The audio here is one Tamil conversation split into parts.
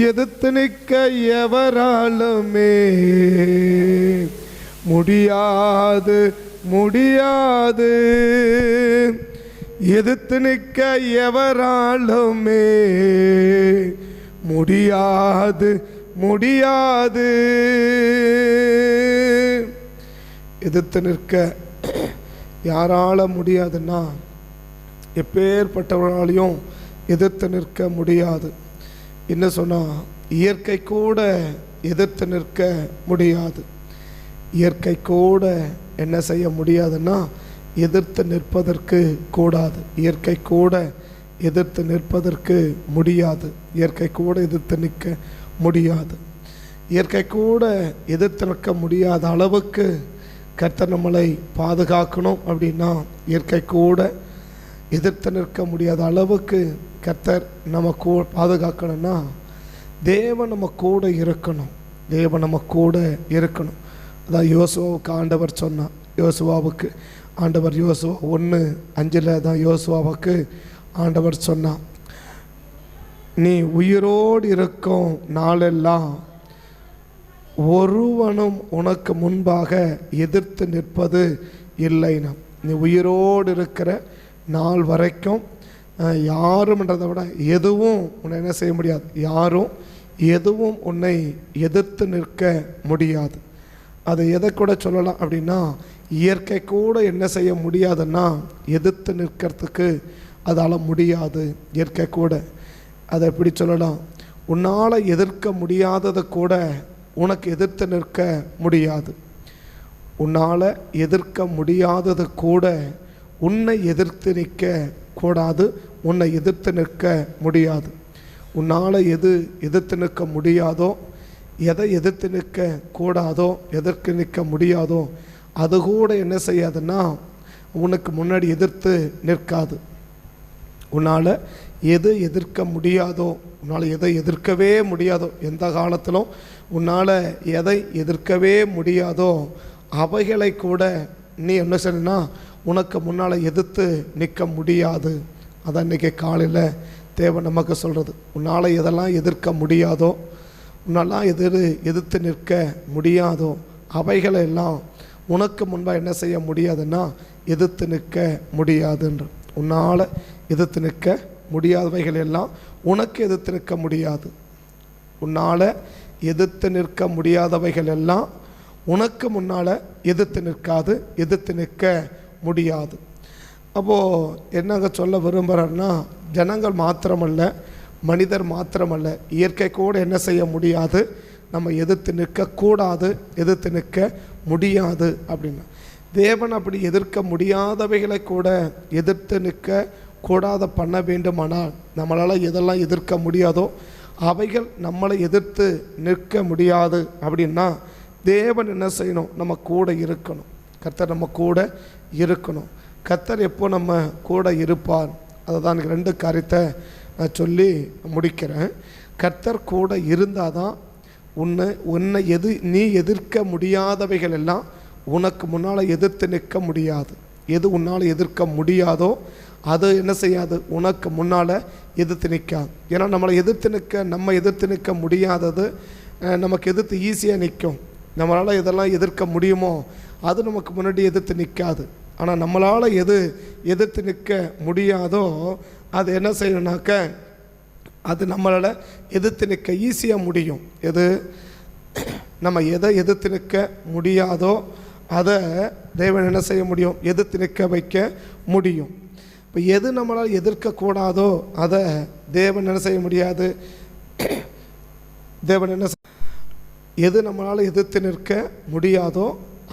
எதிர்த்து நிற்க எவராலுமே முடியாது முடியாது. எதிர்த்து நிற்க எவராலுமே முடியாது முடியாது. எதிர்த்து நிற்க யாரால முடியாதுன்னா எப்பேற்பட்டவர்களாலையும் எதிர்த்து நிற்க முடியாது. என்ன சொன்னால் இயற்கை கூட எதிர்த்து நிற்க முடியாது. இயற்கை கூட என்ன செய்ய முடியாதுன்னா எதிர்த்து நிற்பதற்கு கூடாது. இயற்கை கூட எதிர்த்து நிற்பதற்கு முடியாது. இயற்கை கூட எதிர்த்து நிற்க முடியாது. இயற்கை கூட எதிர்த்து நிற்க முடியாத அளவுக்கு கர்த்தர் நம்மளை பாதுகாக்கணும் அப்படின்னா இயற்கை கூட எதிர்த்து நிற்க முடியாத அளவுக்கு கர்த்தர் நம்ம பாதுகாக்கணும்னா தேவன் நம்ம கூட இருக்கணும். தேவன் நம்ம கூட இருக்கணும். அதான் யோசுவாவுக்கு ஆண்டவர் சொன்னார். யோசுவாவுக்கு ஆண்டவர் யோசுவா 1:5 தான் யோசுவாவுக்கு ஆண்டவர் சொன்னார், நீ உயிரோடு இருக்கும் நாளெல்லாம் ஒருவனும் உனக்கு முன்பாக எதிர்த்து நிற்பது இல்லைனா. நீ உயிரோடு இருக்கிற நாள் வரைக்கும் யாரும்ன்றதை விட எதுவும் உன்னை என்ன செய்ய முடியாது. யாரும் எதுவும் உன்னை எதிர்த்து நிற்க முடியாது. அதை எதை கூட சொல்லலாம் அப்படின்னா இயற்கை கூட என்ன செய்ய முடியாதுன்னா எதிர்த்து நிற்கிறதுக்கு அதால் முடியாது. இயற்கை கூட அதை எப்படி சொல்லலாம், உன்னால் எதிர்க்க முடியாததை கூட உனக்கு எதிர்த்து நிற்க முடியாது. உன்னால் எதிர்க்க முடியாதது கூட உன்னை எதிர்த்து நிற்க கூடாது. உன்னை எதிர்த்து நிற்க முடியாது. உன்னால் எது எதிர்த்து நிற்க முடியாதோ, எதை எதிர்த்து நிற்க கூடாதோ, எதற்கு நிற்க முடியாதோ அது கூட என்ன செய்யாதுன்னா உனக்கு முன்னாடி எதிர்த்து நிற்காது. உன்னால் எது எதிர்க்க முடியாதோ, உன்னால் எதை எதிர்க்கவே முடியாதோ, எந்த காலத்திலும் உன்னால் எதை எதிர்க்கவே முடியாதோ அவைகளை கூட நீ என்ன செய்யணும்னா உனக்கு முன்னால் எதிர்த்து நிற்க முடியாது. அதான் இன்றைக்கி காலையில் தேவன் நமக்கு சொல்கிறது. உன்னால் எதெல்லாம் எதிர்க்க முடியாதோ, உன்னெல்லாம் எதிர்த்து நிற்க முடியாதோ அவைகளெல்லாம் உனக்கு முன்பாக என்ன செய்ய முடியாதுன்னா எதிர்த்து நிற்க முடியாதுன்ற. உன்னால் எதிர்த்து நிற்க முடியாதவைகள் எல்லாம் உனக்கு எதிர்த்து நிற்க முடியாது. உன்னால் எதிர்த்து நிற்க முடியாதவைகள் எல்லாம் உனக்கு முன்னால் எதிர்த்து நிற்காது, எதிர்த்து நிற்க முடியாது. அப்போது என்னங்க சொல்ல விரும்புகிறேன்னா ஜனங்கள் மாத்திரமல்ல, மனிதர் மாத்திரமல்ல, இயற்கை கூட என்ன செய்ய முடியாது, நம்ம எதிர்த்து நிற்கக்கூடாது, எதிர்த்து நிற்க முடியாது அப்படின்னா தேவன் அப்படி எதிர்க்க முடியாதவைகளை கூட எதிர்த்து நிற்க கூடாத பண்ண வேண்டுமானால் நம்மளால் எதெல்லாம் எதிர்க்க முடியாதோ அவைகள் நம்மளை எதிர்த்து நிற்க முடியாது அப்படின்னா தேவன் என்ன செய்யணும், நம்ம கூட இருக்கணும். கர்த்தர் நம்ம கூட இருக்கணும். கர்த்தர் எப்போ நம்ம கூட இருப்பார், அதை தான் எனக்கு 2 காரியத்தை நான் சொல்லி முடிக்கிறேன். கர்த்தர் கூட இருந்தால் தான் உன்னை நீ எதிர்க்க முடியாதவைகள் எல்லாம் உனக்கு முன்னால் எதிர்த்து நிற்க முடியாது. எது உன்னால் எதிர்க்க முடியாதோ அது என்ன செய்யாது, உனக்கு முன்னால் எதிர்த்து நிற்காது. ஏன்னா நம்ம எதிர்த்து நிற்க முடியாதது நமக்கு எதிர்த்து ஈஸியாக நிற்கும். நம்மளால் எதெல்லாம் எதிர்க்க முடியுமோ அது நமக்கு முன்னாடி எதிர்த்து நிற்காது. ஆனால் நம்மளால் எதிர்த்து நிற்க முடியாதோ அது என்ன செய்யணும்னாக்க அது நம்மளால் எதிர்த்து நிற்க ஈஸியாக முடியும். நம்ம எதை எதிர்த்து நிற்க முடியாதோ அதை தேவன் என்ன செய்ய முடியும், எதிர்த்து நிற்க வைக்க முடியும். இப்போ எது நம்மளால் எதிர்க்கக்கூடாதோ அதை தேவன் என்ன செய்ய முடியாது. எது நம்மளால் எதிர்த்து நிற்க முடியாதோ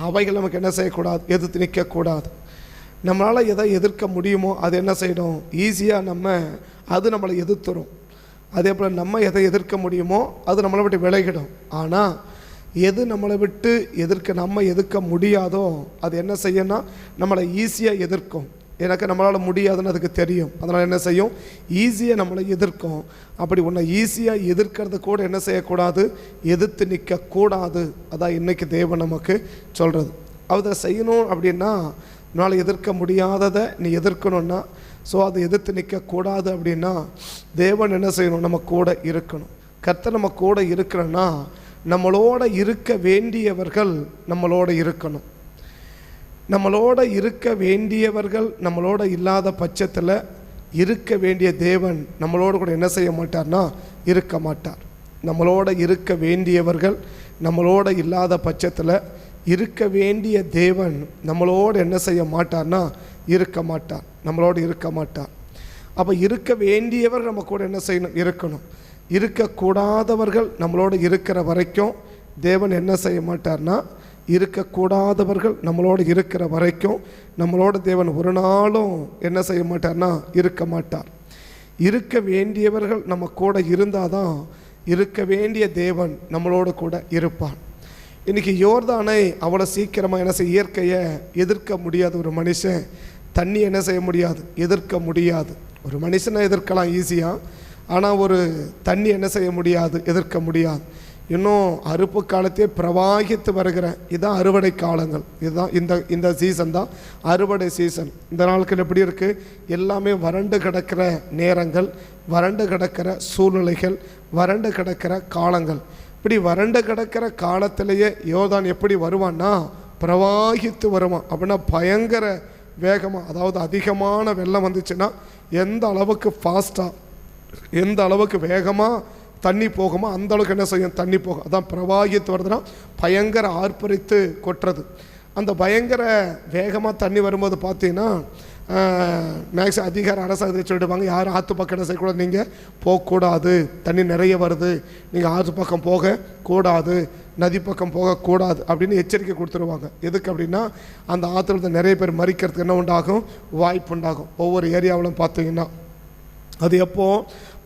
அவைகள் நமக்கு என்ன செய்யக்கூடாது, எதிர்த்து நிற்கக்கூடாது. நம்மளால் எதை எதிர்க்க முடியுமோ அது என்ன செய்யணும், ஈஸியாக அது நம்மளை எதிர்த்துரும். அதே போல் நம்ம எதை எதிர்க்க முடியுமோ அது நம்மளை விட்டு விலகிடும். ஆனால் எது நம்மளை விட்டு நம்ம எதிர்க்க முடியாதோ அது என்ன செய்யணும்னா நம்மளை ஈஸியாக எதிர்க்கும். எனக்கு நம்மளால் முடியாதுன்னு அதுக்கு தெரியும். அதனால் என்ன செய்யும், ஈஸியாக நம்மளை எதிர்க்கும். அப்படி உன்னை ஈஸியாக எதிர்க்கிறது கூட என்ன செய்யக்கூடாது, எதிர்த்து நிற்கக்கூடாது. அதான் இன்றைக்கி தேவன் நமக்கு சொல்கிறது. அதை செய்யணும் அப்படின்னா உன்னால் எதிர்க்க முடியாததை நீ எதிர்க்கணும்னா, ஸோ அதை எதிர்த்து நிற்கக்கூடாது அப்படின்னா தேவன் என்ன செய்யணும், நம்ம கூட இருக்கணும். கர்த்தர் நம்ம கூட இருக்கிறன்னா நம்மளோட இருக்க வேண்டியவர்கள் நம்மளோட இருக்கணும். நம்மளோட இருக்க வேண்டியவர்கள் நம்மளோட இல்லாத பட்சத்தில் இருக்க வேண்டிய தேவன் நம்மளோட கூட என்ன செய்ய மாட்டார்னா இருக்க மாட்டார். நம்மளோட இருக்க வேண்டியவர்கள் நம்மளோட இல்லாத பட்சத்தில் இருக்க வேண்டிய தேவன் நம்மளோடு என்ன செய்ய மாட்டார்னா இருக்க மாட்டார், நம்மளோடு இருக்க மாட்டார். அப்போ இருக்க வேண்டியவர் நம்ம கூட என்ன செய்யணும், இருக்கணும். இருக்கக்கூடாதவர்கள் நம்மளோடு இருக்கிற வரைக்கும் தேவன் என்ன செய்ய மாட்டார்னா, இருக்கக்கூடாதவர்கள் நம்மளோடு இருக்கிற வரைக்கும் நம்மளோட தேவன் ஒரு நாளும் என்ன செய்ய மாட்டார்னா இருக்க மாட்டார். இருக்க வேண்டியவர்கள் நம்ம கூட இருந்தால் தான் இருக்க வேண்டிய தேவன் நம்மளோட கூட இருப்பான். இன்றைக்கி யோர்தானை அவ்வளோ சீக்கிரமாக என்ன செய்ய, இயற்கையை எதிர்க்க முடியாது. ஒரு மனுஷன் தண்ணி என்ன செய்ய முடியாது, எதிர்க்க முடியாது. ஒரு மனுஷனை எதிர்க்கலாம் ஈஸியாக, ஆனால் ஒரு தண்ணி என்ன செய்ய முடியாது, எதிர்க்க முடியாது. இன்னும் அறுப்பு காலத்தையே பிரவாகித்து வருகிற இதுதான் அறுவடை காலங்கள். இதுதான் இந்த சீசன் தான் அறுவடை சீசன். இந்த நாட்கள் எப்படி இருக்குது, எல்லாமே வறண்டு கிடக்கிற நேரங்கள், வறண்டு கிடக்கிற சூழ்நிலைகள், வறண்டு கிடக்கிற காலங்கள். இப்படி வறண்டு கிடக்கிற காலத்திலேயே யோர்தான் எப்படி வருவான்னா பிரவாகித்து வருவான். அப்படின்னா பயங்கர வேகமாக, அதாவது அதிகமான வெள்ளம் வந்துச்சுன்னா எந்த அளவுக்கு ஃபாஸ்ட்டாக, எந்த அளவுக்கு வேகமாக தண்ணி போகுமோ அந்த அளவுக்கு என்ன செய்யும், தண்ணி போகும். அதான் பிரவாகித்து வருதுன்னா பயங்கர ஆர்ப்பரித்து கொட்டுறது. அந்த பயங்கர வேகமாக தண்ணி வரும்போது பார்த்தீங்கன்னா மேக்ஸிமம் அதிகார அரசாங்கத்தை சொல்லிடுவாங்க, யாரும் ஆற்று பக்கம் என்ன செய்யக்கூடாது, நீங்கள் போகக்கூடாது, தண்ணி நிறைய வருது, நீங்கள் ஆற்று பக்கம் போகக்கூடாது, நதி பக்கம் போகக்கூடாது அப்படின்னு எச்சரிக்கை கொடுத்துருவாங்க. எதுக்கு அப்படின்னா அந்த ஆற்றுல நிறைய பேர் மறிக்கிறதுக்கு என்ன உண்டாகும், வாய்ப்பு உண்டாகும். ஒவ்வொரு ஏரியாவிலும் பார்த்தீங்கன்னா அது எப்போ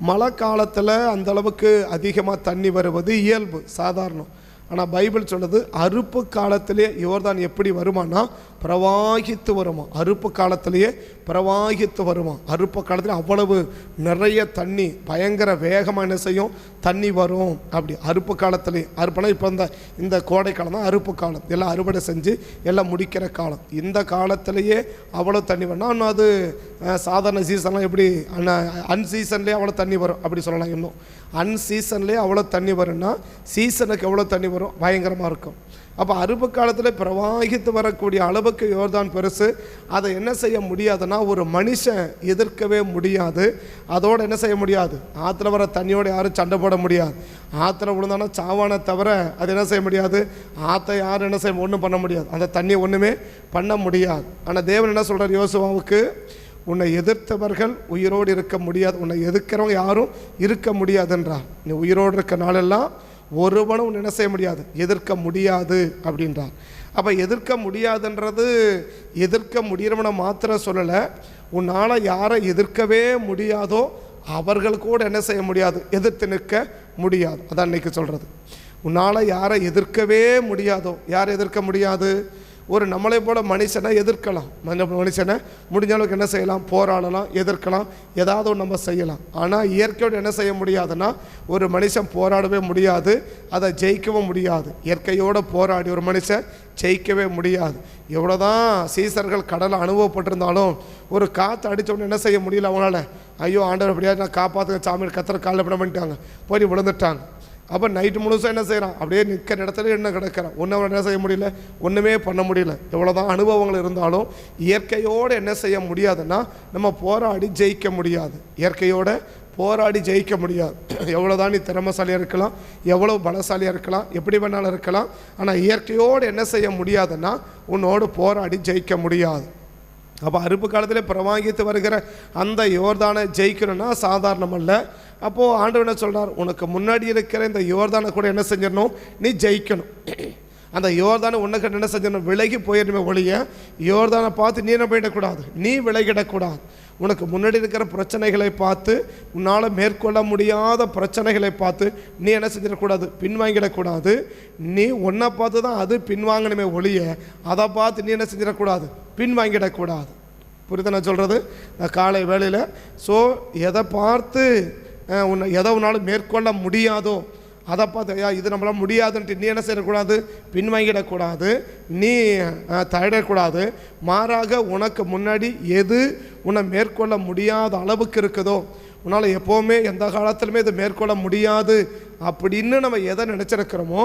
மழை காலத்தில் அந்தளவுக்கு அதிகமாக தண்ணி வருவது இயல்பு, சாதாரணம். ஆனால் பைபிள் சொல்லுது அறுப்பு காலத்திலே யோர்தான் எப்படி வருமானா பிரவாகித்து வருமா. அறுப்பு காலத்திலேயே பிரவாகித்து வருமா. அறுப்பு காலத்தில் அவ்வளவு நிறைய தண்ணி பயங்கர வேகமாக என்ன செய்யும், தண்ணி வரும். அப்படி அறுப்பு காலத்திலே, அறுப்புனா இப்போ இந்த கோடை காலம் தான் அறுப்பு காலம், எல்லாம் அறுவடை செஞ்சு எல்லாம் முடிக்கிற காலம். இந்த காலத்திலேயே அவ்வளோ தண்ணி வரணும். இன்னும் அது சாதாரண சீசன்லாம் எப்படி அன்சீசன்லேயே அவ்வளோ தண்ணி வரும் அப்படி சொல்லலாம். இன்னும் அன்சீசன்லேயே அவ்வளோ தண்ணி வரும்னா சீசனுக்கு எவ்வளோ தண்ணி வரும், பயங்கரமாக இருக்கும். அப்போ அறுப்பு காலத்தில் பிரவாகித்து வரக்கூடிய அளவுக்கு யோர்தான் பெருசு. அதை என்ன செய்ய முடியாதுன்னா ஒரு மனுஷன் எதிர்க்கவே முடியாது. அதோடு என்ன செய்ய முடியாது, ஆற்றுல வர தண்ணியோடு யாரும் சண்டை போட முடியாது. ஆற்றுல விழுந்தானா சாவான தவிர அது என்ன செய்ய முடியாது, ஆற்றை யாரும் என்ன செய்ய ஒன்றும் பண்ண முடியாது, அந்த தண்ணியை ஒன்றுமே பண்ண முடியாது. ஆனால் தேவன் என்ன சொல்கிறார் யோசுவாவுக்கு, உன்னை எதிர்த்தவர்கள் உயிரோடு இருக்க முடியாது, உன்னை எதிர்க்கிறவங்க யாரும் இருக்க முடியாதுன்றார். நீ உயிரோடு இருக்க நாளெல்லாம் ஒருவனும் என்ன செய்ய முடியாது, எதிர்க்க முடியாது அப்படின்றார். அப்போ எதிர்க்க முடியாதுன்றது எதிர்க்க முடியறவனை மாத்திரம் சொல்லலை, உன்னால் யாரை எதிர்க்கவே முடியாதோ அவர்கள் கூட என்ன செய்ய முடியாது, எதிர்த்து நிற்க முடியாது. அதான் இன்னைக்கு சொல்கிறது. உன்னால் யாரை எதிர்க்கவே முடியாதோ, யாரை எதிர்க்க முடியாது, ஒரு நம்மளை போல மனுஷனை எதிர்க்கலாம், மனுஷனை முடிஞ்ச அளவுக்கு என்ன செய்யலாம், போராடலாம், எதிர்க்கலாம், ஏதாவது ஒன்று நம்ம செய்யலாம். ஆனால் இயற்கையோடு என்ன செய்ய முடியாதுன்னா ஒரு மனுஷன் போராடவே முடியாது, அதை ஜெயிக்கவும் முடியாது. இயற்கையோடு போராடி ஒரு மனுஷன் ஜெயிக்கவே முடியாது. எவ்வளோதான் சீசர்கள் கடலை அனுபவப்பட்டிருந்தாலும் ஒரு காற்று அடித்தோடனே என்ன செய்ய முடியல அவங்களால. ஐயோ ஆண்டவர் அப்படியா நான் காப்பாற்றுங்க சாமி, கத்திர காலில் பண்ண பண்ணிட்டாங்க, போய் விழுந்துட்டாங்க. அப்போ நைட்டு முழுசும் என்ன செய்கிறான், அப்படியே நிற்கிற இடத்துல என்ன கிடக்கிறான், ஒன்றும் என்ன செய்ய முடியல, ஒன்றுமே பண்ண முடியல. எவ்வளோதான் அனுபவங்கள் இருந்தாலும் இயற்கையோடு என்ன செய்ய முடியாதுன்னா நம்ம போராடி ஜெயிக்க முடியாது. இயற்கையோடு போராடி ஜெயிக்க முடியாது. எவ்வளோதான் நீ திறமைசாலியாக இருக்கலாம், எவ்வளோ பலசாலியாக இருக்கலாம், எப்படி வேணாலும் இருக்கலாம், ஆனால் இயற்கையோடு என்ன செய்ய முடியாதுன்னா உன்னோடு போராடி ஜெயிக்க முடியாது. அப்போ அறுப்பு காலத்தில் பிரவாகித்து வருகிற அந்த யோர்தானை ஜெயிக்கணும்னா சாதாரணம் அல்ல. அப்போது ஆண்டவர் என்ன சொல்கிறார், உனக்கு முன்னாடி இருக்கிற இந்த யோர்தானை கூட என்ன செஞ்சிடணும், நீ ஜெயிக்கணும். அந்த யோர்தானை உன்னை என்ன செஞ்சிடணும், விலகி போயிடணுமே ஒழிய யோர்தானை பார்த்து நீ என்ன போயிடக்கூடாது, நீ விலகிடக்கூடாது. உனக்கு முன்னாடி இருக்கிற பிரச்சனைகளை பார்த்து, உன்னால் மேற்கொள்ள முடியாத பிரச்சனைகளை பார்த்து நீ என்ன செஞ்சிடக்கூடாது, பின்வாங்கிடக்கூடாது. நீ உன்னை பார்த்து தான் அது பின்வாங்கணுமே ஒழிய அதை பார்த்து நீ என்ன செஞ்சிடக்கூடாது, பின்வாங்கிடக்கூடாது. புரியுது நான் சொல்கிறது, நான் காலை வேளையில். ஸோ எதை பார்த்து எதை உன்னால் மேற்கொள்ள முடியாதோ அதை பார்த்து ஐயா இது நம்மளால் முடியாதுன்ட்டு நீ என்ன செய்யக்கூடாது, பின்வாங்கிடக்கூடாது, நீ தயடக்கூடாது. மாறாக உனக்கு முன்னாடி எது உன்னை மேற்கொள்ள முடியாத அளவுக்கு இருக்குதோ, உன்னால் எப்போவுமே எந்த காலத்திலுமே இதை மேற்கொள்ள முடியாது அப்படின்னு நம்ம எதை நினச்சிருக்கிறோமோ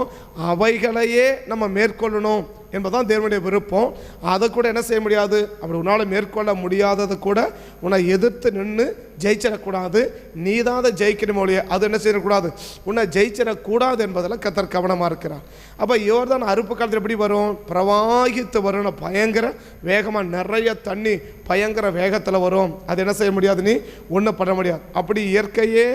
அவைகளையே நம்ம மேற்கொள்ளணும் என்பதுதான் தேவனுடைய விருப்பம். அதை கூட என்ன செய்ய முடியாது, அப்படி உன்னால் மேற்கொள்ள முடியாதது கூட உன்னை எதிர்த்து நின்று ஜெயிச்சிடக்கூடாது. நீ தான் அதை ஜெயிக்கணும் மொழிய, அது என்ன செய்யக்கூடாது, உன்னை ஜெயிச்சிடக்கூடாது என்பதில் கர்த்தர் கவனமாக இருக்கிறார். அப்போ யோர்தான் அறுப்பு காலத்தில் எப்படி வரும், பிரவாகித்து வரும், பயங்கர வேகமாக நிறைய தண்ணி பயங்கர வேகத்தில் வரும். அது என்ன செய்ய முடியாது, நீ ஒன்றும் பண்ண முடியாது. அப்படி இயற்கையே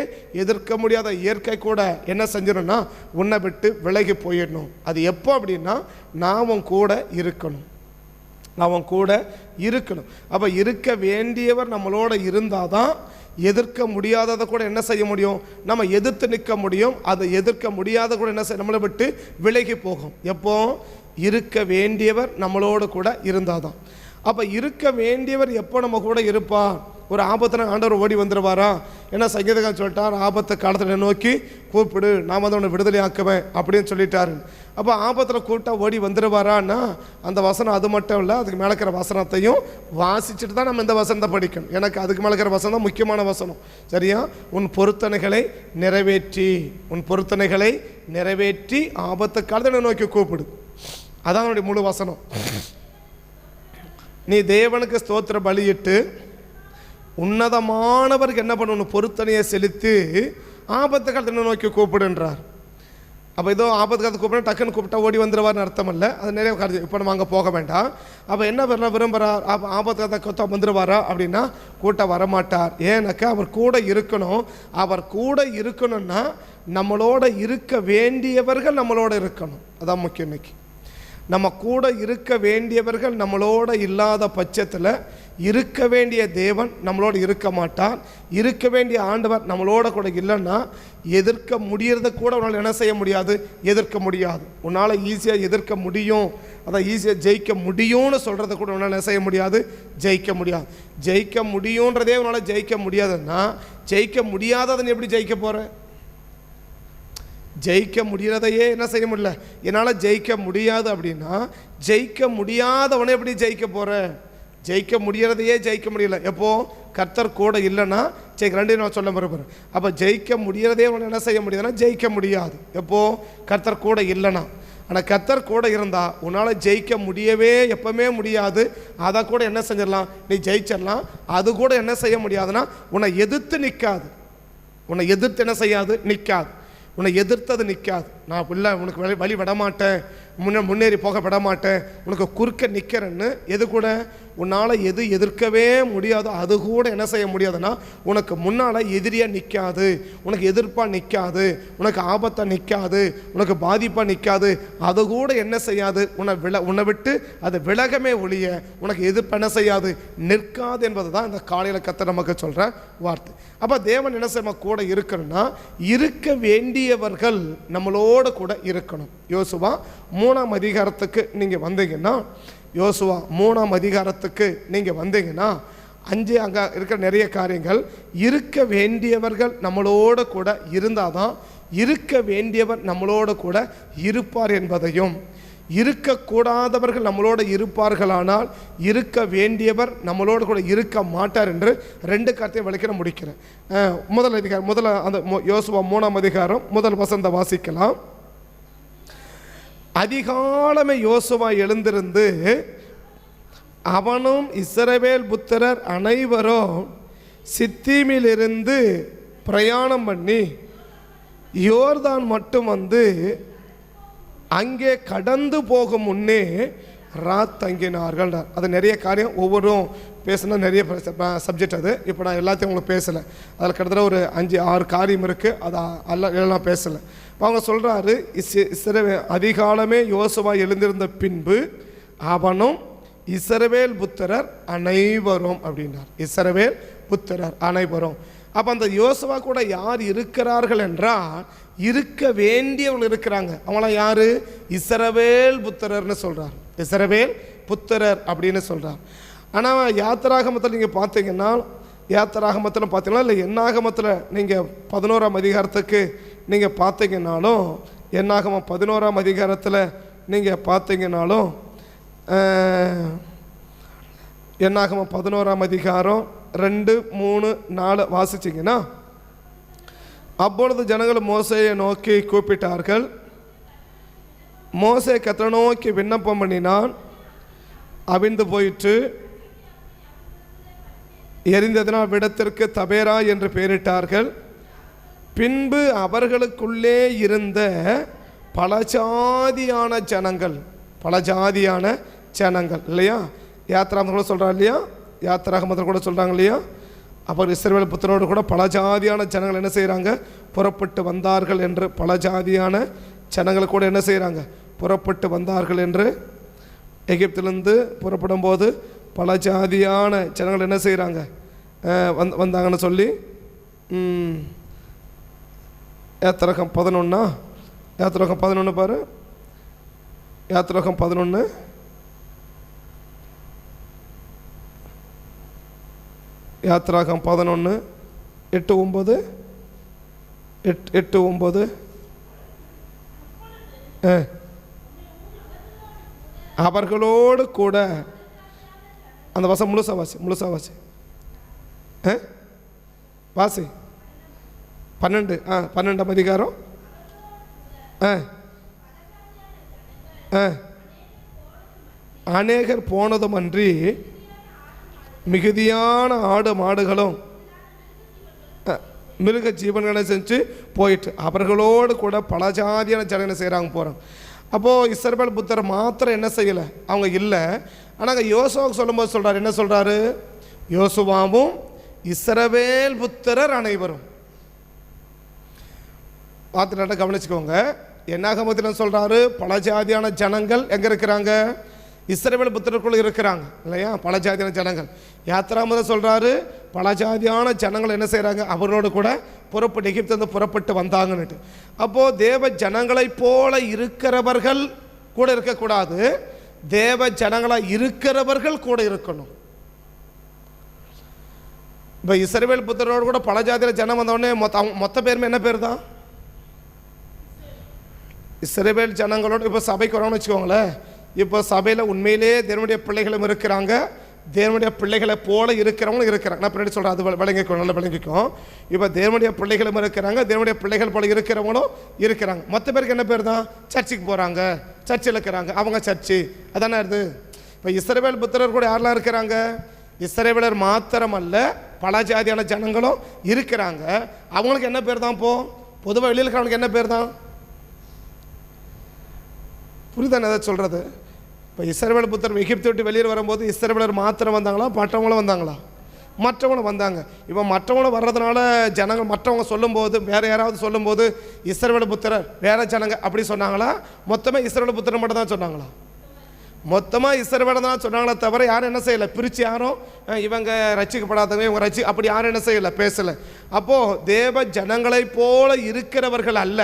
எதிர்க்க முடியாத இயற்கை கூட என்ன செஞ்சிடணும்னா உன்னை விட்டு விலகி போயிடணும். அது எப்போ அப்படின்னா நான் கூட இருக்கணும், அவன் கூட இருக்கணும். அப்போ இருக்க வேண்டியவர் நம்மளோட இருந்தால் தான் எதிர்க்க முடியாததை கூட என்ன செய்ய முடியும், நம்ம எதிர்த்து நிற்க முடியும். அதை எதிர்க்க முடியாத கூட என்ன செய்ய, நம்மளை விட்டு விலகி போகும். எப்போ இருக்க வேண்டியவர் நம்மளோடு கூட இருந்தால் தான். அப்போ இருக்க வேண்டியவர் எப்போ நம்ம கூட இருப்பார், ஒரு ஆபத்தில் ஆண்டவர் ஓடி வந்துடுவாரா? ஏன்னா சங்கீதக்காரன் சொல்லிட்டார், ஆபத்து காலத்தில் நோக்கி கூப்பிடு, நான் வந்து அவனை விடுதலை ஆக்குவேன் அப்படின்னு சொல்லிட்டாரு. அப்போ ஆபத்தில் கூப்பிட்டா ஓடி வந்துடுவாரான்னா அந்த வசனம் அது மட்டும் இல்லை, அதுக்கு மேலே இருக்கிற வசனத்தையும் வாசிச்சுட்டு தான் நம்ம இந்த வசனத்தை படிக்கணும். எனக்கு அதுக்கு மேலே இருக்கிற வசனம் தான் முக்கியமான வசனம். சரியா? உன் பொருத்தனைகளை நிறைவேற்றி ஆபத்து காலத்தை நோக்கி கூப்பிடு. அதான் அவனுடைய முழு வசனம். நீ தேவனுக்கு ஸ்தோத்திர பலியிட்டு உன்னதமானவருக்கு என்ன பண்ணணும், பொருத்தனையை செலுத்தி ஆபத்து காலத்தை நோக்கி கூப்பிடுன்றார். அப்போ ஏதோ ஆபத்து காலத்தை கூப்பிட டக்குன்னு கூப்பிட்டா ஓடி வந்துடுவார்னு அர்த்தம் இல்லை, அது நிறைய காரணம். இப்போ நம்ம அங்கே போக வேண்டாம். அப்போ என்ன விரும்புகிறார், ஆபத்து காலத்தை கொத்த வந்துடுவாரா அப்படின்னா கூட்ட வரமாட்டார். ஏன்னாக்கா அவர் கூட இருக்கணும். அவர் கூட இருக்கணும்னா நம்மளோட இருக்க வேண்டியவர்கள் நம்மளோட இருக்கணும். அதான் முக்கியம். இன்னைக்கு நம்ம கூட இருக்க வேண்டியவர்கள் நம்மளோட இல்லாத பட்சத்தில் இருக்க வேண்டிய தேவன் நம்மளோட இருக்க மாட்டார். இருக்க வேண்டிய ஆண்டவர் நம்மளோட கூட இல்லைன்னா எதிர்க்க முடியறத கூட உன்னால் என்ன செய்ய முடியாது, எதிர்க்க முடியாது. உன்னால் ஈஸியாக எதிர்க்க முடியும், அதான் ஈஸியாக ஜெயிக்க முடியும்னு சொல்கிறத கூட உன்னால் என்ன செய்ய முடியாது, ஜெயிக்க முடியாது. ஜெயிக்க முடியுன்றதே உன்னால் ஜெயிக்க முடியாதுன்னா ஜெயிக்க முடியாததுன்னு எப்படி ஜெயிக்க போகிற? ஜெயிக்க முடியறதையே என்ன செய்ய முடியல, என்னால் ஜெயிக்க முடியாது அப்படின்னா ஜெயிக்க முடியாதவனை எப்படி ஜெயிக்க போகிற? ஜெயிக்க முடியறதையே ஜெயிக்க முடியல. எப்போ கர்த்தர் கூட இல்லைன்னா ஜெயிக்க, ரெண்டையும் நான் சொல்ல மறுபறேன். அப்போ ஜெயிக்க முடியறதே அவனை என்ன செய்ய முடியாதுன்னா ஜெயிக்க முடியாது. எப்போ கர்த்தர் கூட இல்லைன்னா. ஆனால் கர்த்தர் கூட இருந்தால் உன்னால் ஜெயிக்க முடியவே எப்பவுமே முடியாது. அதை கூட என்ன செஞ்சிடலாம், நீ ஜெயிச்சிடலாம். அது கூட என்ன செய்ய முடியாதுன்னா உன்னை எதிர்த்து நிற்காது. உன்னை எதிர்த்து என்ன செய்யாது, நிற்காது. உன்னை எதிர்த்தது நிற்காது. நான் இல்லை உனக்கு வழி விடமாட்டேன், முன்னேறி போக விடமாட்டேன், உனக்கு குறுக்க நிற்கிறேன்னு எது கூட உன்னால் எது எதிர்க்கவே முடியாதோ அது கூட என்ன செய்ய முடியாதுன்னா உனக்கு முன்னால் எதிரியாக நிற்காது, உனக்கு எதிர்ப்பாக நிற்காது, உனக்கு ஆபத்தாக நிற்காது, உனக்கு பாதிப்பாக நிற்காது. அது கூட என்ன செய்யாது, உன்னை விட்டு அது விலகமே ஒழிய உனக்கு எதிர்ப்பு என்ன செய்யாது, நிற்காது என்பது தான் இந்த காலையில் கர்த்தர் நமக்கு சொல்கிற வார்த்தை. அப்போ தேவன் என்ன செய்ய கூட இருக்கணும்னா இருக்க வேண்டியவர்கள் நம்மளோட கூட இருக்கணும். யோசுவா 3ஆம் அதிகாரத்துக்கு நீங்கள் வந்தீங்கன்னா, யோசுவா 3ஆம் அதிகாரத்துக்கு நீங்கள் வந்தீங்கன்னா 5 அங்கே இருக்கிற நிறைய காரியங்கள், இருக்க வேண்டியவர்கள் நம்மளோட கூட இருந்தால் தான் இருக்க வேண்டியவர் நம்மளோட கூட இருப்பார் என்பதையும், இருக்கக்கூடாதவர்கள் நம்மளோட இருப்பார்களானால் இருக்க வேண்டியவர் நம்மளோட கூட இருக்க மாட்டார் என்று 2 காரியத்தையும் விளக்கிற முடிக்கிறேன். முதல்ல அந்த யோசுவா 3ஆம் அதிகாரம் முதல் வசனத்தை வாசிக்கலாம். அதிகாலமே யோசுவா எழுந்திருந்து அவனும் இஸ்ரவேல் புத்திரர் அனைவரும் சித்தீமிலிருந்து பிரயாணம் பண்ணி யோர்தான் மட்டும் வந்து அங்கே கடந்து போகும் முன்னே ராத் தங்கினார்கள். அது நிறைய காரியம், ஒவ்வொரும் பேசுனா நிறைய சப்ஜெக்ட். அது இப்போ நான் எல்லாத்தையும் உங்களுக்கு பேசலை. அதில் கிட்டத்தட்ட ஒரு 5-6 காரியம் இருக்குது. அதை எல்லாம் பேசலை. அவங்க சொல்கிறாரு, அதிகாலமே யோசுவா எழுந்திருந்த பின்பு அவனும் இஸ்ரவேல் புத்திரர் அனைவரும் அப்படின்னார். இஸ்ரவேல் புத்திரர் அனைவரும். அப்போ அந்த யோசுவா கூட யார் இருக்கிறார்கள் என்றால் இருக்க வேண்டியவங்க இருக்கிறாங்க. அவங்களாம் யார்? இஸ்ரவேல் புத்திரர்னு சொல்கிறார். இஸ்ரவேல் புத்திரர் அப்படின்னு சொல்கிறார். ஆனால் யாத்திராகமத்தில் நீங்கள் பார்த்தீங்கன்னா, யாத்திராகமத்தில் பார்த்தீங்கன்னா இல்லை என்னாகமத்தில் நீங்கள் 11ஆம் அதிகாரத்துக்கு நீங்கள் பார்த்தீங்கன்னாலும், என்னாகமம் 11ஆம் அதிகாரத்தில் நீங்கள் பார்த்தீங்கன்னாலும், என்னாகமம் 11ஆம் அதிகாரம் 2, 3, 4 வாசிச்சிங்கன்னா அப்பொழுது ஜனங்கள் மோசேயை நோக்கி கூப்பிட்டார்கள். மோசே கர்த்தரை நோக்கி விண்ணப்பம் பண்ணினான். அவிழ்ந்து போயிற்று. எரிந்ததினால் விடத்திற்கு தபேரா என்று பெயரிட்டார்கள். பின்பு அவர்களுக்குள்ளே இருந்த பல ஜாதியான ஜனங்கள் இல்லையா, யாத்திராமத்தில் கூட சொல்கிறாங்க இல்லையா, யாத்திராகமத்தில் கூட சொல்கிறாங்க இல்லையா. அப்போ இஸ்ரவேல் புத்திரனோடு கூட பல ஜாதியான ஜனங்கள் என்ன செய்கிறாங்க, புறப்பட்டு வந்தார்கள் என்று. பல ஜாதியான ஜனங்கள் கூட என்ன செய்கிறாங்க, புறப்பட்டு வந்தார்கள் என்று. எகிப்திலிருந்து புறப்படும் போது பல ஜாதியான ஜனங்கள் என்ன செய்கிறாங்க, வந்தாங்கன்னு சொல்லி யாத்திராகம் 11 யாத்திராகம் 11 பாரு. யாத்திராகம் 11 யாத்திராகம் 11 8-9 8-9 அவர்களோடு கூட அந்த வசம் முழுசா வாசி வாசி 12ஆம் அதிகாரம். அநேகர் போனதும் அன்றி மிகுதியான ஆடு மாடுகளும் மிருக ஜீவன்களை செஞ்சு போயிட்டு அவர்களோடு கூட பல ஜாதியான ஜனங்களை செய்கிறாங்க போகிறாங்க. அப்போது இஸ்ரவேல் புத்தர் மாத்திரம் என்ன செய்யலை, அவங்க இல்லை. ஆனால் யோசுவாவுக்கு சொல்லும்போது சொல்கிறார், என்ன சொல்கிறாரு, யோசுவாவும் இஸ்ரவேல் புத்திரர் அனைவரும். பார்த்துட்டு கவனிச்சுக்கோங்க. என்னாகமத்தில் சொல்கிறாரு, பல ஜாதியான ஜனங்கள் எங்கே இருக்கிறாங்க, இஸ்ரவேல் புத்திரருக்குள்ள இருக்கிறாங்க இல்லையா, பல ஜாதியான ஜனங்கள். யாத்திராமத்தில் சொல்கிறாரு, பல ஜாதியான ஜனங்கள் என்ன செய்கிறாங்க, அவரோடு கூட புறப்பட்டு எகிப்திலிருந்து புறப்பட்டு வந்தாங்கன்னுட்டு. அப்போது தேவ ஜனங்களைப் போல இருக்கிறவர்கள் கூட இருக்கக்கூடாது, தேவ ஜனங்களாக இருக்கிறவர்கள் கூட இருக்கணும். இப்போ இஸ்ரவேல் புத்திரரோடு கூட பல ஜாதியில் ஜனம் வந்தோடனே மொத்த பேருமே என்ன பேர் தான், இஸ்ரவேல் ஜனங்களோட. இப்போ சபைக்கு வரோம்னு வச்சுக்கோங்களேன். இப்போ சபையில் உண்மையிலே தேவனுடைய பிள்ளைகளும் இருக்கிறாங்க, தேவனுடைய பிள்ளைகளை போல இருக்கிறவங்களும் இருக்கிறாங்க. நான் பின்னாடி சொல்கிறேன், அது விளங்கிக்கும், நல்லா விளங்கிக்கும். இப்போ தேவனுடைய பிள்ளைகளும் இருக்கிறாங்க, தேவனுடைய பிள்ளைகள் போல இருக்கிறவங்களும் இருக்கிறாங்க. மற்ற பேருக்கு என்ன பேர் தான், சர்ச்சுக்கு போகிறாங்க, சர்ச்சில் இருக்கிறாங்க, அவங்க சர்ச்சு அதானே இது. இப்போ இஸ்ரவேல் புத்திரர் கூட யாரெல்லாம் இருக்கிறாங்க, இஸ்ரவேலர் மாத்திரமல்ல பல ஜாதியான ஜனங்களும் இருக்கிறாங்க. அவங்களுக்கு என்ன பேர் தான், பொதுவாக வெளியில் இருக்கிறவங்களுக்கு என்ன பேர் தான், புரிதானே அதை சொல்கிறது. இப்போ இஸ்ரவேல் புத்திரர் எகிப்தை விட்டு வெளியில் வரும்போது இஸ்ரவேலர் மாத்திரம் வந்தாங்களா, மற்றவங்களும் வந்தாங்களா, மற்றவங்களும் வந்தாங்க. இப்போ மற்றவங்களும் வர்றதுனால ஜனங்கள் மற்றவங்க சொல்லும்போது, வேறு யாராவது சொல்லும்போது இஸ்ரவேல் புத்திரர் வேறு ஜனங்க அப்படி சொன்னாங்களா, மொத்தமாக இஸ்ரவேல் புத்திரர் மட்டும் தான் சொன்னாங்களா, மொத்தமாக இஸ்ரவேல் தான் சொன்னாங்களே தவிர யாரும் என்ன செய்யலை, பிரித்து யாரும் இவங்க ரட்சிக்கப்படாதவங்க இவங்க அப்படி யாரும் என்ன செய்யலை, பேசலை. அப்போது தேவ ஜனங்களை போல இருக்கிறவர்கள் அல்ல,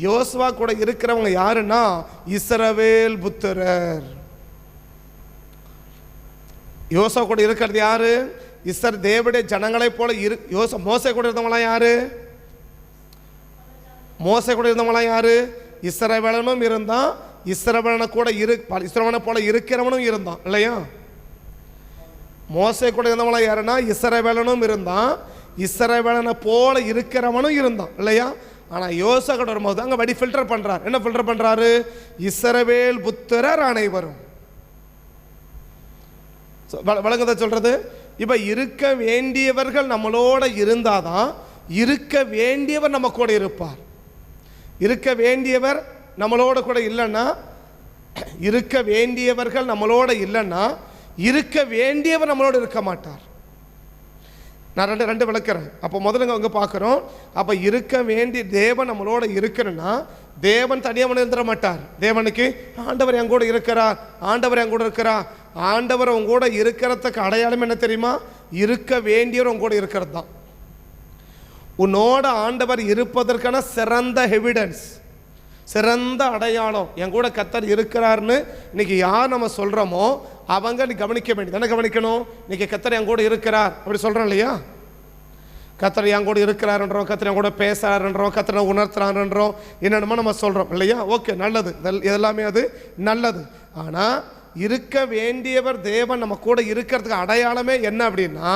யோசுவா கூட இருக்கிறவங்க யாருன்னா இஸ்ரவேல் புத்திரர். யோசுவா கூட இருக்கிறது யாரு, தேவனுடைய ஜனங்களை போல மோசே கூட இருந்தவங்களாம் யாரு, மோசே கூட இருந்தவங்களாம் யாரு, இஸ்ரவேலனும் இருந்தான், இஸ்ரவேலனை கூட இஸ்ரவேலனை போல இருக்கிறவனும் இருந்தான் இல்லையா. மோசே கூட இருந்தவங்களாம் யாருன்னா இஸ்ரவேலனும் இருந்தான், இஸ்ரவேலனை போல இருக்கிறவனும் இருந்தான் இல்லையா. ஆனால் யோசுவா கூட வரும்போது அங்கே வடி ஃபில்டர் பண்ணுறார். என்ன ஃபில்டர் பண்ணுறாரு, இஸ்ரவேல் புத்திரர் அனைவரும். வழங்குத சொல்கிறது. இப்போ இருக்க வேண்டியவர்கள் நம்மளோட இருந்தாதான் இருக்க வேண்டியவர் நம்ம கூட இருப்பார். இருக்க வேண்டியவர் நம்மளோட கூட இல்லைன்னா, இருக்க வேண்டியவர்கள் நம்மளோட இல்லைன்னா இருக்க வேண்டியவர் நம்மளோட இருக்க மாட்டார். நான் ரெண்டு விளக்குறேன். அப்போ முதல்ல அங்கே பார்க்குறோம். அப்போ இருக்க வேண்டிய தேவன் நம்மளோட இருக்கணும்னா தேவன் தனியாக இருந்துட மாட்டார். தேவனுக்கு ஆண்டவர் என் கூட இருக்கிறார், ஆண்டவர் என் கூட இருக்கிறார். ஆண்டவர் உங்க கூட இருக்கிறதுக்கு அடையாளம் என்ன தெரியுமா, இருக்க வேண்டியவர் உங்க கூட இருக்கிறது தான். உன்னோட ஆண்டவர் இருப்பதற்கான சிறந்த எவிடன்ஸ், சிறந்த அடையாளம் என் கூட கர்த்தர் இருக்கிறார்னு இன்னைக்கு யார் நம்ம சொல்கிறோமோ அவங்க நீ கவனிக்க வேண்டியது. என்ன கவனிக்கணும், இன்னைக்கு கர்த்தர் என் கூட இருக்கிறார் அப்படி சொல்கிறோம் இல்லையா. கர்த்தர் என் கூட இருக்கிறாருன்றோம், கர்த்தர் என் கூட பேசுறாருன்றோம், கர்த்தரை உணர்த்துறாருன்றோம், என்னென்னமோ நம்ம சொல்கிறோம் இல்லையா. ஓகே, நல்லது, இதெல்லாமே அது நல்லது. ஆனால் இருக்க வேண்டியவர் தேவன் நம்ம கூட இருக்கிறதுக்கு அடையாளமே என்ன அப்படின்னா,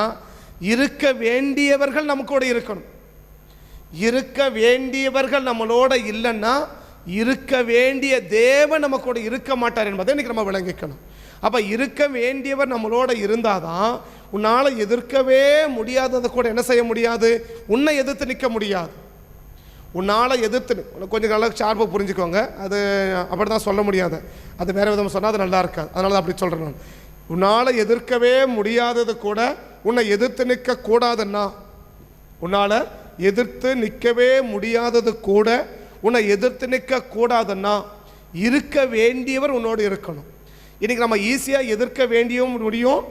இருக்க வேண்டியவர்கள் நம்ம கூட இருக்கணும். இருக்க வேண்டியவர்கள் நம்மளோட இல்லைன்னா இருக்க வேண்டிய தேவன் நம்ம கூட இருக்க மாட்டார் என்பதை இன்னைக்கு நம்ம விளங்கிக்கணும். அப்போ இருக்க வேண்டியவர் நம்மளோட இருந்தாதான் உன்னால் எதிர்க்கவே முடியாததை கூட என்ன செய்ய முடியாது, உன்னை எதிர்த்து நிற்க முடியாது. உன்னால் எதிர்த்து கொஞ்சம் நல்லா ஷார்ப்பாக புரிஞ்சுக்கோங்க. அது அப்படி தான் சொல்ல முடியாது, அது வேறு விதமாக சொன்னால் அது நல்லா இருக்காது. அதனால தான் அப்படி சொல்கிறேன் நான். உன்னால் எதிர்க்கவே முடியாதது கூட உன்னை எதிர்த்து நிற்கக்கூடாதுன்னா, உன்னால் எதிர்த்து நிற்கவே முடியாதது கூட உன்னை எதிர்த்து நிற்கக்கூடாதுன்னா இருக்க வேண்டியவர் உன்னோடு இருக்கணும். இன்றைக்கி நம்ம ஈஸியாக எதிர்க்க வேண்டியவும் முடியும்,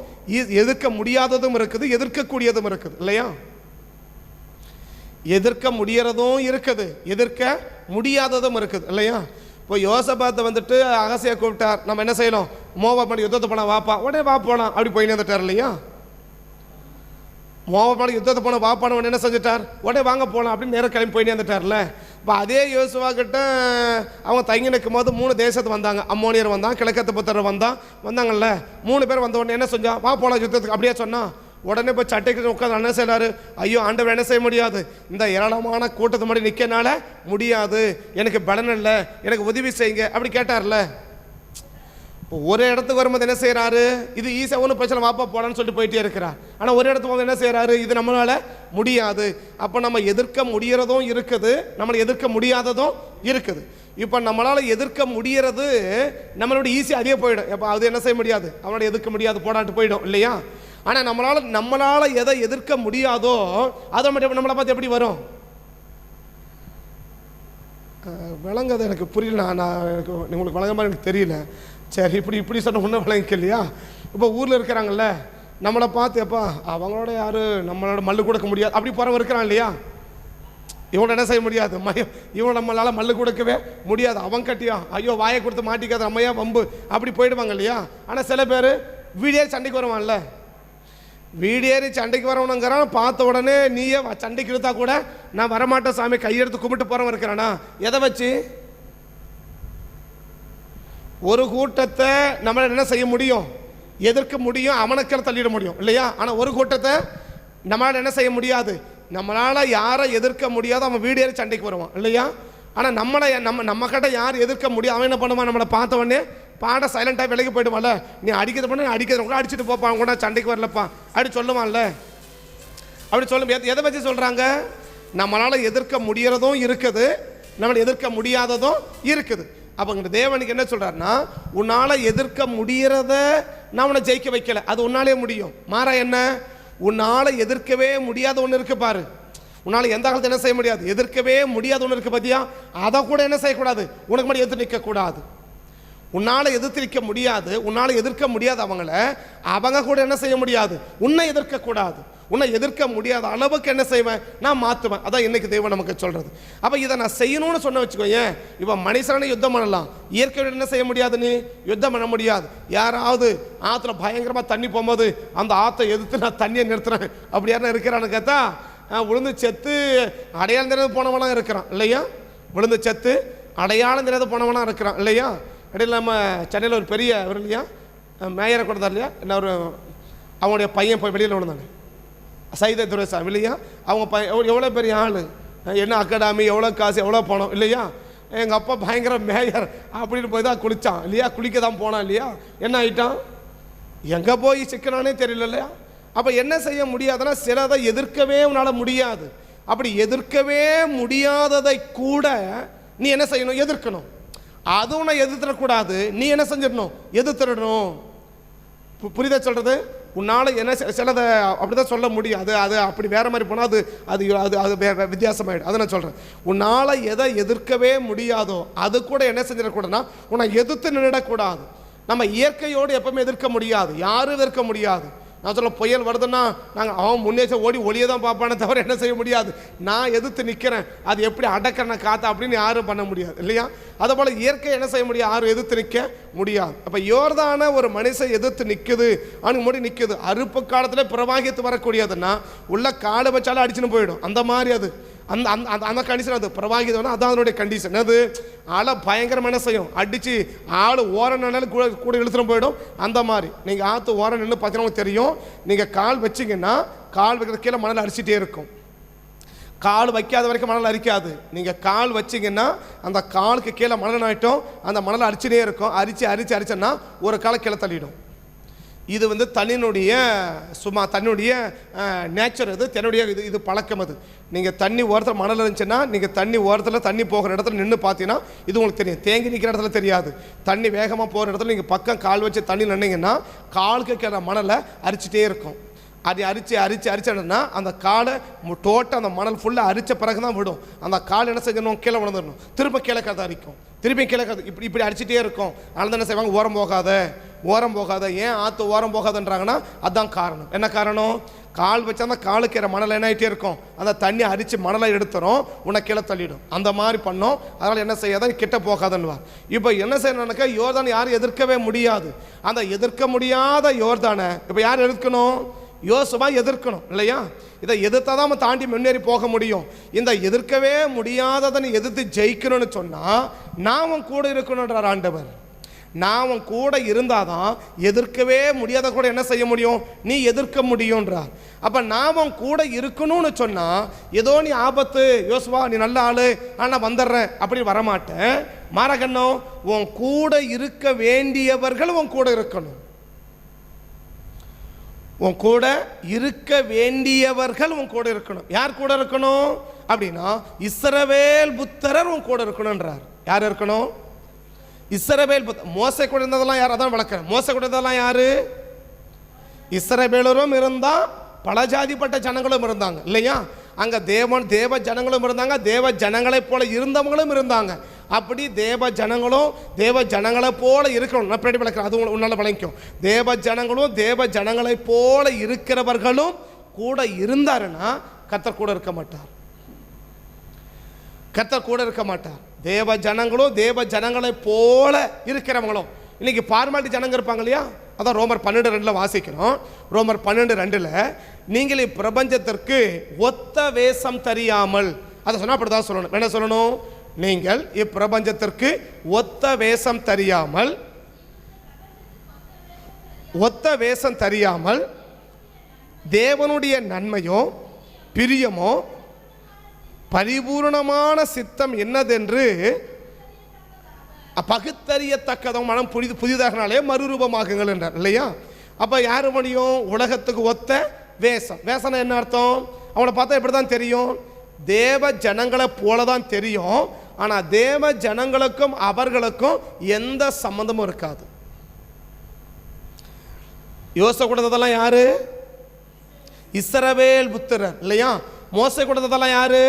எதிர்க்க முடியாததும் இருக்குது, எதிர்க்கக்கூடியதும் இருக்குது இல்லையா? எதிர்க்க முடியறதும் இருக்குது, எதிர்க்க முடியாததும் இருக்குது இல்லையா? இப்போ யோசபாத்தை வந்துட்டு அகசியா கூப்பிட்டார், நம்ம என்ன செய்யணும், மோவாப் பண்ணி யுத்தத்தை போனால் வாப்பா, உடனே வா போனா அப்படி போயின்னு வந்துட்டார் இல்லையா? மோவாப் பண்ணி யுத்தத்தை போன வாப்பானவன் என்ன செஞ்சுட்டார், உடனே வாங்க போகலாம் அப்படின்னு நேரம் கிளம்பி போயின்னு வந்துட்டார்ல. இப்போ அதே யோசுவா கிட்ட அவங்க தங்கி நிற்கும் போது 3 தேசத்து வந்தாங்க. அம்மோனியர் வந்தான், கிழக்கத்து புத்தர் வந்தாங்கல்ல. 3 பேர் வந்த உடனே என்ன செஞ்சா, வா போகலாம் யுத்தத்துக்கு அப்படியே சொன்னா. உடனே இப்போ சட்டைக்கு உட்காந்து என்ன செய்யறாரு, ஐயோ ஆண்டவர் என்ன செய்ய முடியாது, இந்த ஏராளமான கூட்டத்தை மாதிரி நிற்கனால முடியாது, எனக்கு பலன் இல்லை, எனக்கு உதவி செய்யுங்க அப்படி கேட்டார்ல. இப்போ ஒரு இடத்துக்கு வரும்போது என்ன செய்யறாரு, இது ஈஸியாக ஒன்றும் பிரச்சனை வாப்பா போலான்னு சொல்லிட்டு போயிட்டே இருக்கிறார். ஆனால் ஒரு இடத்துக்கு வந்து என்ன செய்யறாரு, இது நம்மளால முடியாது. அப்போ நம்ம எதிர்க்க முடியறதும் இருக்குது, நம்மளை எதிர்க்க முடியாததும் இருக்குது. இப்போ நம்மளால் எதிர்க்க முடியறது நம்மளோட ஈஸியாக அதே போயிடும். எப்போ அது என்ன செய்ய முடியாது, அவனோட எதிர்க்க முடியாது போடாட்டு போயிடும் இல்லையா? ஆனால் நம்மளால் எதை எதிர்க்க முடியாதோ அதை மட்டும் நம்மளை பார்த்து எப்படி வரும், விளங்குது எனக்கு புரியல. நான் எனக்கு உங்களுக்கு விளங்க மாதிரி எனக்கு தெரியல. சரி, இப்படி சொன்ன ஒன்றும் விளங்கிக்க இல்லையா? இப்போ ஊரில் இருக்கிறாங்கல்ல, நம்மளை பார்த்து எப்பா அவங்களோட யார் நம்மளோட மல்லு கொடுக்க முடியாது அப்படி போகிறவங்க இருக்கிறான் இல்லையா? இவனை என்ன செய்ய முடியாது, இவன் நம்மளால் மல்லு கொடுக்கவே முடியாது, அவன் கட்டியா ஐயோ வாயை கொடுத்து மாட்டிக்காத அம்மையா வம்பு அப்படி போயிடுவாங்க இல்லையா? ஆனால் சில பேர் வீடியோ சண்டைக்கு வருவான்ல, வீடியேறி சண்டைக்கு வரவனுங்கிறான், பார்த்த உடனே நீயே சண்டைக்கு இழுத்தா கூட நான் வரமாட்டேன் சாமி கையெடுத்து கும்பிட்டு போகிறவன் இருக்கிறானா? எதை வச்சு ஒரு கூட்டத்தை நம்மளால் என்ன செய்ய முடியும், எதிர்க்க முடியும், அவனுக்களை தள்ளிட முடியும் இல்லையா? ஆனால் ஒரு கூட்டத்தை நம்மளால் என்ன செய்ய முடியாது, நம்மளால் யாரை எதிர்க்க முடியாதோ அவன் வீடியேறி சண்டைக்கு வருவான் இல்லையா? ஆனால் நம்ம கிட்ட யார் எதிர்க்க முடியும், அவன் என்ன பண்ணுவான், நம்மளை பார்த்த உடனே பாட சைலண்டாக விலகி போயிடுவான்ல. நீ அடிக்கிறது பண்ண அடிக்கிறது கூட அடிச்சுட்டு போப்பான் கூட சண்டைக்கு வரலப்பா அப்படி சொல்லுவான்ல. அப்படி சொல்லும் எதை வச்சு சொல்கிறாங்க, நம்மளால் எதிர்க்க முடியறதும் இருக்குது, நம்மளை எதிர்க்க முடியாததும் இருக்குது. அப்போ இங்கே தேவனுக்கு என்ன சொல்கிறாருன்னா, உன்னால் எதிர்க்க முடியறத நான் உன்னை ஜெயிக்க வைக்கல, அது உன்னாலே முடியும். மாறா என்ன, உன்னால் எதிர்க்கவே முடியாத ஒன்று இருக்கு பாரு, உன்னால் எந்த காலத்தில் என்ன செய்ய முடியாது, எதிர்க்கவே முடியாத ஒன்று இருக்கு பார்த்தியா, அதை கூட என்ன செய்யக்கூடாது, உனக்கு மட்டும் எதிர்த்து நிற்கக்கூடாது. உன்னால் எதிர்த்து நிற்க முடியாது, உன்னால் எதிர்க்க முடியாது அவங்க கூட என்ன செய்ய முடியாது, உன்னை எதிர்க்கக்கூடாது. உன்னை எதிர்க்க முடியாத அளவுக்கு என்ன செய்வேன், நான் மாற்றுவேன். அதான் இன்னைக்கு தெய்வம் நமக்கு சொல்கிறது. அப்போ இதை நான் செய்யணும்னு சொன்ன வச்சுக்கோங்க, இப்போ மனுஷனை யுத்தம் பண்ணலாம், இயற்கையோடு என்ன செய்ய முடியாது, நீ யுத்தம் பண்ண முடியாது. யாராவது ஆற்றுல பயங்கரமாக தண்ணி போகும்போது அந்த ஆற்றை எதிர்த்து நான் தண்ணியை நிறுத்துறேன் அப்படி யாரும் இருக்கிறான்னு கேட்டா, விழுந்து செத்து அடையாளம் தெரியாது போனவனாக இருக்கிறான் இல்லையா? விழுந்து செத்து அடையாளம் தெரியாத போனவனாக இருக்கிறான் இல்லையா? இடையில் நம்ம சென்னையில் ஒரு பெரிய அவர் இல்லையா, மேயரை கொடுத்தார் இல்லையா, என்ன ஒரு அவங்களுடைய பையன் போய் வெளியில் விழுந்தாங்க, சைதை துரைசாமி இல்லையா? அவங்க பையன் எவ்வளோ பெரிய ஆள், என்ன அகாடமி, எவ்வளோ காசு, எவ்வளோ பணம் இல்லையா? எங்கள் அப்பா பயங்கர மேயர் அப்படின்னு போய் தான் குளித்தான் இல்லையா, குளிக்க தான் போனான் இல்லையா? என்ன ஆகிட்டான், எங்கே போய் சிக்கனானே தெரியல இல்லையா? அப்போ என்ன செய்ய முடியாதுன்னா, சிலதை எதிர்க்கவே உன்னால் முடியாது. அப்படி எதிர்க்கவே முடியாததை கூட நீ என்ன செய்யணும், எதிர்க்கணும். அது உன்னை எதிர்த்துடக்கூடாது, நீ என்ன செஞ்சிடணும், எதிர்த்துடணும். புரியுதா சொல்கிறது? உன்னால் என்ன சிலதை அப்படி தான் சொல்ல முடியும், அது அப்படி வேறு மாதிரி போனால் அது அது அது வித்தியாசமாயிடும். அதை நான் சொல்கிறேன், உன்னால் எதை எதிர்க்கவே முடியாதோ அது கூட என்ன செஞ்சிடக்கூடாதுன்னா, உன்னை எதிர்த்து நின்றுடக்கூடாது. நம்ம இயற்கையோடு எப்பவுமே எதிர்க்க முடியாது, யாரும் எதிர்க்க முடியாது. நான் சொல்ல புயல் வருதுன்னா நாங்கள் அவன் முன்னேற்ற ஓடி ஒளியை தான் பார்ப்பானே தவிர என்ன செய்ய முடியாது, நான் எதிர்த்து நிற்கிறேன் அது எப்படி அடக்கிறன காத்தா அப்படின்னு யாரும் பண்ண முடியாது இல்லையா? அதுபோல் இயற்கை என்ன செய்ய முடியாது, யாரும் எதிர்த்து நிற்க முடியாது. அப்போ யோர்தான ஒரு மனுஷன் எதிர்த்து நிற்குது, அவனுக்கு முன்னாடி நிற்குது, அறுப்பு காலத்தில் பிரவாகித்து வரக்கூடியதுன்னா உள்ள காடு வச்சாலும் அடிச்சுன்னு போயிடும். அந்த மாதிரி அது அந்த அந்த அந்த கண்டிஷன், அது பிரவாகிதம்னா அதான் அதனுடைய கண்டிஷன். அது ஆளை பயங்கரமாக என்ன செய்யும், அடித்து ஆள் ஓரம் நின்னாலும் கூட இழுத்துட்டு போயிடும். அந்த மாதிரி நீங்கள் ஆற்று ஓரம் நின்று பார்த்தீங்கன்னா தெரியும், நீங்கள் கால் வச்சிங்கன்னா கால் வைக்கிற கீழே மணல் அடிச்சுட்டே இருக்கும். கால் வைக்காத வரைக்கும் மணல் அரிக்காது. நீங்கள் கால் வச்சிங்கன்னா அந்த காலுக்கு கீழே மணல் ஆகிட்டோம், அந்த மணல் அரிச்சினே இருக்கும். அரிச்சோன்னா ஒரு காலை கீழே தள்ளிடும். இது தண்ணியினுடைய தன்னுடைய நேச்சர், இது பழக்கம். அது நீங்கள் தண்ணி ஓரத்தில் மணல் இருந்துச்சுன்னா நீங்கள் தண்ணி ஓரத்தில் தண்ணி போகிற இடத்துல நின்று பார்த்தீங்கன்னா இது உங்களுக்கு தெரியும். தேங்கி நிற்கிற இடத்துல தெரியாது. தண்ணி வேகமாக போகிற இடத்துல நீங்கள் பக்கம் கால் வச்சு தண்ணி நின்னீங்கன்னா காலுக்கு கீழே மணலை அரிச்சிட்டே இருக்கும். அது அரிச்சா அந்த காலை டோட்டல் அந்த மணல் ஃபுல்லாக அரித்த பிறகு தான் விடும். அந்த கால் என்ன செஞ்சணும், கீழே விழுந்துடணும். திரும்ப கீழே கதை அரிக்கும், திருப்பி கீழே கதை இப்படி அடிச்சுட்டே இருக்கும். அதனால என்ன செய்வாங்க, ஓரம் போகாத. ஏன் ஆற்று ஓரம் போகாதுன்றாங்கன்னா அதுதான் காரணம். என்ன காரணம், கால் வச்சா அந்த காலுக்கு ஏற மணல் என்ன ஆகிட்டே இருக்கும், அந்த தண்ணி அரித்து மணலை எடுத்துரும், உன்னை கீழே தள்ளிடும். அந்த மாதிரி பண்ணோம். அதனால் என்ன செய்யாத, கிட்ட போகாதுன்னுவார். இப்போ என்ன செய்யணும்னாக்கா யோர்தான் யாரும் எதிர்க்கவே முடியாது. அந்த எதிர்க்க முடியாத யோர்தானை இப்போ யார் எதிர்க்கணும், யோசுவா எதிர்க்கணும் இல்லையா? இதை எதிர்த்தா தான் நம்ம தாண்டி முன்னேறி போக முடியும். இந்த எதிர்க்கவே முடியாததை எதிர்த்து ஜெயிக்கணும்னு சொன்னால் நாமும் கூட இருக்கணுன்றார் ஆண்டவர். நாமும் கூட இருந்தாதான் எதிர்க்கவே முடியாத கூட என்ன செய்ய முடியும், நீ எதிர்க்க முடியும்ன்றார். அப்போ நாமும் கூட இருக்கணும்னு சொன்னால் ஏதோ நீ ஆபத்து, யோசுவா நீ நல்ல ஆளு ஆனால் வந்துடுறேன் அப்படி வரமாட்டேன். மாறகண்ணம், உன் கூட இருக்க வேண்டியவர்கள் உன் கூட இருக்கணும். உன் கூட இருக்க வேண்டியவர்கள் உன் கூட இருக்கணும். யார் கூட இருக்கணும் அப்படின்னா இஸ்ரவேல் புத்திரர் உன் கூட இருக்கணும்ன்றார். யார் இருக்கணும், இஸ்ரவேல் புத்திரர். மோசே கூட இருந்ததெல்லாம் யார், அதான் வளர்க்குறேன். மோசே கூட இருந்ததெல்லாம் யாரு, இஸ்ரவேலரும் இருந்தா, பல ஜாதிப்பட்ட ஜனங்களும் இருந்தாங்க இல்லையா? அங்கே தேவ ஜனங்களும் இருந்தாங்க, தேவ ஜனங்களை போல இருந்தவங்களும் இருந்தாங்க. அப்படி தேவ ஜனங்களை போல இருக்கணும். நான் பின்னாடி விளக்கிறேன், அது உன்னால விளங்கும். தேவ ஜனங்களை போல இருக்கிறவர்களும் கூட இருந்தாருன்னா கர்த்தர் கூட இருக்க மாட்டார். தேவ ஜனங்களை போல இருக்கிறவங்களும் இன்னைக்கு பார்மாலிட்டி ஜனங்க இருப்பாங்க இல்லையா? அதான் ரோமர் 12:2 வாசிக்கிறோம். ரோமர் 12:2 நீங்கள் இப்பிரபஞ்சத்திற்கு ஒத்த வேஷம் தெரியாமல், அதை சொன்னா அப்படிதான் சொல்லணும். என்ன சொல்லணும், நீங்கள் இப்பிரபஞ்சத்திற்கு ஒத்த வேஷம் தெரியாமல் தேவனுடைய நன்மையோ பிரியமோ பரிபூர்ணமான சித்தம் என்னதென்று பகுத்தறியத்தக்கதும் மனம் புதிதாகனாலே மறுரூபமாகுங்கள் என்றார் இல்லையா? அப்போ யார் முடியும், உலகத்துக்கு ஒத்த வேஷம் என்ன அர்த்தம், அவனை பார்த்தா எப்படி தான் தெரியும், தேவ ஜனங்களை போல தான் தெரியும். ஆனால் தேவ ஜனங்களுக்கும் அவர்களுக்கும் எந்த சம்பந்தமும் இருக்காது. யோசை கொடுத்ததெல்லாம் யாரு, இஸ்ரவேல் புத்திரர் இல்லையா? மோசை கொடுத்ததெல்லாம் யாரு,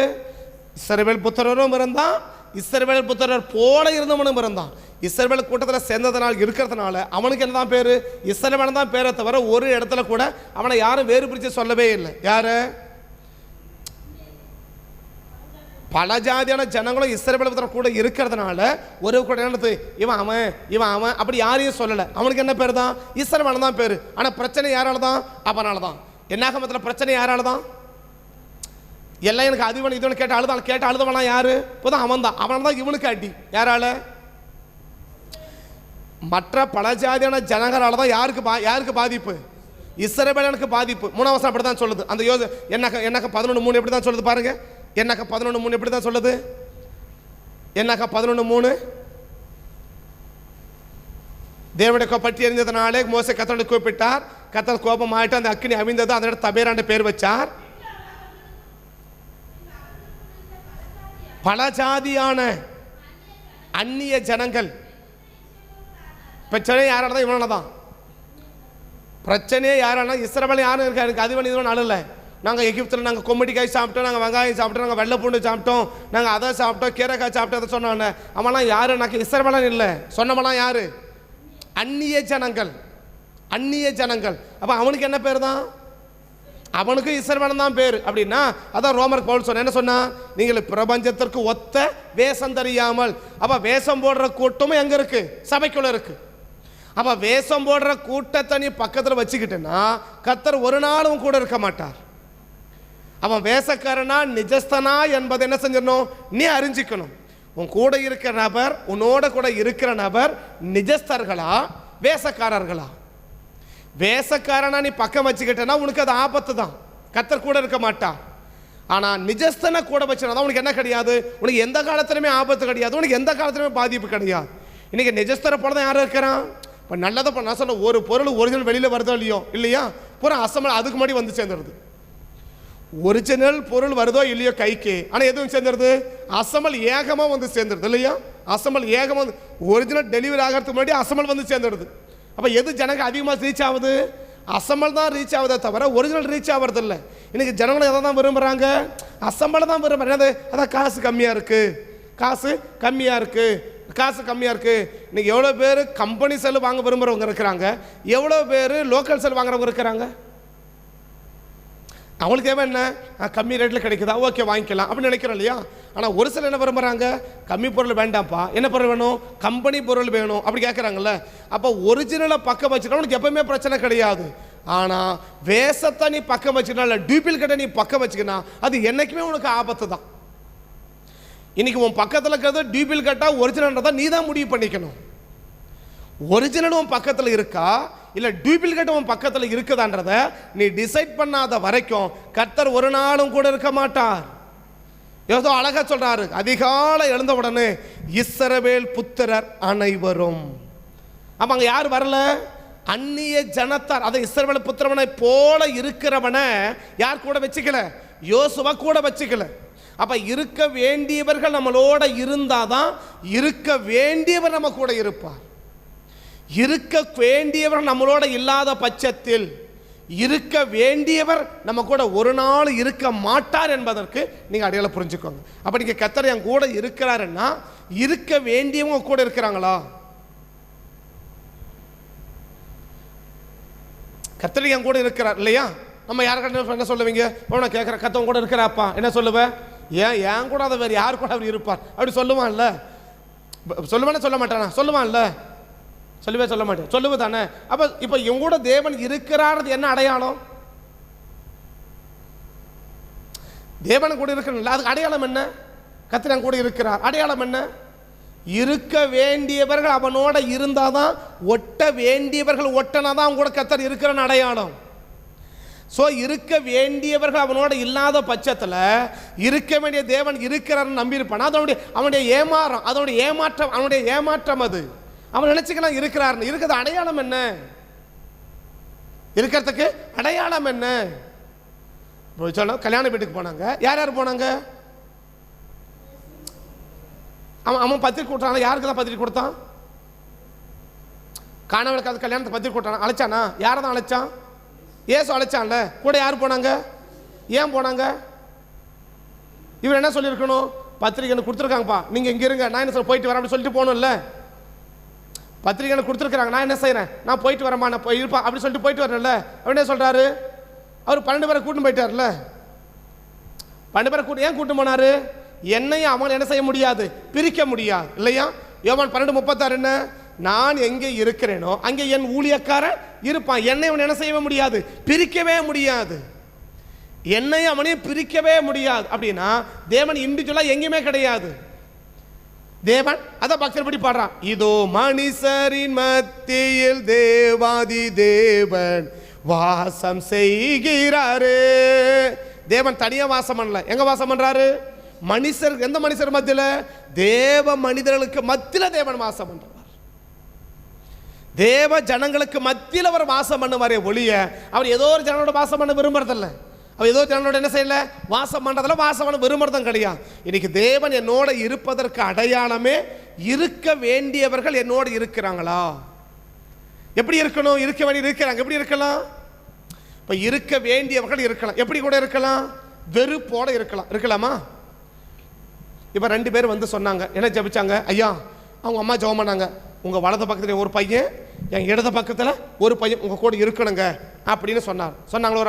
இஸ்ரவேல் புத்திரரும் இருந்தான், இஸ்ரவேல் புத்திரர் போல இருந்தவனும் இருந்தான். இஸ்ரவேல் கூட்டத்தில் சேர்ந்ததுனால இருக்கிறதுனால அவனுக்கு என்னதான் பேரு, இஸ்ரவேல் தான் பேரை தவிர ஒரு இடத்துல கூட அவனை யாரும் வேறு பிரித்து சொல்லவே இல்லை. யாரு, பல ஜாதியான ஜனங்களும் இஸ்ரவேல் புத்திரர் கூட இருக்கிறதுனால ஒரு கூட என்னது இவன் அவன் அப்படி யாரையும் சொல்லலை. அவனுக்கு என்ன பேர் தான், இஸ்ரவேல் தான் பேரு. ஆனால் பிரச்சனை யாரால தான், அவனால தான். என்னாகமத்தில் பிரச்சனை யாரால தான், எல்லாம் எனக்கு அது வேணும் இது வேணும் கேட்ட அழுதவனா யாரு, இப்போதான் அவன் தான் இவனுக்கு அடி. யாரால, மற்ற பல ஜாதியான ஜனங்களால தான் யாருக்கு பாதிப்பு, இஸ்ரவேலனுக்கு பாதிப்பு. 3 வசனம் அப்படி தான் சொல்லுது. அந்த என்னாக 11:3 எப்படி தான் சொல்லுது பாருங்க. என்னாக 11:3 எப்படி தான் சொல்லுது, என்னாக 11:3 தேவனுடைய பற்றி எறிந்ததுனாலே மோசே கர்த்தரை கூப்பிட்டார். கர்த்தர் கோபம் ஆயிட்டு அந்த அக்கினி அவிழ்ந்தது. அந்த இடத்துல தபேரான பேர் வச்சார். பல ஜாதியான அந்நிய ஜனங்கள். பிரச்சனை யாரால தான், இவனால தான். பிரச்சனையே யாரால, இஸ்ரவேல் யாரும் இருக்கா, எனக்கு அது வேணும் இது வேணும் அழல. நாங்கள் எகிப்தில் நாங்கள் கொம்மட்டிக்காய் சாப்பிட்டோம், நாங்கள் வெங்காயம் சாப்பிட்டோம், நாங்கள் வெள்ளை பூண்டு சாப்பிட்டோம், நாங்கள் அதை சாப்பிட்டோம், கீரைக்காய் சாப்பிட்டோம், அதை சொன்னாங்க. அவன்லாம் யாரு, நாங்கள் இஸ்ரவேலன் இல்லை. சொன்னவெல்லாம் யாரு, அந்நிய ஜனங்கள். அப்போ அவனுக்கு என்ன பேர் தான், அவனுக்கு இஸ்ரவேலன் தான் பேர். அப்படின்னா அதான் ரோமர் பவுல் சொன்ன என்ன சொன்னா, நீங்கள் பிரபஞ்சத்திற்கு ஒத்த வேஷம் தெரியாமல். அப்போ வேஷம் போடுற கூட்டமும் எங்கே இருக்கு, சபைக்குள்ள இருக்கு. அப்போ வேஷம் போடுற கூட்டத்தை நீ பக்கத்தில் வச்சுக்கிட்டேன்னா கர்த்தர் ஒரு நாளும் கூட இருக்க மாட்டார். அவன் வேஷக்காரனா நிஜஸ்தனா என்பதை என்ன செஞ்சிடணும், நீ அறிஞ்சிக்கணும். உன் கூட இருக்கிற நபர், உன்னோட கூட இருக்கிற நபர் நிஜஸ்தர்களா வேஷக்காரர்களா? வேஷக்காரனா நீ பக்கம் வச்சுக்கிட்டேன்னா உனக்கு அது ஆபத்து தான். கர்த்தர் கூட இருக்க மாட்டார். ஆனால் நிஜஸ்தனை கூட வச்சுனா உனக்கு என்ன கிடையாது, உனக்கு எந்த காலத்துலையுமே ஆபத்து கிடையாது, உனக்கு எந்த காலத்துலையுமே பாதிப்பு கிடையாது. இன்றைக்கி நிஜஸ்தரை போல தான் யாரும் இருக்கிறான். இப்போ நல்லதை பண்ண நான் சொன்ன ஒரு பொருள் ஒரிஜினல் வெளியில் வருதோ இல்லையா, பூரா அசமல் அதுக்கு முன்னாடி வந்து சேர்ந்துருது. ஒரிஜினல் பொருள் வருதோ இல்லையோ கைக்கு, ஆனால் எதுவும் சேர்ந்துருது, அசமல் ஏகமாக வந்து சேர்ந்துருது இல்லையா. அசமல் ஏகமாக வந்து ஒரிஜினல் டெலிவரி ஆகிறதுக்கு முன்னாடி அசமல் வந்து சேர்ந்துடுது. அப்போ எது ஜனங்க அதிகமாக ரீச் ஆகுது, அசம்பல் தான் ரீச் ஆகுதே தவிர ஒரிஜினல் ரீச் ஆகிறது இல்லை. இன்றைக்கி ஜனங்களை எதை தான் விரும்புகிறாங்க, அசம்பலை தான் விரும்புகிறாங்க. அதான் காசு கம்மியாக இருக்குது, காசு கம்மியாக இருக்குது, காசு கம்மியாக இருக்குது. இன்றைக்கி எவ்வளோ பேர் கம்பெனி செல் வாங்க விரும்புகிறவங்க இருக்கிறாங்க, எவ்வளோ பேர் லோக்கல் செல் வாங்குறவங்க இருக்கிறாங்க. அவங்களுக்கு தேவை என்ன, கம்மி ரேட்டில் கிடைக்குதா, ஓகே வாங்கிக்கலாம் அப்படின்னு நினைக்கிறோம் இல்லையா. ஆனால் ஒரு சில என்ன விரும்புகிறாங்க, கம்மி பொருள் வேண்டாம்ப்பா, என்ன பொருள் வேணும், கம்பெனி பொருள் வேணும் அப்படி கேட்குறாங்கல்ல. அப்போ ஒரிஜினலை பக்கம் வச்சுட்டா உனக்கு எப்பவுமே பிரச்சனை கிடையாது. ஆனால் வேஷத்தை நீ பக்கம் வச்சுக்கணும், இல்லை டூப்ளிகேட்டை நீ பக்கம் வச்சுக்கணும், அது என்றைக்குமே உனக்கு ஆபத்து தான். இன்றைக்கி உன் பக்கத்தில் இருக்கிறது டூப்ளிகேட்டாக ஒரிஜினல்ன்றதை நீ தான் முடிவு பண்ணிக்கணும். ஒரிஜினல் உன் பக்கத்தில் இருக்கா இல்லை டூப்ளிகேட் உன் பக்கத்தில் இருக்குதான்றத நீ டிசைட் பண்ணாத வரைக்கும் கர்த்தர் ஒரு நாளும் கூட இருக்க மாட்டார். ஏதோ அழகா சொல்றாரு, அதிகாலை எழுந்த உடனே இஸ்ரவேல் புத்திரர் அனைவரும். அப்ப அங்க யார் வரல, அந்நிய ஜனத்தார். அதை இஸ்ரவேல் புத்திரவனை போல இருக்கிறவன யார் கூட வச்சுக்கல, யோசுவா கூட வச்சுக்கல. அப்ப இருக்க வேண்டியவர்கள் நம்மளோட இருந்தாதான் இருக்க வேண்டியவர் நம்ம கூட இருப்பார். இருக்க வேண்டியவர் நம்மளோட இல்லாத பட்சத்தில் இருக்க வேண்டியவர் நம்ம கூட ஒரு நாள் இருக்க மாட்டார் என்பதற்கு நீங்க அடையாளம் புரிஞ்சுக்கோங்க. அப்ப நீங்க கர்த்தர் என் கூட இருக்கிறாருன்னா இருக்க வேண்டியவங்க கூட இருக்கிறாங்களா? கர்த்தர் என் கூட இருக்கிறார் இல்லையா. நம்ம யாருக்கிட்ட என்ன சொல்லுவீங்க, நான் கேட்குறேன் கர்த்தர் கூட இருக்கிறாப்பா, என்ன சொல்லுவேன், ஏன் என் கூட அதை வேறு யார் கூட அவர் இருப்பார் அப்படி சொல்லுவான்ல. சொல்லுவானே சொல்ல மாட்டானா, சொல்லுவான்ல, சொல்லவே சொல்ல மாட்டேன், சொல்லுவது தானே. அப்ப இப்ப இவங்க கூட தேவன் இருக்கிறார் என்ன அடையாளம், தேவன் கூட இருக்கிற அதுக்கு அடையாளம் என்ன, கர்த்தர் கூட இருக்கிறார் அடையாளம் என்ன, இருக்க வேண்டியவர்கள் அவனோட இருந்தாதான், ஒட்ட வேண்டியவர்கள் ஒட்டனாதான் அவங்க கூட கர்த்தர் இருக்கிற அடையாளம். ஸோ இருக்க வேண்டியவர்கள் அவனோட இல்லாத பட்சத்தில் இருக்க வேண்டிய தேவன் இருக்கிறார்னு நம்பியிருப்பான். அவனுடைய ஏமாறம், அதனுடைய ஏமாற்றம், அவனுடைய ஏமாற்றம் அது. அவன் நினைச்சுக்கலாம் இருக்கிறார்னு. இருக்கிறது அடையாளம் என்ன, இருக்கிறதுக்கு அடையாளம் என்ன. சொல்ல கல்யாண வீட்டுக்கு போனாங்க, யார் யார் போனாங்க, அவன் பத்திரிக்கை கொடுத்தான, யாருக்கு தான் பத்திரிக்கை கொடுத்தான், காணவளுக்கு கல்யாணத்தை பத்திரிக்கை கொடுத்தான, அழைச்சானா, யாரை தான் அழைச்சான், ஏசு அழைச்சான்ல. கூட யார் போனாங்க, ஏன் போனாங்க, இவர் என்ன சொல்லியிருக்கணும், பத்திரிக்கை எனக்கு கொடுத்துருக்காங்கப்பா, நீங்கள் இங்கே இருங்க, நான் என்ன சொல்ல போயிட்டு வரேன் அப்படி சொல்லிட்டு போகணும்ல. பத்திரிக்கை எனக்கு கொடுத்துருக்காங்க, நான் என்ன செய்கிறேன், நான் போயிட்டு வரேம்மா, நான் போய் இருப்பா அப்படி சொல்லிட்டு போயிட்டு வரேன்ல. அவர் என்ன சொல்கிறாரு, அவர் 12 பேரை கூட்டின்னு போயிட்டார்ல. 12 பேரை ஏன் கூட்டு போனார், என்னையும் அவன் என்ன செய்ய முடியாது, பிரிக்க முடியாது இல்லையா. யோவான் 12:36 என்ன, நான் எங்கே இருக்கிறேனோ அங்கே என் ஊழியக்காரன் இருப்பான், என்னை அவன் என்ன செய்ய முடியாது, பிரிக்கவே முடியாது, என்னையும் அவனையும் பிரிக்கவே முடியாது. அப்படின்னா தேவன் இண்டிவிஜுவலா எங்கேயுமே கிடையாது. தேவன் அத பக்தர் படி பாடுறான், இதோ மனுஷரின் மத்தியில் தேவாதி தேவன் வாசம் செய்கிறாரு. தேவன் தனியா வாசம் பண்ணல, எங்க வாசம் பண்றாரு, மனுஷர். எந்த மனுஷர் மத்தியில, தேவ மனிதர்களுக்கு மத்தியில தேவன் வாசம் பண்றார். தேவ ஜனங்களுக்கு மத்தியில் அவர் வாசம் பண்ணுவாரே ஒழிய அவர் ஏதோ ஒரு ஜனங்களோட வாசம் பண்ண விரும்புறதில்ல. அவர் ஏதோ ஜனங்களோட என்ன செய்யல, வாசம் பண்றதில்ல, வாசம் பண்ண விரும்புறதும் கிடையாது. இன்னைக்கு தேவன் என்னோட இருப்பதற்கு அடையாளமே இருக்க வேண்டியவர்கள் என்னோட இருக்கிறாங்களா. எப்படி இருக்கணும், இருக்க வேண்டிய இருக்கிறாங்க, எப்படி இருக்கலாம், இப்ப இருக்க வேண்டியவர்கள் இருக்கலாம், எப்படி கூட இருக்கலாம், வெறுப்போட இருக்கலாம், இருக்கலாமா. இப்ப 2 பேர் வந்து சொன்னாங்க, என்ன ஜெபிச்சாங்க, ஐயா அவங்க அம்மா ஜெபம் பண்ணாங்க, உங்க வலது பக்கத்துல ஒரு பையன், என் இடது பக்கத்துல ஒரு பையன் உங்க கூட இருக்கணுங்க அப்படின்னு சொன்னாங்களா.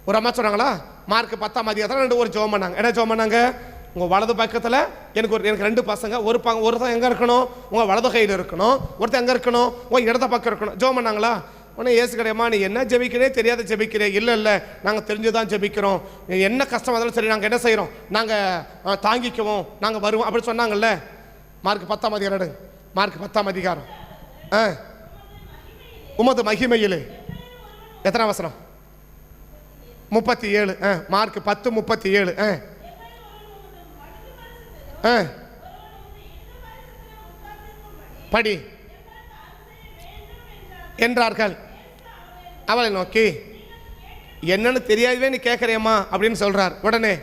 ஒரு அம்மா சொன்னாங்களா. மார்க் 10ஆம் அதிகாரத்துல 2 பேர் ஜெபம் பண்ணாங்க. என்ன ஜெபம் பண்ணாங்க, உங்க வலது பக்கத்துல எனக்கு 2 பசங்க, ஒருத்தன் எங்க இருக்கணும், உங்க வலது கையில் இருக்கணும், ஒருத்தன் எங்க இருக்கணும், உங்க இடது பக்கம் இருக்கணும். ஜெபம் பண்ணாங்களா. உடனே ஏசு கிடையாமா, நீ என்ன ஜெபிக்கிறே தெரியாத ஜெபிக்கிறே, இல்லை நாங்கள் தெரிஞ்சுதான் ஜெபிக்கிறோம், என்ன கஷ்டம் வந்தாலும் சரி நாங்கள் என்ன செய்கிறோம், நாங்கள் தாங்கிக்குவோம், நாங்கள் வருவோம் அப்படி சொன்னாங்கல்ல. மார்க் 10ஆம் அதிகாரம், மார்க் 10ஆம் அதிகாரம், உமது மகிமையிலே எத்தனை வசனம், 37. மார்க் 10:37. படி என்றார்கள். அவளை நோக்கி, என்னன்னு தெரியாதவே நீ கேட்குறியம்மா அப்படின்னு சொல்றார். உடனே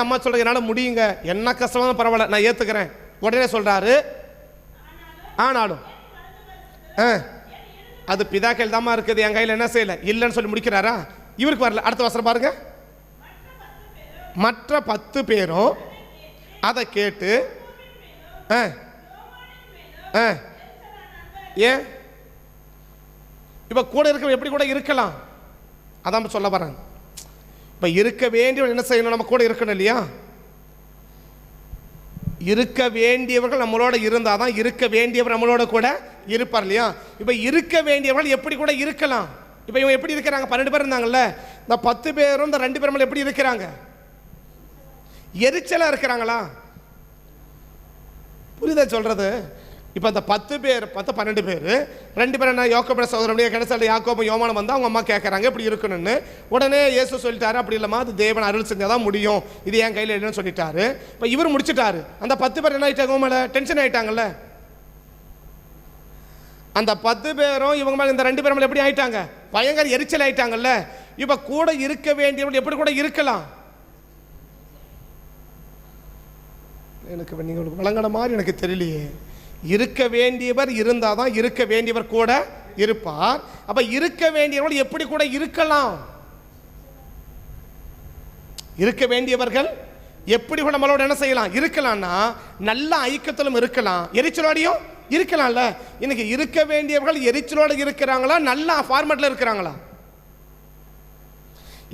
அம்மா சொல்ற, என்னால் முடியுங்க, என்ன கஷ்டமான பரவாயில்ல, நான் ஏற்றுக்கிறேன். உடனே சொல்றாரு, ஆனாலும் அது பிதா கையில் தாமா இருக்குது, என் கையில் என்ன செய்யல இல்லைன்னு சொல்லி முடிக்கிறாரா? இவருக்கு வரல. அடுத்த வசனம் பாருங்க. மற்ற 10 பேரும் அதை கேட்டு ஏன் இப்ப கூட இருக்க எப்படி கூட இருக்கலாம், அதான் சொல்ல வரேன். இப்ப இருக்க வேண்டியவர்கள் என்ன செய்யணும்? நம்ம கூட இருக்கணும் இல்லையா? இருக்க வேண்டியவர்கள் நம்மளோட இருந்தால் தான் இருக்க வேண்டியவர் நம்மளோட கூட இருப்பார் இல்லையா? இப்போ இருக்க வேண்டியவர்கள் எப்படி கூட இருக்கலாம். இப்போ இவங்க எப்படி இருக்கிறாங்க? 12 பேர் இருந்தாங்கல்ல, இந்த 10 பேரும் இந்த 2 பேரும் எப்படி இருக்கிறாங்க? எரிச்சலாக இருக்கிறாங்களா? புரியுதா சொல்றது? இப்போ அந்த 10 பேர் 12 பேர் 2 பேர் என்ன, யாக்கோபு சகோதரனுடைய கடைசியில் யாக்கோபு யோவானும் வந்து அவங்க அம்மா கேட்குறாங்க எப்படி இருக்கணும்னு. உடனே இயேசு சொல்லிட்டாரு, அப்படி இல்லைம்மா, அது தேவன் அருள் செஞ்சால் தான் முடியும், இது என் கையில் இல்லைன்னு சொல்லிட்டாரு. இப்போ இவர் முடிச்சுட்டாரு. அந்த 10 பேர் என்ன ஆகிட்டாங்க? மேலே டென்ஷன் ஆகிட்டாங்கல்ல. அந்த 10 பேரும் இவங்க மேலே இந்த 2 பேர் மேலே எப்படி ஆகிட்டாங்க? பயங்கர எரிச்சல் ஆகிட்டாங்கல்ல. இப்போ கூட இருக்க வேண்டியவர்கள் எப்படி கூட இருக்கலாம்? எனக்கு நீங்கள் வழங்கின மாதிரி எனக்கு தெரியலையே. இருக்க வேண்டியவர் இருந்தால் தான் இருக்க வேண்டியவர் கூட இருப்பார். அப்ப இருக்க வேண்டியவர்கள் எப்படி கூட இருக்கலாம்? இருக்க வேண்டியவர்கள் எப்படி கூட நம்மளோட என்ன செய்யலாம்? இருக்கலாம்னா நல்ல ஐக்கியத்திலும் இருக்கலாம், எரிச்சலோடையும் இருக்கலாம்ல. இன்னைக்கு இருக்க வேண்டியவர்கள் எரிச்சலோட இருக்கிறாங்களா, நல்ல ஃபார்மேட்ல இருக்கிறாங்களா?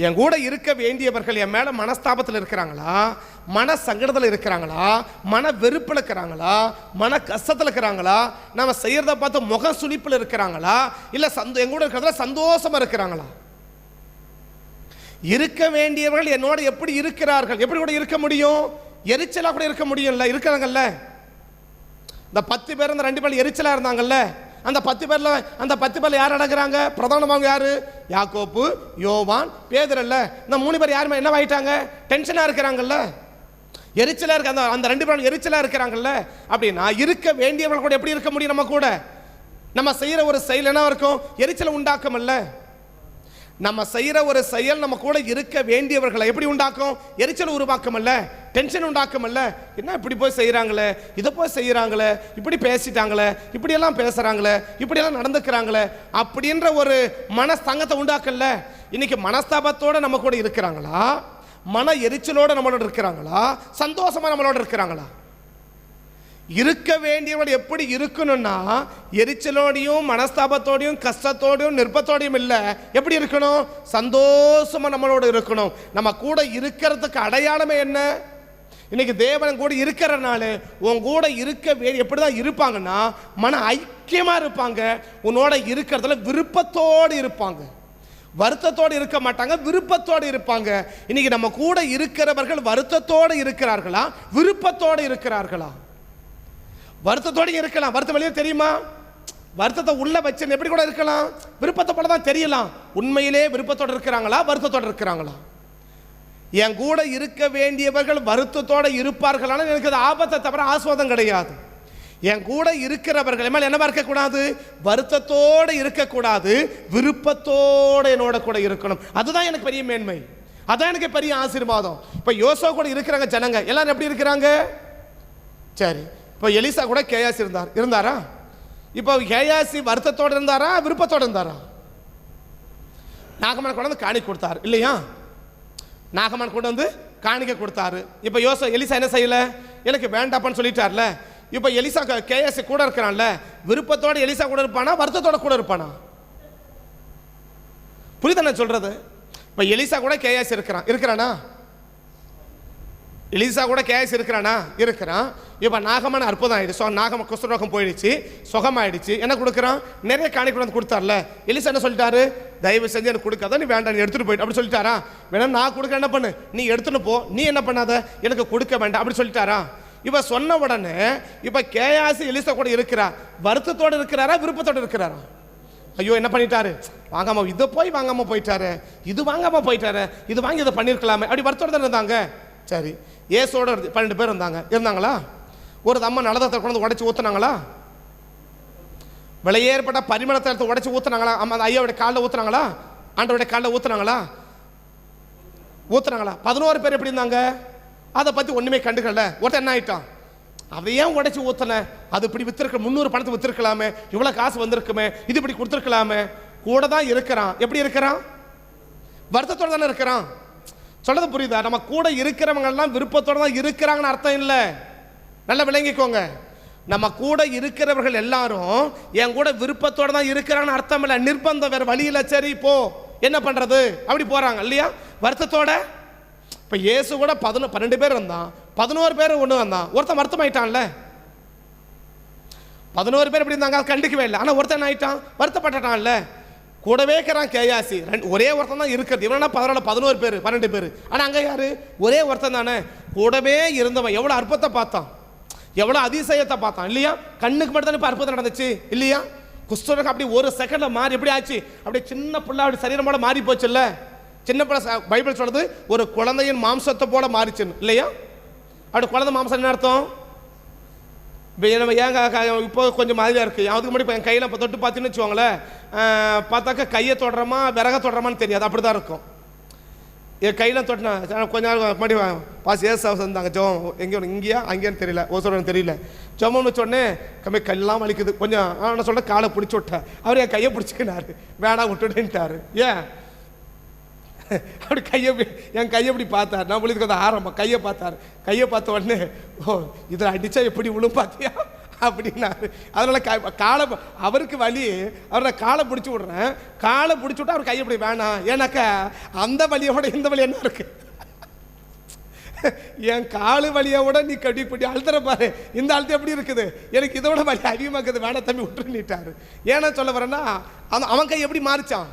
என் கூட இருக்க வேண்டியவர்கள் என் மேல மனஸ்தாபத்தில் இருக்கிறாங்களா, மன சங்கடத்தில் இருக்கிறாங்களா, மன வெறுப்பில் இருக்கிறாங்களா, மன கஷ்டத்தில் இருக்கிறாங்களா, நம்ம செய்யறத பார்த்து முக சுளிப்பில் இருக்கிறாங்களா, இல்லை என் கூட இருக்கிறதுல சந்தோஷமா இருக்கிறாங்களா? இருக்க வேண்டியவர்கள் என்னோட எப்படி இருக்கிறார்கள்? எப்படி கூட இருக்க முடியும்? எரிச்சலா கூட இருக்க முடியும்ல. இருக்கிறாங்கல்ல. இந்த 10 பேர் இந்த 2 பேர் எரிச்சலா இருந்தாங்கல்ல. அந்த 10 பேர்ல யார் அடங்குறாங்க? பிரதானமாக யாரு? யாக்கோப்பு, யோவான், பேதுரு இல்ல. இந்த 3 பேர் யாருமே என்ன ஆயிட்டாங்க? டென்ஷனா இருக்கிறாங்கல்ல, எரிச்சலா இருக்க. அந்த 2 பேரும் எரிச்சலா இருக்கிறாங்கல்ல. அப்படின்னா இருக்க வேண்டியவர்கள் கூட எப்படி இருக்க முடியும்? நம்ம கூட நம்ம செய்யற ஒரு செயல் என்ன இருக்கும்? எரிச்சலை உண்டாக்கும்ல. நம்ம செய்யற ஒரு செயல் நம்ம கூட இருக்க வேண்டியவர்களை எப்படி உண்டாக்கும்? எரிச்சல் உருவாக்கும்ல, டென்ஷன் உண்டாக்கும்ல. என்ன இப்படி போய் செய்யறாங்களே, இதை போய் செய்யறாங்களே, இப்படி பேசிட்டாங்களே, இப்படியெல்லாம் பேசுறாங்களே, இப்படியெல்லாம் நடந்துக்கிறாங்களே அப்படின்ற ஒரு மனஸ்தாங்கத்தை உண்டாக்கல. இன்னைக்கு மனஸ்தாபத்தோட நம்ம கூட இருக்கிறாங்களா, மன எரிச்சலோட நம்மளோட இருக்கிறாங்களா, சந்தோஷமா நம்மளோட இருக்கிறாங்களா? இருக்க வேண்டியவர்கள் எப்படி இருக்கணும்னா எரிச்சலோடையும் மனஸ்தாபத்தோடையும் கஷ்டத்தோடையும் நிர்பத்தோடையும் இல்லை. எப்படி இருக்கணும்? சந்தோஷமா நம்மளோட இருக்கணும். நம்ம கூட இருக்கிறதுக்கு அடையாளமே என்ன? இன்னைக்கு தேவன் கூட இருக்கிறனால உன் கூட இருக்க எப்படிதான் இருப்பாங்கன்னா மன ஐக்கியமா இருப்பாங்க. உன்னோட இருக்கிறதுல விருப்பத்தோடு இருப்பாங்க, வருத்தத்தோடு இருக்க மாட்டாங்க, விருப்பத்தோடு இருப்பாங்க. இன்னைக்கு நம்ம கூட இருக்கிறவர்கள் வருத்தத்தோடு இருக்கிறார்களா, விருப்பத்தோடு இருக்கிறார்களா? வருத்தத்தோடு இருக்கலாம். வருத்தம் வெளியே தெரியுமா? வருத்தத்தை உள்ள வச்சு எப்படி கூட இருக்கலாம்? விருப்பத்தை போல தான் தெரியலாம். உண்மையிலே விருப்பத்தோடு இருக்கிறாங்களா, வருத்தத்தோடு இருக்கிறாங்களா? என் கூட இருக்க வேண்டியவர்கள் வருத்தத்தோடு இருப்பார்களான எனக்கு அது ஆபத்தை தவிர ஆஸ்வாதம் கிடையாது. என் கூட இருக்கிறவர்கள் மேல் என்னவா இருக்கக்கூடாது? வருத்தத்தோடு இருக்கக்கூடாது, விருப்பத்தோடு என்னோட கூட இருக்கணும். அதுதான் எனக்கு பெரிய மேன்மை, அதான் எனக்கு பெரிய ஆசீர்வாதம். இப்போ யோசுவா கூட இருக்கிறாங்க ஜனங்க எல்லாரும் எப்படி இருக்கிறாங்க? சரி, இப்போ எலிசா கூட கேயாசி இருந்தாரா? இப்போ கேயாசி வருத்தத்தோடு இருந்தாரா, விருப்பத்தோடு இருந்தாரா? நாகமான் கூட வந்து காணிக்கை கொடுத்தாரு இல்லையா? நாகமான் கூட வந்து காணிக்கை கொடுத்தாரு. இப்போ எலிசா என்ன செய்யல? எனக்கு வேண்டாப்பான்னு சொல்லிட்டார்ல. இப்போ எலிசா கேயாசி கூட இருக்கிறான்ல, விருப்பத்தோடு எலிசா கூட இருப்பானா, வருத்தத்தோட கூட இருப்பானா? புரியுதா நான் சொல்றது? இப்போ எலிசா கூட கேயாசி இருக்கிறானா? எலிசா கூட கேஸ் இருக்கிறானா? இருக்கிறான். இப்போ நாகமான அற்புதம் ஆயிடுச்சு, நாகம குஷ்டரோகம் போயிடுச்சு, சுகமாயிடுச்சு. என்ன கொடுக்குறான்? நிறைய காணிக்கை வந்து கொடுத்தார்ல. எலிசா என்ன சொல்லிட்டாரு? தயவு செஞ்சு எனக்கு கொடுக்காத, நீ வேண்டாம், நீ எடுத்துட்டு போயிட்டு அப்படி சொல்லிட்டாரா? வேணா நான் கொடுக்க என்ன பண்ணு, நீ எடுத்துட்டு போ, நீ என்ன பண்ணாத, எனக்கு கொடுக்க வேண்டாம் அப்படி சொல்லிட்டாரா? இப்போ சொன்ன உடனே இப்போ கேயாசி எலிசா கூட இருக்கிறார். வருத்தத்தோடு இருக்கிறாரா, விருப்பத்தோடு இருக்கிறாரா? ஐயோ என்ன பண்ணிட்டாரு, வாங்காமல் இதை வாங்காமல் போயிட்டாரு, இது வாங்காமல் போயிட்டாரு, இது வாங்கி இதை பண்ணியிருக்கலாமே, அப்படி வருத்தோடு தான் இருந்தாங்க. சரி, இயேசுவோட 12 பேர் இருந்தாங்களா? ஒரு அம்மா நலதத்தை கொண்டு உடைச்சி ஊற்றுனாங்களா? விலையேற்பட்ட பரிமளத்தை எடுத்து உடைச்சி ஊற்றுனாங்களா? அந்த ஐயாவுடைய காலில் ஊற்றுனாங்களா? ஆண்டவருடைய காலில் ஊற்றுனாங்களா? 11 பேர் எப்படி இருந்தாங்க? அதை பற்றி ஒன்றுமே கண்டுக்கல. ஒருத்தர் என்ன ஆயிட்டான், அதை ஏன் உடைச்சி ஊற்றின, அது இப்படி விற்றுருக்க, 300 பணத்தை விற்றுருக்கலாமே, இவ்வளோ காசு வந்திருக்குமே, இது இப்படி கொடுத்துருக்கலாமே. கூட தான் இருக்கிறான். எப்படி இருக்கிறான்? வருத்தத்தோடு தானே இருக்கிறான். சொல்றது புரியுதா? நம்ம கூட இருக்கிறவங்கெல்லாம் விருப்பத்தோடு தான் இருக்கிறாங்கன்னு அர்த்தம் இல்லை. நல்லா விளங்கிக்கோங்க. நம்ம கூட இருக்கிறவர்கள் எல்லாரும் என் கூட விருப்பத்தோடு தான் இருக்கிறாங்கன்னு அர்த்தம் இல்லை. நிர்பந்தம், வேறு வழியில், சரி போ என்ன பண்ணுறது அப்படி போகிறாங்க இல்லையா, வருத்தத்தோட. இப்போ இயேசு கூட 12 பேர் இருந்தான், 11 பேர் ஒன்று வந்தான், ஒருத்தன் வருத்தமாயிட்டான்ல. 11 பேர் எப்படி இருந்தாங்க கண்டுக்கவே இல்லை. ஆனால் ஒருத்தன் ஆயிட்டான், வருத்தப்பட்டான்ல. கூடவே இருக்கிறான் கேயாசி, ஒரே ஒருத்தன் தான் இருக்கிறது. இவனா 11 பேர் 12 பேர். ஆனால் அங்கே யாரு? ஒரே ஒருத்தன் தானே. கூடவே இருந்தவன் எவ்வளோ அற்புதத்தை பார்த்தான், எவ்வளோ அதிசயத்தை பார்த்தான் இல்லையா? கண்ணுக்கு மட்டும் தானே இப்போ அற்புதம் நடந்துச்சு இல்லையா? குஷ்டரோகம் அப்படி ஒரு செகண்ட்ல மாறி எப்படி ஆச்சு? அப்படியே சின்ன பிள்ளை அப்படி சரீரமோட மாறி போச்சு இல்ல? சின்ன பிள்ளை பைபிள் சொல்றது ஒரு குழந்தையின் மாம்சத்தை போல மாறிச்சுன்னு இல்லையா? அப்படி குழந்தை மாம்சம் என்ன அர்த்தம்? இப்போ கொஞ்சம் மாதிரியாக இருக்குது. அதுக்கு முன்னாடி இப்போ என் கையில் இப்போ தொட்டு பார்த்தீங்கன்னு வச்சுக்கோங்களேன், பார்த்தாக்கா கையை தொடுறோமா விறக தொடுறோமான்னு தெரியாது, அப்படி தான் இருக்கும். என் கையில் தொட்டினா கொஞ்ச நாள் முன்னாடி பாஸ் இருந்தாங்க ஜோம், எங்கே இங்கேயா அங்கேயான்னு தெரியல, ஓசோன்னு தெரியல. ஜோமன்னு வச்சோடனே கம்மி கல்லாம் வலிக்குது கொஞ்சம். நான் சொல்ல காலை பிடிச்சி விட்டேன். அவர் என் கையை பிடிச்சிக்கினாரு, வேணாம் விட்டுடுன்ட்டாரு. ஏன் அப்படி என் கையை இப்படி பார்த்தார். நான் உங்களுக்கு அந்த ஆரம்பம் கையை பார்த்தார். கையை பார்த்த உடனே ஓ இதில் அடித்தா எப்படி விழும் பார்த்தியா அப்படின்னாரு. அதனால காலை அவருக்கு வலி, அவரை காலை பிடிச்சி விடுறேன். காலை பிடிச்சி விட்டா அவர் கையை இப்படி வேணாம், ஏன்னாக்கா அந்த வலியோட இந்த வலி என்ன இருக்கு, என் காலு வலியோட நீ கட்டி பிடி அழுத்துற பாரு, இந்த அழுத்து எப்படி இருக்குது, எனக்கு இதோட வலி அதிகமாக்குது, வேணா தம்பி விட்டுருன்னுட்டாரு. ஏன்னா சொல்ல வரேன்னா அவன் கை எப்படி மாறிச்சான்,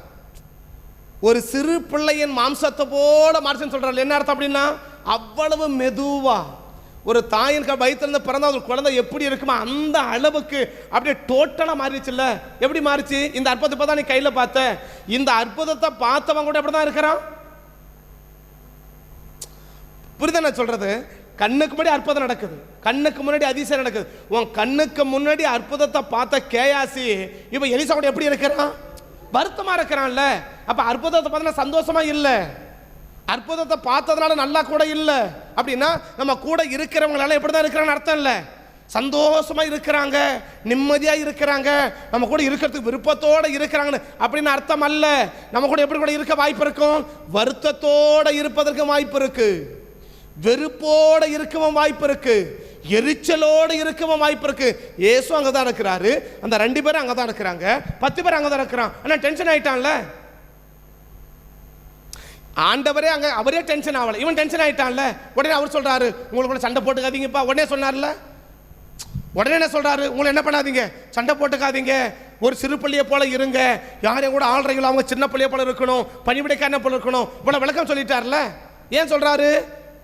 ஒரு சிறு பிள்ளையின் மாம்சத்தை போல மாறிச்சுன்னு சொல்றாரு. என்ன அர்த்தம் அப்படின்னா அவ்வளவு மெதுவா ஒரு தாயின் வயிற்றுல பிறந்த ஒரு குழந்தை எப்படி இருக்குமா அந்த அளவுக்கு அப்படியே டோட்டலா மாறிச்சுல்ல. எப்படி மாறிச்சு? இந்த அற்புதத்தை தான் நீ கையில பார்த்த, இந்த அற்புதத்தை பார்த்தவங்க கூட எப்படிதான் இருக்கிறான். புரியுதா நான் சொல்றது? கண்ணுக்கு முன்னாடி அற்புதம் நடக்குது, கண்ணுக்கு முன்னாடி அதிசயம் நடக்குது. உன் கண்ணுக்கு முன்னாடி அற்புதத்தை பார்த்த கேயாசி இப்ப எலிசா கூட எப்படி இருக்கிறான்? வருத்தமா இருக்கிறான்ல. அப்ப அற்புதத்தை பார்த்தா சந்தோஷமா இல்ல, அற்புதத்தை பார்த்ததுனால நல்லா கூட இல்லை. அப்படின்னா நம்ம கூட இருக்கிறவங்களால எப்படிதான் இருக்கிறாங்கன்னு அர்த்தம் இல்லை. சந்தோஷமா இருக்கிறாங்க, நிம்மதியா இருக்கிறாங்க, நம்ம கூட இருக்கிறதுக்கு விருப்பத்தோட இருக்கிறாங்கன்னு அப்படின்னு அர்த்தம் அல்ல. நம்ம கூட எப்படி கூட இருக்க வாய்ப்பு இருக்கும்? வருத்தத்தோட இருப்பதற்கு வாய்ப்பு இருக்கு, வெறுப்போட இருக்கவும் வாய்ப்பு இருக்கு, எரிச்சலோடு இருக்கவும் வாய்ப்பு இருக்கு. இயேசு அங்கதான் இருக்கிறாரு, அந்த 2 பேரும் அங்கதான் இருக்கிறாங்க, 10 பேர் அங்கதான் இருக்கிறான். ஆனா டென்ஷன் ஆயிட்டான்ல ஆண்டவரே, அங்க அவரே டென்ஷன் ஆகல, இவன் டென்ஷன் ஆயிட்டான்ல. உடனே அவர் சொல்றாரு உங்களுக்கு சண்டை போட்டுக்காதீங்கப்பா. உடனே சொன்னார்ல, உடனே என்ன சொல்றாரு, உங்களை என்ன பண்ணாதீங்க, சண்டை போட்டுக்காதீங்க, ஒரு சிறு பிள்ளையை போல இருங்க, யாரையும் கூட ஆள்றீங்களோ அவங்க சின்ன பிள்ளையை போல இருக்கணும், பணிவிடைக்காரனை போல இருக்கணும், இவ்வளவு விளக்கம் சொல்லிட்டார்ல. ஏன் சொல்றாரு?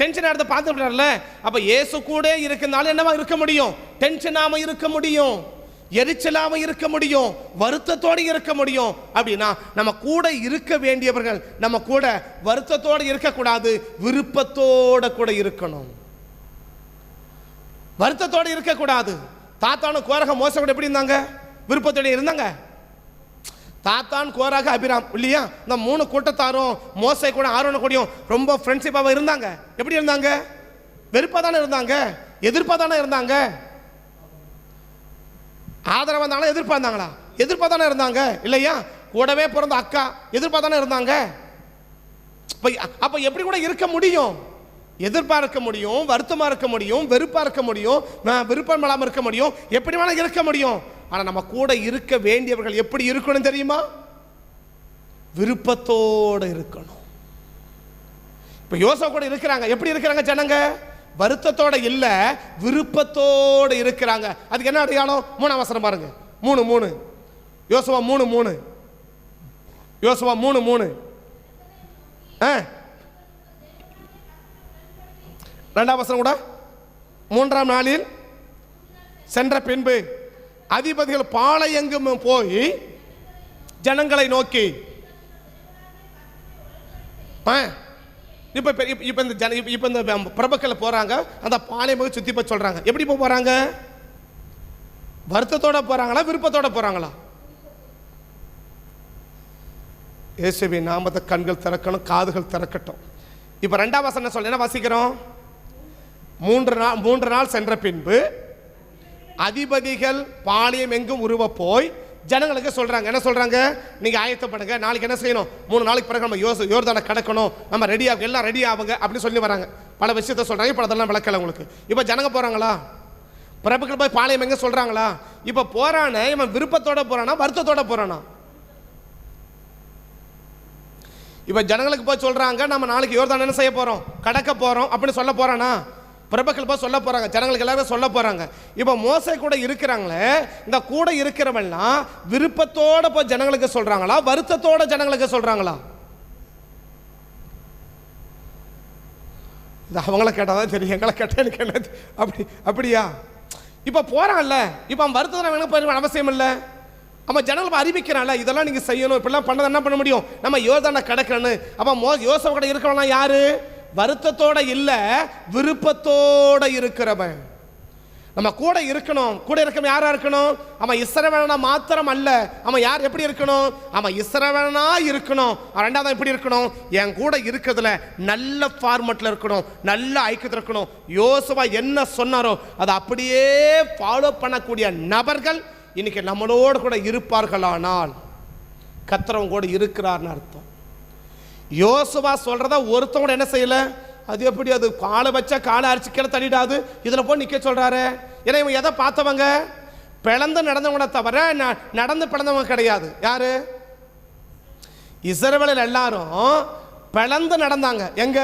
டென்ஷன் ஆகிறத பார்த்துட்டார்ல. அப்ப இயேசு கூட இருக்கிறதுனால என்னவா இருக்க முடியும்? டென்ஷனாம இருக்க முடியும், எரிச்சலாம இருக்க முடியும், வருத்தத்தோடு இருக்க முடியும். அப்படின்னா நம்ம கூட இருக்க வேண்டியவர்கள் நம்ம கூட வருத்தத்தோடு இருக்கக்கூடாது, விருப்பத்தோட கூட இருக்கணும். வருத்தத்தோடு இருக்கக்கூடாது. தாத்தானு கோரக மோச கூட எப்படி இருந்தாங்க? விருப்பத்தோடு இருந்தாங்க. தாத்தான் கோராக அபிராம் இல்லையா, இந்த 3 கூட்டத்தாரும் மோசை கூட ஆரோன கூடயும் ரொம்ப ஃப்ரெண்ட்ஷிப்பாக இருந்தாங்க. எப்படி இருந்தாங்க? வெறுப்பாக தானே இருந்தாங்க, எதிர்ப்பாக தானே இருந்தாங்க. ஆதரவு வந்தாங்களா எதிர்பார்த்தாங்களா? எதிர்ப்பாக தானே இருந்தாங்க இல்லையா? கூடவே பிறந்த அக்கா எதிர்ப்பாக தானே இருந்தாங்க. அப்ப எப்படி கூட இருக்க முடியும்? எதிர்பார்க்க முடியும், வருத்தமா இருக்க முடியும், வெறுப்பா இருக்க முடியும், விருப்பம் இல்லாமல் இருக்க முடியும், எப்படி வேணா இருக்க முடியும். ஆனா நம்ம கூட இருக்க வேண்டியவர்கள் எப்படி இருக்கணும் தெரியுமா? விருப்பத்தோடு இருக்கணும். இப்ப யோசேப்பு கூட இருக்கிறாங்க, எப்படி இருக்கிறாங்க ஜனங்க? வருத்தத்தோட இல்ல, விருப்பத்தோடு இருக்கிறாங்க. அதுக்கு என்ன அடையாளம்? 3ஆம் வசனம் பாருங்க. 3:3 யோசுவா 3:3 யோசுவா 3:3 2ஆம் வசனம் கூட 3ஆம் நாளில் சென்ற பின்பு அதிபதிகள் பாளையெங்கும் போய் ஜனங்களை நோக்கி. இப்போ இந்த பிரபுக்கள் போறாங்க, அந்த பாளையமாக சுத்தி போய் சொல்றாங்க. எப்படி போறாங்க? வருத்தத்தோட போறாங்களா, விருப்பத்தோட போறாங்களா? இயேசுவின் நாமத்தை கண்கள் திறக்கணும், காதுகள் திறக்கட்டும். இப்போ 2ஆம் வசனம் சொல்ல என்ன வாசிக்கிறோம்? 3 நாள் சென்ற பின்பு அதிபதிகள் பாளையம் எங்கும் உருவ போய் ஜனங்களுக்கு சொல்றாங்க. என்ன சொல்றாங்க? நீங்க ஆயத்தப்படுங்க, நாளைக்கு என்ன செய்யணும், 3 நாளைக்கு பிறகு நம்ம யோர்தானை கடக்கணும், நம்ம ரெடியாக எல்லாம் ரெடி ஆகுங்க அப்படின்னு சொல்லி வராங்க. பல விஷயத்த சொல்றாங்க. இப்போ அதெல்லாம் விளக்கல உங்களுக்கு. இப்போ ஜனங்க போறாங்களா? பிரபுக்கள் போய் பாளையம் எங்க சொல்றாங்களா? இப்போ போறானே இவன் விருப்பத்தோட போறானா, வருத்தத்தோட போறானா? இப்போ ஜனங்களுக்கு போய் சொல்றாங்க, நம்ம நாளைக்கு யோர்தானை என்ன செய்ய போறோம், கடக்க போறோம் அப்படின்னு சொல்ல போறானா? பிரபுக்கள் போய் சொல்ல போறாங்க, ஜனங்களுக்கு எல்லாரும் சொல்ல போறாங்க. இப்போ மோசே கூட இருக்கிறாங்களே, இந்த கூட இருக்கிறவெல்லாம் விருப்பத்தோட போய் ஜனங்களுக்கு சொல்றாங்களா, வருத்தத்தோட ஜனங்களுக்கு சொல்றாங்களா? இது அவங்கள கேட்டாதான் தெரியும், எங்களை கேட்டா எனக்கு என்ன அப்படியா? இப்போ போறான்ல, இப்போ அவன் வருத்தத்தை வேணும் போய் அவசியம் இல்லை. அவன் ஜனங்களுக்கு அறிவிக்கிறான்ல, இதெல்லாம் நீங்க செய்யணும், இப்படிலாம் பண்ணதை என்ன பண்ண முடியும், நம்ம யோர்தானை கடக்கிறேன்னு. அப்போ யோசேப்பு கூட இருக்கிறவனா யாரு? வருத்தத்தோட இல்ல, விருப்பத்தோட இருக்கிறவன். நம்ம கூட இருக்கணும். கூட இருக்கவன் யாரா இருக்கணும்? அவன் இஸ்ரவேலனா மாத்திரம் அல்ல, அவன் யார் எப்படி இருக்கணும்? அவன் இஸ்ரவேலனா இருக்கணும். ரெண்டாவது எப்படி இருக்கணும்? என் கூட இருக்கிறதுல நல்ல ஃபார்மட்ல இருக்கணும், நல்ல ஐக்கியத்தில் இருக்கணும். யோசுவா என்ன சொன்னாரோ அதை அப்படியே ஃபாலோ பண்ணக்கூடிய நபர்கள் இன்னைக்கு நம்மளோடு கூட இருப்பார்களானால் கர்த்தர் கூட இருக்கிறார்னு அர்த்தம். யோசுவா சொல்றத ஒருத்தவங்க என்ன செய்யல, அது எப்படி, அது காலை வச்சா காலை அரிச்சு கீழே தள்ளிடாது, இதுல போய் நிக்க சொல்றாரு. ஏன்னா இவங்க எதை பார்த்தவங்க? பிளந்து நடந்தவங்க தவிர நடந்து பிளந்தவங்க கிடையாது. யாரு? இஸ்ரவேலர் எல்லாரும் பிளந்து நடந்தாங்க. எங்க?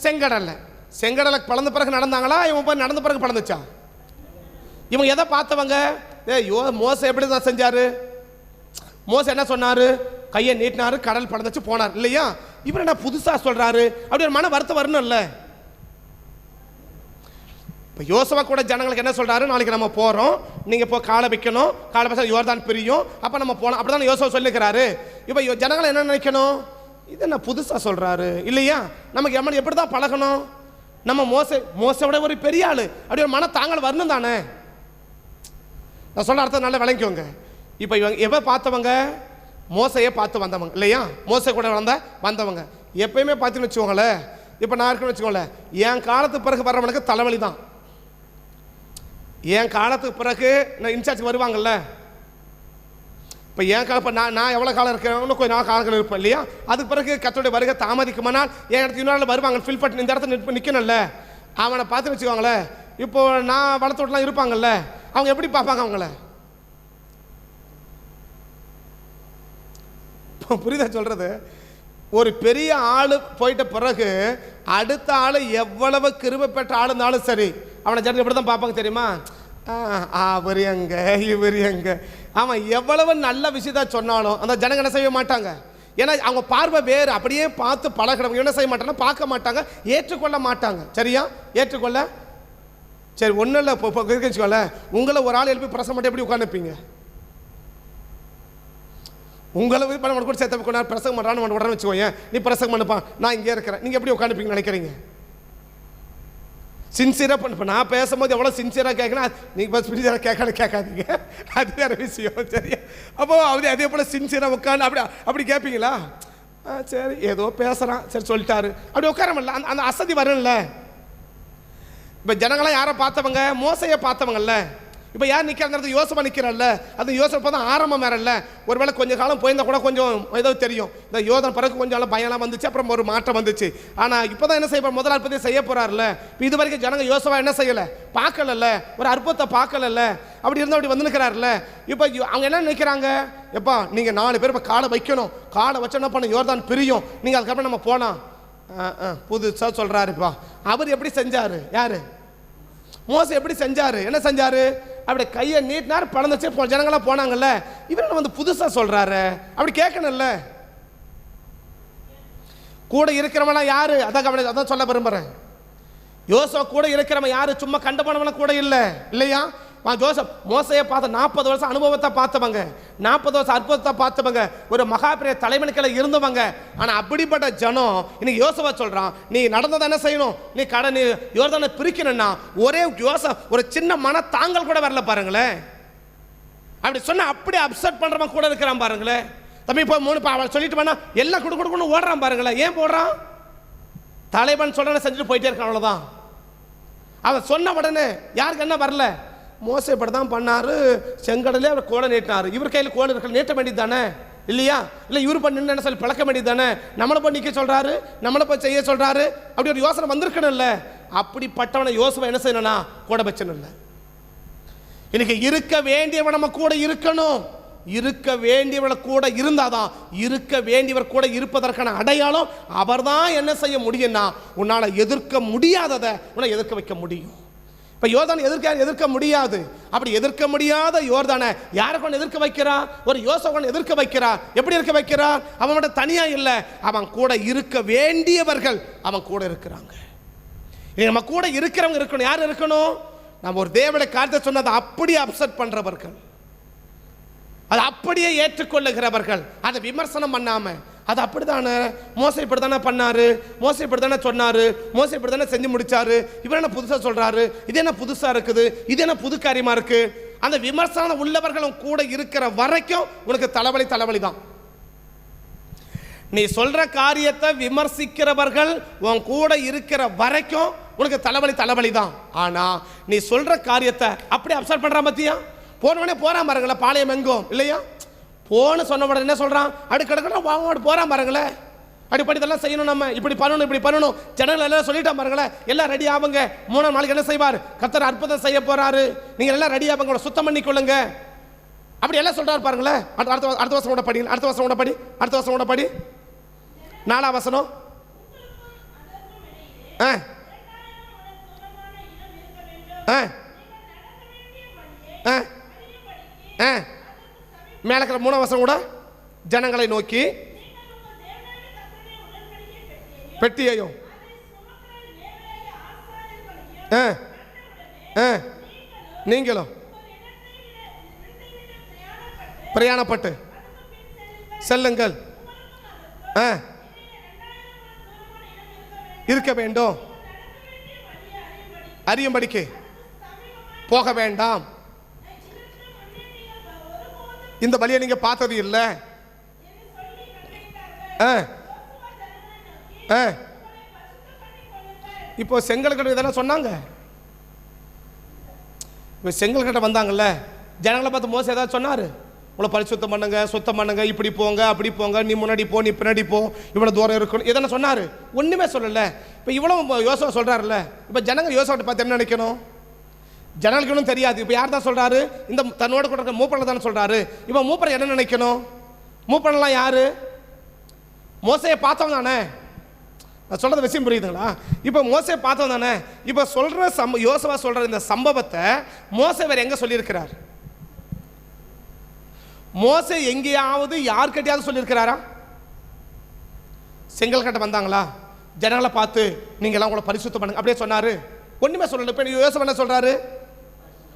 செங்கடல்ல. செங்கடலை பிளந்த பிறகு நடந்தாங்களா, இவங்க போய் நடந்த பிறகு பிளந்துச்சா? இவங்க எதை பார்த்தவங்க? மோசே எப்படி தான் செஞ்சாரு? மோசே என்ன சொன்னாரு? கையை நீட்டினாரு, கடல் படந்துச்சு, போனார் இல்லையா? இவர் என்ன புதுசா சொல்றாரு? அப்படி ஒரு மன வருத்தம் வரணும் இல்ல? இப்போ யோசுவா கூட ஜனங்களுக்கு என்ன சொல்றாரு? நாளைக்கு நம்ம போறோம், நீங்க இப்போ காலை வைக்கணும், காலை வச்சா யோர்தான் பிரியும், அப்ப நம்ம போனோம். அப்படிதான் யோசுவா சொல்லிக்கிறாரு. இப்போ ஜனங்களை என்ன நினைக்கணும்? இது என்ன புதுசா சொல்றாரு இல்லையா? நமக்கு எப்படி தான் பழகணும்? நம்ம மோசையோட ஒரு பெரிய ஆளு, அப்படி ஒரு மன தாங்கள் வரணும் தானே. நான் சொல்ல அர்த்தம் நல்லா விளங்கிக்கோங்க. இப்போ இவங்க எப்போ பார்த்தவங்க? மோசையை பார்த்து வந்தவங்க இல்லையா? மோசை கூட வந்தவங்க எப்பயுமே பார்த்துன்னு வச்சுக்கோங்களேன். இப்போ நான் இருக்குன்னு வச்சுக்கோங்களேன், என் காலத்துக்கு பிறகு வர்றவனுக்கு தலைவலி தான். என் காலத்துக்கு பிறகு நான் இன்சார்ஜ் வருவாங்கல்ல. இப்போ என் காலம், இப்போ நான் எவ்வளோ காலம் இருக்கேன், கொஞ்சம் நாள் காலங்கள் இருப்பேன் இல்லையா? அதுக்கு பிறகு கர்த்தருடைய வருகை தாமதிக்குமானால் என் இடத்துக்கு இன்னொரு வருவாங்க, ஃபில் பண்ணி இந்த இடத்துல நிற்கணும்ல. அவனை பார்த்து வச்சுக்கோங்களேன். இப்போ நான் வளர்த்து விட்டுலாம் இருப்பாங்கல்ல, அவங்க எப்படி பார்ப்பாங்க அவங்கள? புரியுதா சொல்றது? ஒரு பெரிய ஆளு போயிட்ட பிறகு அடுத்த ஆளு எவ்வளவு கிருபை பெற்ற ஆளு இருந்தாலும் சரி, அவனை ஜனங்க எப்படி தான் பார்ப்பாங்க தெரியுமா? அவர் எங்க, இவர் எங்க. அவன் எவ்வளவு நல்ல விஷயத்த சொன்னாலும் அந்த ஜனங்க என்ன செய்ய மாட்டாங்க. ஏன்னா அவங்க பார்வை வேறு. அப்படியே பார்த்து பழகிறவங்க என்ன செய்ய மாட்டாங்க, பார்க்க மாட்டாங்க, ஏற்றுக்கொள்ள மாட்டாங்க. சரியா? ஏற்றுக்கொள்ள சரி ஒன்றும் இல்லை. வச்சுக்கோல, உங்களை ஒரு ஆள் எழுப்பி பிரசம் மட்டும் எப்படி உட்காந்துப்பீங்க? உங்களை பண்ண கூட சேர்த்து கொண்டா பிரசங்கம் பண்ணுறான்னு உடனே வச்சுக்கோங்க, நீ பிரசங்கம் பண்ணுப்பா, நான் இங்கே இருக்கிறேன், நீங்கள் எப்படி உட்காந்துப்பீங்கன்னு நினைக்கிறீங்க? சின்சியராக பண்ண நான் பேசும்போது எவ்வளோ சின்சியராக கேட்கணும், நீங்கள் பஸ் சின்சியராக கேட்காதீங்க, அது வேறு விஷயம். சரியா? அப்போ அதே போல் சின்சியராக உட்காந்து அப்படி கேட்பீங்களா? சரி ஏதோ பேசுகிறான், சரி சொல்லிட்டாரு, அப்படி உட்காரமில்ல, அந்த அசதி வரும்ல. இப்போ ஜனங்களாம் யாரை பார்த்தவங்க? மோசையை பார்த்தவங்கல்ல. இப்போ யார் நிற்கிறாங்கிறது? யோசுவா நிற்கிறாள்ல. அது யோசுவா தான் ஆரம்பம் வேற இல்லை. ஒருவேளை கொஞ்சம் காலம் போயிருந்தா கூட கொஞ்சம் ஏதோ தெரியும். இந்த யோதன் பிறகு கொஞ்சம் பயம்லாம் வந்துச்சு, அப்புறம் ஒரு மாற்றம் வந்துச்சு. ஆனால் இப்போ தான் என்ன செய்ய முதல் அற்புதத்தை செய்ய போறாருல்ல. இப்போ இது வரைக்கும் ஜனங்க யோசுவா என்ன செய்யலை, பார்க்கல, ஒரு அற்புதத்தை பார்க்கல. அப்படி இருந்தால் அப்படி வந்து நிற்கிறாருல்ல. இப்போ அவங்க என்ன நினைக்கிறாங்க? எப்பா நீங்கள் 4 பேர் இப்போ காலை வைக்கணும், காலை வச்ச என்ன பண்ண யோர்தான் பிரியும், நீங்கள் அதுக்கப்புறம் நம்ம போகலாம். புதுசாக சொல்கிறாருப்பா. அவர் எப்படி செஞ்சாரு? யாரு? மோசே எப்படி செஞ்சாரு? என்ன செஞ்சாரு? அப்படி கையை நீட்டினார், பழந்துச்சு, ஜனங்களாம் போனாங்கல்ல. இவர் வந்து புதுசா சொல்றாரு, அப்படி கேட்கணும்ல. கூட இருக்கிறவனா யாரு? அதான் சொல்ல விரும்புறேன். யோசுவா கூட இருக்கிறவன் யாரு? சும்மா கண்டு போனவன கூட இல்லை இல்லையா? ஜோசப் மோசையை பார்த்த 40 வருஷம் அனுபவத்தை பார்த்தவங்க, 40 வருஷம் அற்புதத்தை பார்த்தவங்க, ஒரு மகா பெரிய தலைவனுக்களை இருந்தவங்க. ஆனால் அப்படிப்பட்ட ஜனம் இன்னைக்கு யோசுவா சொல்றான், நீ நடந்ததை என்ன செய்யணும், நீ நீ யோர்தானை பிரிக்கணும்னா ஒரே யோசப் ஒரு சின்ன மன தாங்கல் கூட வரல பாருங்களேன். அப்படி சொன்னா அப்படியே அப்செட் பண்றவன் கூட இருக்கிறான் பாருங்களேன். தம்பி இப்போ 3 அவள் சொல்லிட்டு வேணா எல்லாம் கொடுக்கணும்னு ஓடுறான் பாருங்களேன். ஏன் போடுறான்? தலைவன் சொல்றதை செஞ்சுட்டு போயிட்டே இருக்கான், அவ்வளோதான். அவன் சொன்ன உடனே யாருக்கு என்ன வரல? மோசே இப்படி தான் பண்ணாரு, செங்கடலே அவர் கோலை நீட்டினாரு. இவர் கையில் கோலை இருக்க நீட்ட வேண்டியது தானே இல்லையா? இல்லை இவர் பண்ணி என்ன சொல்லி பழக்க வேண்டியது தானே? நம்மளை போய் நிற்க சொல்றாரு, நம்மளை போய் செய்ய சொல்றாரு, அப்படி ஒரு யோசனை வந்திருக்கணும் இல்லை? அப்படிப்பட்டவனை யோசுவா என்ன செய்யணும்னா கூட வச்சனும் இல்லை. இன்னைக்கு இருக்க வேண்டியவன் நம்ம கூட இருக்கணும். இருக்க வேண்டியவளை கூட இருந்தாதான் இருக்க வேண்டியவர் கூட இருப்பதற்கான அடையாளம். அவர் தான் என்ன செய்ய முடியும்னா உன்னால எதிர்க்க முடியாததை உன்னை எதிர்க்க வைக்க முடியும். இப்ப யோர்தானை எதிர்க்க முடியாது. அப்படி எதிர்க்க முடியாத யோர்தானை யாரை கொண்டு எதிர்க்க வைக்கிறா? ஒரு யோசுவாவை எதிர்க்க வைக்கிறா. எப்படி இருக்க வைக்கிறா? அவன் மட்டும் தனியா இல்லை, அவன் கூட இருக்க வேண்டியவர்கள் அவன் கூட இருக்கிறாங்க. நம்ம கூட இருக்கிறவங்க இருக்கணும். யார் இருக்கணும்? நம்ம ஒரு தேவனுடைய காரியத்தை சொன்னதை அப்படியே அப்செட் பண்றவர்கள், அதை அப்படியே ஏற்றுக்கொள்ளுகிறவர்கள், அதை விமர்சனம் பண்ணாம, அது அப்படித்தானே மோசே இப்படி தானே பண்ணாரு, மோசே இப்படி தானே சொன்னாரு, மோசே இப்படி தானே செஞ்சு முடிச்சாரு, இவர் என்ன புதுசா சொல்றாரு, இது என்ன புதுசா இருக்குது, இது என்ன புது காரியமா இருக்கு, அந்த விமர்சனம் உள்ளவர்களும் கூட இருக்கிற வரைக்கும் உனக்கு தலைவலி தான். நீ சொல்ற காரியத்தை விமர்சிக்கிறவர்கள் உன் கூட இருக்கிற வரைக்கும் உனக்கு தலைவலி தான். ஆனா நீ சொல்ற காரியத்தை அப்படி அப்செட் பண்றான் பத்தியா? போனவனே போறான் பாருங்களேன், பாளையம் எங்கும் இல்லையா? போன்னு சொன்ன உடனே என்ன சொல்றான்? அடுக்கடுக்க வாங்க போறான் பாருங்களேன். அடிப்படி இதெல்லாம் செய்யணும், நம்ம இப்படி பண்ணணும். ஜனங்கள் எல்லாம் சொல்லிட்டான் பாருங்களேன். எல்லாம் ரெடி ஆகுங்க, 3ஆம் நாளைக்கு என்ன செய்வார்? கர்த்தர் அற்புதம் செய்ய போறாரு, நீங்க எல்லாம் ரெடி ஆகுங்க, சுத்தம் பண்ணி கொள்ளுங்க, அப்படி எல்லாம் சொல்றாரு பாருங்களேன். அடுத்த வருஷம் கூட படி, அடுத்த வருஷம் கூட படி 4ஆம் வசனம். மேல இருக்கிற 3ஆம் வசனம் கூட ஜனங்களை நோக்கி பெட்டியையும் நீங்களும் பிரயாணப்பட்டு செல்லுங்கள், இருக்க வேண்டும், அறியும்படிக்கு போக வேண்டாம். இந்த வழியை நீங்க பார்த்தது இல்லை. இப்போ செங்கல் கட்ட இதெல்லாம் சொன்னாங்க. இப்போ செங்கல் கட்ட வந்தாங்கல்ல, ஜனங்களை பார்த்து மோசே ஏதாவது சொன்னாரு? உங்களை பரிசுத்தம் பண்ணுங்க, சுத்தம் பண்ணுங்க, இப்படி போங்க, அப்படி போங்க, நீ முன்னாடி போ, நீ பின்னாடி போ, இவ்வளோ தூரம் இருக்கணும், இதெல்லாம் சொன்னாரு? ஒன்றுமே சொல்லலை. இப்போ இவ்வளோ யோசுவா சொல்கிறாருல்ல, இப்போ ஜனங்கள் யோசுவாவை பார்த்து என்ன நினைக்கணும்? ஜனங்களுக்கு ஒன்றும் தெரியாது. இப்போ யார் தான் சொல்கிறாரு? இந்த தன்னோட கூட மூப்பனை தானே சொல்கிறாரு. இப்போ மூப்பரை என்ன நினைக்கணும்? மூப்பனெல்லாம் யாரு? மோசையை பார்த்தவங்க தானே. நான் சொல்கிறது விஷயம் புரியுதுங்களா? இப்போ மோசையை பார்த்தவங்க தானே. இப்போ சொல்கிற யோசுவா சொல்கிற இந்த சம்பவத்தை மோசே வேறு எங்கே சொல்லியிருக்கிறார்? மோசே எங்கேயாவது யார்கிட்டையாவது சொல்லியிருக்கிறாரா? செங்கல் கட்ட வந்தாங்களா, ஜனங்களை பார்த்து நீங்கள்லாம் உங்களை பரிசுத்தம் பண்ணுங்க அப்படியே சொன்னாரு? ஒன்றுமே சொல்லலை. இப்போ யோசுவா என்ன சொல்கிறாரு?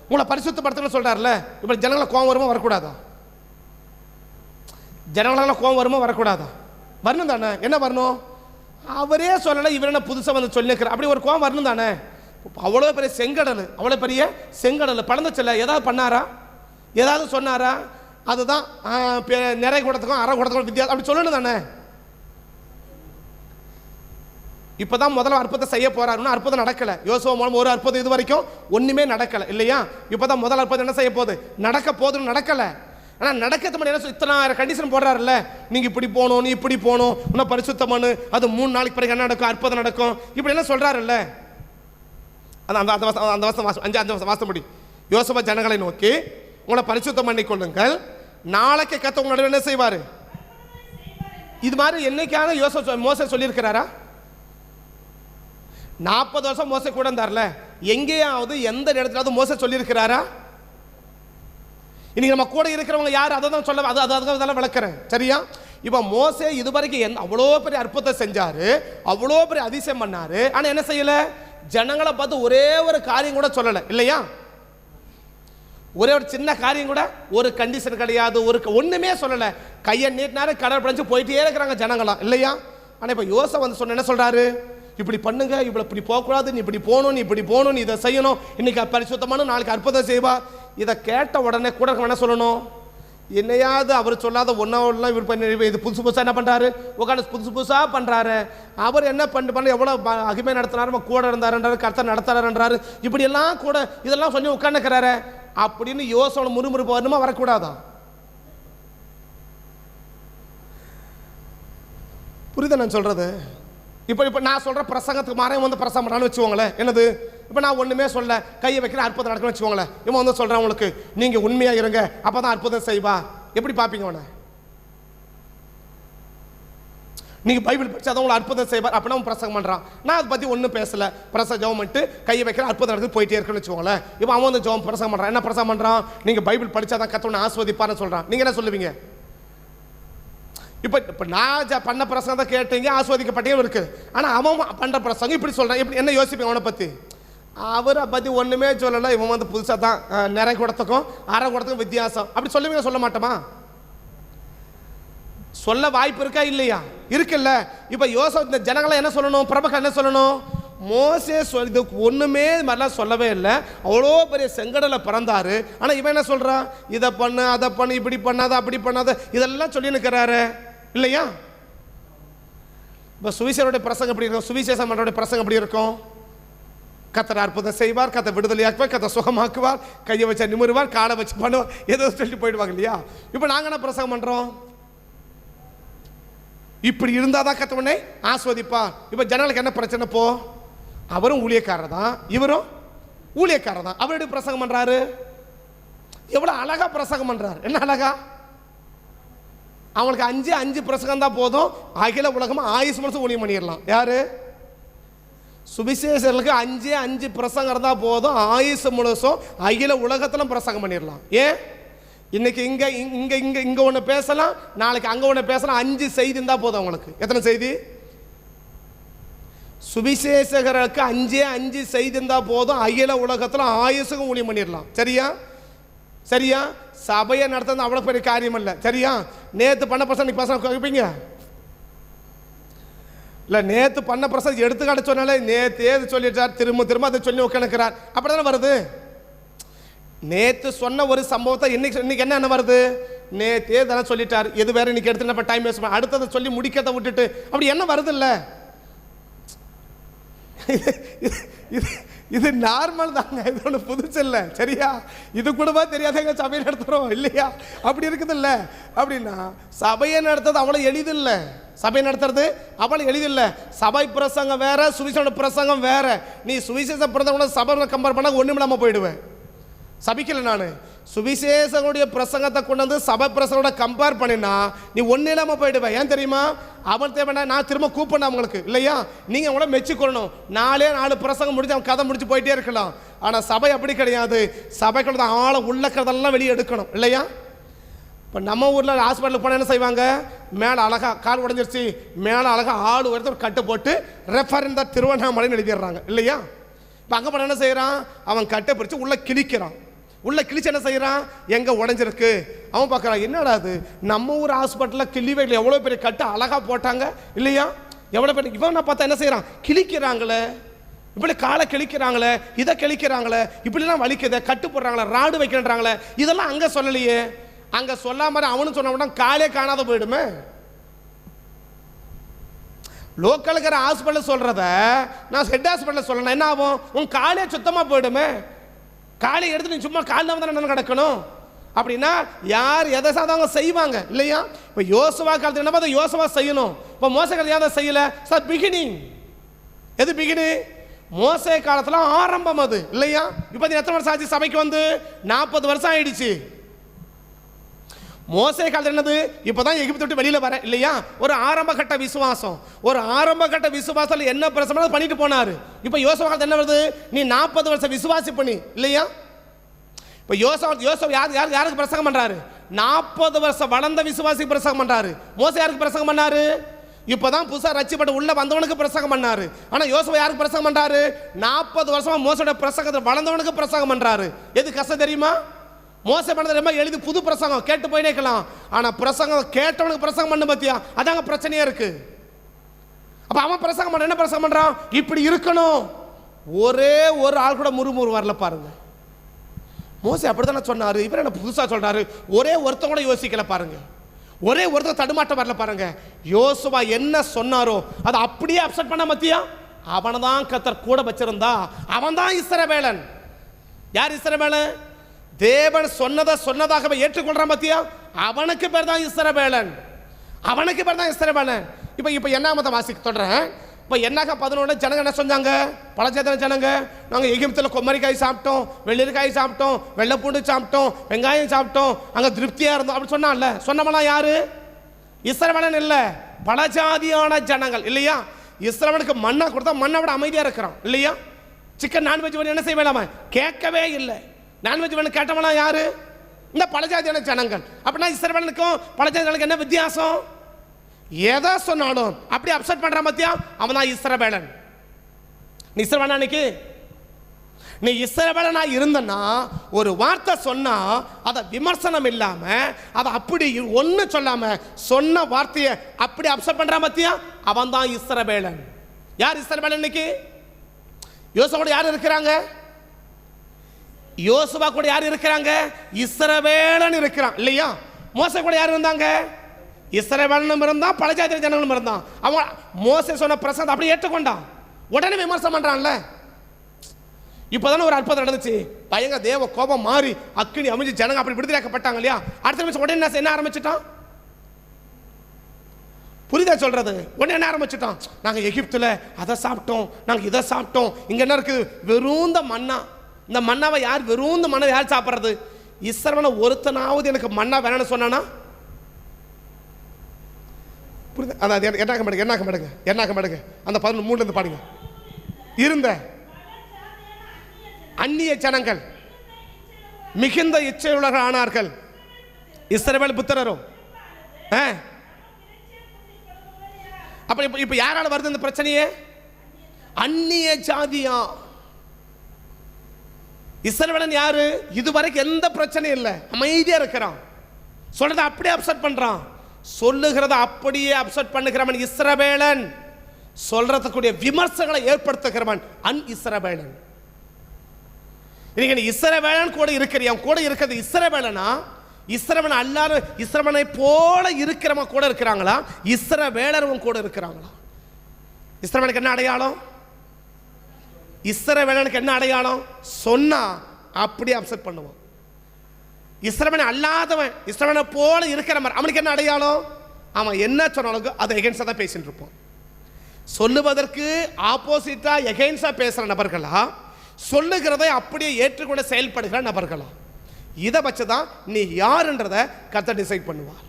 உங்களை பரிசுத்தப்படுத்தணும்னு சொல்கிறாருல்ல. இப்போ ஜனங்களை கோவம் வருமா வரக்கூடாதா? ஜனங்களால் கோவம் வருமா வரக்கூடாதா? வரணும் தானே. என்ன வரணும்? அவரே சொல்லலை, இவர் என்ன புதுசாக வந்து சொல்லியிருக்கிறார், அப்படி ஒரு கோவம் வரணும் தானே. அவ்வளோ பெரிய செங்கடல் பழந்துச்சல்ல, ஏதாவது பண்ணாரா? ஏதாவது சொன்னாரா? அதுதான் நிறை கூடத்துக்கும் அரை கூடத்துக்கும் வித்தியாசம், அப்படி சொல்லணும் தானே. இப்போதான் முதல்ல அற்புதம் செய்ய போறாருன்னா அற்புதம் நடக்கல. யோசுவா மூலம் ஒரு அற்புதம் இது வரைக்கும் ஒண்ணுமே நடக்கல இல்லையா? இப்போதான் முதல் அற்புதம் என்ன செய்ய போகுது? நடக்க போகுதுன்னு நடக்கல. ஆனால் நடக்கிறது மட்டும் என்ன இத்தனை கண்டிஷன் போடுறாருல்ல, நீங்க இப்படி போகணும், நீ இப்படி போகணும், இன்னும் பரிசுத்தம் பண்ணு, அது 3 நாளைக்கு பிறகு என்ன நடக்கும்? அற்புதம் நடக்கும், இப்படி எல்லாம் சொல்றாருல்ல. அந்த வருஷம் வாசம் படி யோசுவா ஜனங்களை நோக்கி உங்களை பரிசுத்தம் பண்ணி கொள்ளுங்கள், நாளைக்கு கத்த உங்க நடுவில் என்ன செய்வாரு? இது மாதிரி என்னைக்கான யோசுவா மோசே சொல்லியிருக்கிறாரா? 40 வருஷம் மோசே கூட இருந்தார்ல, எங்கேயாவது எந்த இடத்துலாவது மோசே சொல்லியிருக்கிறாரா? இன்னைக்கு நம்ம கூட இருக்கிறவங்க யார்? அதை தான் சொல்ல, அதெல்லாம் விளக்குறேன் சரியா? இப்போ மோசே இதுவரைக்கும் அவ்வளோ பெரிய அற்புதத்தை செஞ்சாரு, அவ்வளோ பெரிய அதிசயம் பண்ணாரு, ஆனால் என்ன செய்யல? ஜனங்களை பார்த்து ஒரே ஒரு காரியம் கூட சொல்லலை இல்லையா? ஒரே ஒரு சின்ன காரியம் கூட ஒரு கண்டிஷன் கிடையாது, ஒண்ணுமே சொல்லலை. கையை நீட்டினாரு, கடல் படைச்சு போயிட்டே இருக்கிறாங்க ஜனங்களாம் இல்லையா. ஆனால் இப்போ யோசேப்பு வந்து சொன்ன என்ன சொல்றாரு, இப்படி பண்ணுங்க, இப்படி போகக்கூடாது, நீ இப்படி போகணும், நீ இப்படி போகணும், நீ இதை செய்யணும், இன்னைக்கு பரிசுத்தமான நாளைக்கு அற்புதம் செய்வா. இதை கேட்ட உடனே கூட என்ன சொல்லணும், என்னையாவது அவர் சொல்லாத ஒன்றாவெல்லாம் இவர் பண்ணி இது புதுசு புதுசாக என்ன பண்ணுறாரு, உட்காந்து புதுசு புதுசாக பண்ணுறாரு. அவர் என்ன பண்ண எவ்வளோ அகிமை நடத்தினாரு, கூட இருந்தாருன்றாரு, கர்த்தர் நடத்துறாருன்றாரு, இப்படியெல்லாம் கூட இதெல்லாம் சொல்லி உட்காந்துக்கிறாரு அப்படின்னு யோசனை முறுமுறுப்பு வரணுமா வரக்கூடாதா? புரியுதா நான் சொல்றது? இப்போ நான் சொல்ற பிரசங்கத்துக்கு மாறே வந்து பிரசங்கம் பண்ணான்னு வச்சுக்கோங்களேன். என்னது, இப்போ நான் ஒன்றுமே சொல்ல கையை வைக்கிற அற்புதம் நடக்கணும்னு வச்சுக்கோங்களேன். இவன் வந்து சொல்கிறேன் உங்களுக்கு, நீங்கள் உண்மையாக இருங்க, அப்போ தான் அற்புதம் செய்வா. எப்படி பார்ப்பீங்க அவனை? நீங்கள் பைபிள் படிச்சு அதை உங்களை அற்புதம் செய்வார் அப்படின்னா அவன் பிரசங்கம் பண்ணுறான். நான் அதை பற்றி ஒன்றும் பேசலை, ஜெபம் பண்ணிட்டு கையை வைக்கிற அற்புதம் நடக்குது போயிட்டே இருக்குன்னு வச்சுக்கோங்களேன். இப்போ அவன் வந்து ஜெபம் பிரசங்கம் பண்ணுறான். என்ன பிரசங்கம் பண்ணுறான், நீங்கள் பைபிள் படித்தா தான் கத்தவனை ஆஸ்வதிப்பார்னு சொல்கிறான். நீங்கள் என்ன சொல்லுவீங்க? இப்போ நான் பண்ண பிரசங்கம் தான் கேட்டீங்க, ஆஸ்வதிக்கப்பட்டே இருக்குது. ஆனால் அவன் பண்ணுற பிரசங்கம் இப்படி சொல்கிறான், இப்படி என்ன யோசிப்பீங்க அவனை பற்றி? அவரை பற்றி ஒன்றுமே சொல்லலை, இவன் வந்து புதுசாக தான் நிறை குடத்துக்கும் அரை குடத்துக்கும் வித்தியாசம் அப்படி சொல்லுவீங்க, சொல்ல மாட்டோமா? சொல்ல வாய்ப்பு இருக்கா இல்லையா? இருக்குல்ல. இப்போ யோசேப்பு இந்த ஜனங்களை என்ன சொல்லணும், பிரபுக்கள் என்ன சொல்லணும், மோசே இதுக்கு ஒன்றுமே மாதிரிலாம் சொல்லவே இல்லை, அவ்வளோ பெரிய செங்கடலை பிறந்தாரு. ஆனால் இவன் என்ன சொல்கிறான், இதை பண்ணு அதை பண்ணு, இப்படி பண்ணாத அப்படி பண்ணாத இதெல்லாம் சொல்லி நிற்கிறாரு இல்லையா? இப்போ சுவிசேஷனுடைய பிரசங்கம் எப்படி இருக்கும், சுவிசேஷம் பண்ணுறோடைய பிரசங்கம் எப்படி இருக்கும்? கத்தர் அற்புதம் செய்வார், கத்தை விடுதலையாக்குவார், கத்தை சுகமாக்குவார், கையை வச்சு நிமிருவார், காலை வச்சு பண்ணுவார், ஏதோ சொல்லி போயிடுவாங்க இல்லையா? இப்போ நாங்கள் என்ன பிரசங்கம் பண்ணுறோம், இப்படி இருந்தால் தான் கத்தவனை ஆஸ்வதிப்பார். இப்போ ஜனங்களுக்கு என்ன பிரச்சனை? போ அவரும் ஊழியக்காரர் தான், இவரும் ஊழியக்காரர் தான். அவருடைய பிரசங்கம் பண்ணுறாரு, எவ்வளோ அழகா பிரசங்கம் பண்ணுறாரு. என்ன அழகா, அவங்களுக்கு 5 பிரசங்கம் தான் போதும், அகில உலகமாக ஆயுசு மனசு ஊழியம் பண்ணிடலாம். யாரு? சுவிசேஷர்களுக்கு 5 பிரசங்கம் இருந்தால் போதும், ஆயுசு முழுசும் அகில உலகத்திலும் பிரசங்கம் பண்ணிடலாம். ஏன்? இன்னைக்கு இங்கே இங்கே இங்கே இங்கே ஒன்று பேசலாம், நாளைக்கு அங்கே ஒன்று பேசலாம். 5 செய்தி இருந்தால் போதும் அவங்களுக்கு. எத்தனை செய்தி? சுவிசேஷகருக்கு 5 செய்தி இருந்தால் போதும், அகில உலகத்தில் ஆயுசுக்கும் ஊழியம் பண்ணிடலாம். சரியா? சரியா? சபையை நடத்துறது அவ்வளோ பெரிய காரியம் இல்லை. சரியா? நேற்று பண்ண பிரசங்க நீ பசங்க கேட்பீங்க இல்லை, நேற்று பண்ண பிரசங்க எடுத்துக்காட்டு சொன்னாலே நேற்று ஏது சொல்லிட்டார், திரும்ப திரும்ப அதை சொல்லி உட்காந்துக்கிறார், அப்படி தானே வருது. நேற்று சொன்ன ஒரு சம்பவத்தை இன்னைக்கு என்ன வருது, நேற்று தானே சொல்லிட்டார், எது வேற இன்னைக்கு எடுத்து நம்ம டைம் வேஸ்ட் பண்ண அடுத்ததை சொல்லி முடிக்கிறத விட்டுட்டு அப்படி என்ன வருது இல்லை. இது நார்மல் தாங்க, இது ஒன்று புதுசு இல்லை. சரியா? இது கூடவா தெரியாதங்க சபையை நடத்துகிறோம் இல்லையா? அப்படி இருக்குது இல்லை. அப்படின்னா சபையை நடத்துறது அவ்வளோ எளிதில்லை. சபை நடத்துறது அவ்வளோ எளிதில்லை. சபை பிரசங்கம் வேற, சுவிசேஷ பிரசங்கம் வேற. நீ சுவிசேஷ பிரசங்க சபையில் கம்பேர் பண்ண ஒன்றும் இல்லாமல் போயிடுவேன். சபிக்கல நான் சுவிசேஷனுடைய பிரசங்கத்தை கொண்டு வந்து சபை பிரசங்கோட கம்பேர் பண்ணினா நீ ஒன்றும் இல்லாமல் போயிடுவேன். ஏன் தெரியுமா? அவன் தேவைன்னா நான் திரும்ப கூப்பிடணும் அவங்களுக்கு இல்லையா? நீங்கள் அவங்கள மெச்சிக்கொள்ளணும். 4 பிரசங்கம் முடிச்சு அவன் கதை முடிச்சு போயிட்டே இருக்கலாம். ஆனால் சபை அப்படி கிடையாது. சபைக்குள்ள ஆளை உள்ளக்கிறதெல்லாம் வெளியே எடுக்கணும் இல்லையா? இப்போ நம்ம ஊரில் ஹாஸ்பிட்டலுக்கு போனால் என்ன செய்வாங்க, மேலே அழகா கால் உடஞ்சிருச்சு, மேலே அழகா ஆள் ஒருத்தர் ஒரு கட்டு போட்டு ரெஃபர் இந்த திருவண்ணாமலைன்னு எழுதிடுறாங்க இல்லையா? இப்போ அங்கே போன என்ன செய்கிறான், அவன் கட்டை பிரித்து உள்ளே கிழிக்கிறான். உள்ளே கிழிச்சு என்ன செய்கிறான், எங்கே உடஞ்சிருக்கு அவன் பார்க்குறான். என்னடா அது, நம்ம ஊர் ஹாஸ்பிட்டலில் கிள்ளிவையில் எவ்வளோ பெரிய கட்டு அழகாக போட்டாங்க இல்லையா? எவ்வளோ பெரிய இவன் நான் பார்த்தா என்ன செய்கிறான், கிழிக்கிறாங்களே, இப்படி காலை கிழிக்கிறாங்களே, இதை கிழிக்கிறாங்களே, இப்படிலாம் வலிக்குது, கட்டு போடுறாங்களே, ராடு வைக்கின்றாங்களே, இதெல்லாம் அங்கே சொல்லலையே. அங்கே சொல்லாம அவனு சொன்ன காலே காணாத போயிடுமே. லோக்கல் இருக்கிற ஹாஸ்பிட்டல் சொல்றத நான் ஹெட் ஹாஸ்பிட்டல் சொல்லணும், என்ன ஆகும், உன் காலே சுத்தமாக போயிடுமே. காலை எடுத்து நீ சும்மா காலில் வந்து என்ன கிடக்கணும் அப்படின்னா யார் எதை சாதவங்க செய்வாங்க இல்லையா? இப்போ யோசுவா காலத்தில் என்ன அதை யோசுவா செய்யணும். இப்போ மோசே காலத்தில் யாரை செய்யலை சார்? பிகினிங். எது பிகினிங்? மோசே காலத்தில் ஆரம்பம் அது இல்லையா? இப்போ எத்தனை வருஷம் ஆச்சு சபைக்கு வந்து? 40 வருஷம் ஆயிடுச்சு. மோசே காலத்தில் என்னது, இப்போதான் எகிப்தை விட்டு வெளியில் வர இல்லையா? ஒரு ஆரம்ப கட்ட விசுவாசம். ஒரு ஆரம்ப கட்ட விசுவாசத்தில் என்ன பிரச்சனை பண்ணிட்டு போனார். இப்போ யோசுவா காலத்தில் என்ன வருது, நீ 40 வருஷம் விசுவாசி பண்ணி இல்லையா? இப்போ யோசுவா யாருக்கு பிரசங்கம் பண்றாரு? 40 வருஷம் வளர்ந்த விசுவாசி பிரசங்கம் பண்றாரு. மோசே யாருக்கு பிரசங்கம் பண்ணாரு? இப்போதான் புதுசாக ரட்சிப்பட்டு உள்ள வந்தவனுக்கு பிரசங்கம் பண்ணாரு. ஆனால் யோசுவா யாருக்கு பிரசங்கம் பண்றாரு? 40 வருஷமா மோசோட பிரசங்கத்தில் வளர்ந்தவனுக்கு பிரசங்கம் பண்றாரு. எது கஷ்டம் தெரியுமா? மோசே பண்ணது ரொம்ப எளிது, புது பிரசங்கம் கேட்டு போய் நிற்கலாம். ஆனால் பிரசங்கம் கேட்டவனுக்கு பிரசங்கம் பண்ணு பத்தியா, அதாங்க பிரச்சனையே இருக்கு. அப்ப அவன் பிரசங்கம் பண்ண என்ன பிரசங்கம் பண்றான்? இப்படி இருக்கணும். ஒரே ஒரு ஆள் கூட முறுமுறு வரல பாருங்க. மோசே அப்படித்தானே சொன்னாரு, இவர் என்ன புதுசா சொல்றாரு? ஒரே ஒருத்தன் கூட யோசிக்கல பாருங்க, ஒரே ஒருத்தர் தடுமாட்டம் வரல பாருங்க. யோசுவா என்ன சொன்னாரோ அதை அப்படியே அப்செட் பண்ண மத்தியா, அவனை தான் கர்த்தர் கூட வச்சிருந்தா அவன் தான் இஸ்ரவேலன். யார் இஸ்ரவேலன்? தேவன் சொன்னதாகவே ஏற்றுக்கொள்றான் பத்தியா, அவனுக்கு பேர் தான் இஸ்ரவேலன், அவனுக்கு பேர் தான் இஸ்ரவேலன். இப்போ என்ன மத வாசிக்க தொடறேன். இப்போ என்னாக 11 ஜனங்க என்ன சொன்னாங்க? பழச்சேதன ஜனங்க, நாங்கள் எகிப்தில் கொம்மரிக்காய் சாப்பிட்டோம், வெள்ளரிக்காய் சாப்பிட்டோம், வெள்ளைப்பூண்டு சாப்பிட்டோம், வெங்காயம் சாப்பிட்டோம், அங்கே திருப்தியாக இருந்தோம் அப்படி சொன்னான்ல. சொன்னவனா யாரு? இஸ்ரவேலன் இல்லை, பலஜாதியான ஜனங்கள் இல்லையா? இஸ்ரவேலுக்கு மண்ணா கொடுத்தா மண்ணை விட அமைதியாக இருக்கிறான் இல்லையா? சிக்கன் நான்வெஜ் வேணும் என்ன செய்ய வேணாமா? கேட்கவே இல்லை. நான்வெஜ் வேணும் கேட்டவனா யாரு? இந்த பலஜாதியான ஜனங்கள். அப்படின்னா இஸ்ரவேலுக்கும் பலஜாதிகளுக்கு என்ன வித்தியாசம்? எதை சொன்னாலும் அப்படி அப்செட் பண்ற மத்தியா, அவன் தான் இஸ்ரவேலன். நீ இஸ்ரவேலனா? நீ இஸ்ரவேலனா இருந்தனா ஒரு வார்த்தை சொன்னா அதை விமர்சனம் இல்லாம, அதை அப்படி ஒன்னு சொல்லாம சொன்ன வார்த்தையை அப்படி அப்செட் பண்ற மத்தியா, அவன் தான் இஸ்ரவேலன். யார் இஸ்ரவேலன்? இன்னைக்கு யோசுவா கூட யார் இருக்கிறாங்க? யோசுவா கூட யார் இருக்கிறாங்க? இஸ்ரவேலன் இருக்கிறான் இல்லையா? மோசே கூட யார் இருந்தாங்க? இஸ்ரவேலனும் இருந்தான், பலஜாதி ஜனங்களும் இருந்தான். அவன் மோசே சொன்ன பிரசங்கம் அப்படியே ஏற்றுக்கொண்டான், உடனே விமர்சனம் பண்றான்ல. இப்போதானே ஒரு அற்புதம் நடந்துச்சு, பயங்கர தேவ கோபம் மாறி அக்கினி அமைஞ்சு ஜனங்க அப்படி விடுதலையாக்கப்பட்டாங்க இல்லையா? அடுத்த நிமிஷம் உடனே என்ன ஆரம்பிச்சிட்டான்? புரிதா சொல்றது? உடனே என்ன ஆரம்பிச்சிட்டான்? நாங்க எகிப்துல அதை சாப்பிட்டோம், நாங்க இதை சாப்பிட்டோம், இங்க என்ன இருக்குது? வெறும் மண்ணா. இந்த மண்ணாவை யார், வெறும் மண்ணை யார் சாப்பிட்றது? இஸ்ரவேல ஒருத்தனாவது எனக்கு மண்ணா வேணும்னு சொன்னானா? புரியுது? அதாவது என்னாக அந்த 13 பாடுங்க. இருந்த அந்நிய ஜனங்கள் மிகுந்த இச்சையுள்ளவர்கள் ஆனார்கள். இஸ்ரவேல் புத்திரரும் அப்ப இப்ப யாரால வருது இந்த பிரச்சனையே? அந்நிய ஜாதியா. இஸ்ரவேலன் யாரு? இதுவரைக்கும் எந்த பிரச்சனையும் இல்லை, அமைதியா இருக்கிறான். சொல்றத அப்படியே அப்செட் பண்றான், சொல்லுகிறத அப்படியே அப்செட் பண்ணுகிறவன் இஸ்ரவேலன். சொல்றதுக்குரிய விமர்சனங்களை ஏற்படுத்துகிறவன் இஸ்ரவேலன். நீங்க இஸ்ரவேலன் கூட இருக்கிறியா? கூட இருக்கிறது இஸ்ரவேலனா? இஸ்ரவேலன் அல்லாத இஸ்ரவேலை போல இருக்கிறவங்க கூட இருக்கிறாங்களா? இஸ்ரவேலரும் கூட இருக்கிறாங்களா? இஸ்ரவேலுக்கு என்ன அடையாளம்? இஸ்ரவேலனுக்கு என்ன அடையாளம்? சொன்னா அப்படியே அப்செட் பண்ணுவான். இஸ்ரவேலன் அல்லாதவன், இஸ்ரவேலை போல இருக்கிறவன், அவனுக்கு என்ன அடையாளம்? அவன் என்ன சொன்னாலும் அதை எகென்ஸ்டா தான் பேசிட்டு இருப்பான். சொல்லுவதற்கு ஆப்போசிட்டா எகென்ஸ்டா பேசுற நபர்களா, சொல்லுகிறதை அப்படியே ஏற்றுக்கொண்டு செயல்படுகிற நபர்களா? இதை வச்சுதான் நீ யாருன்றதை கர்த்தர் டிசைட் பண்ணுவார்.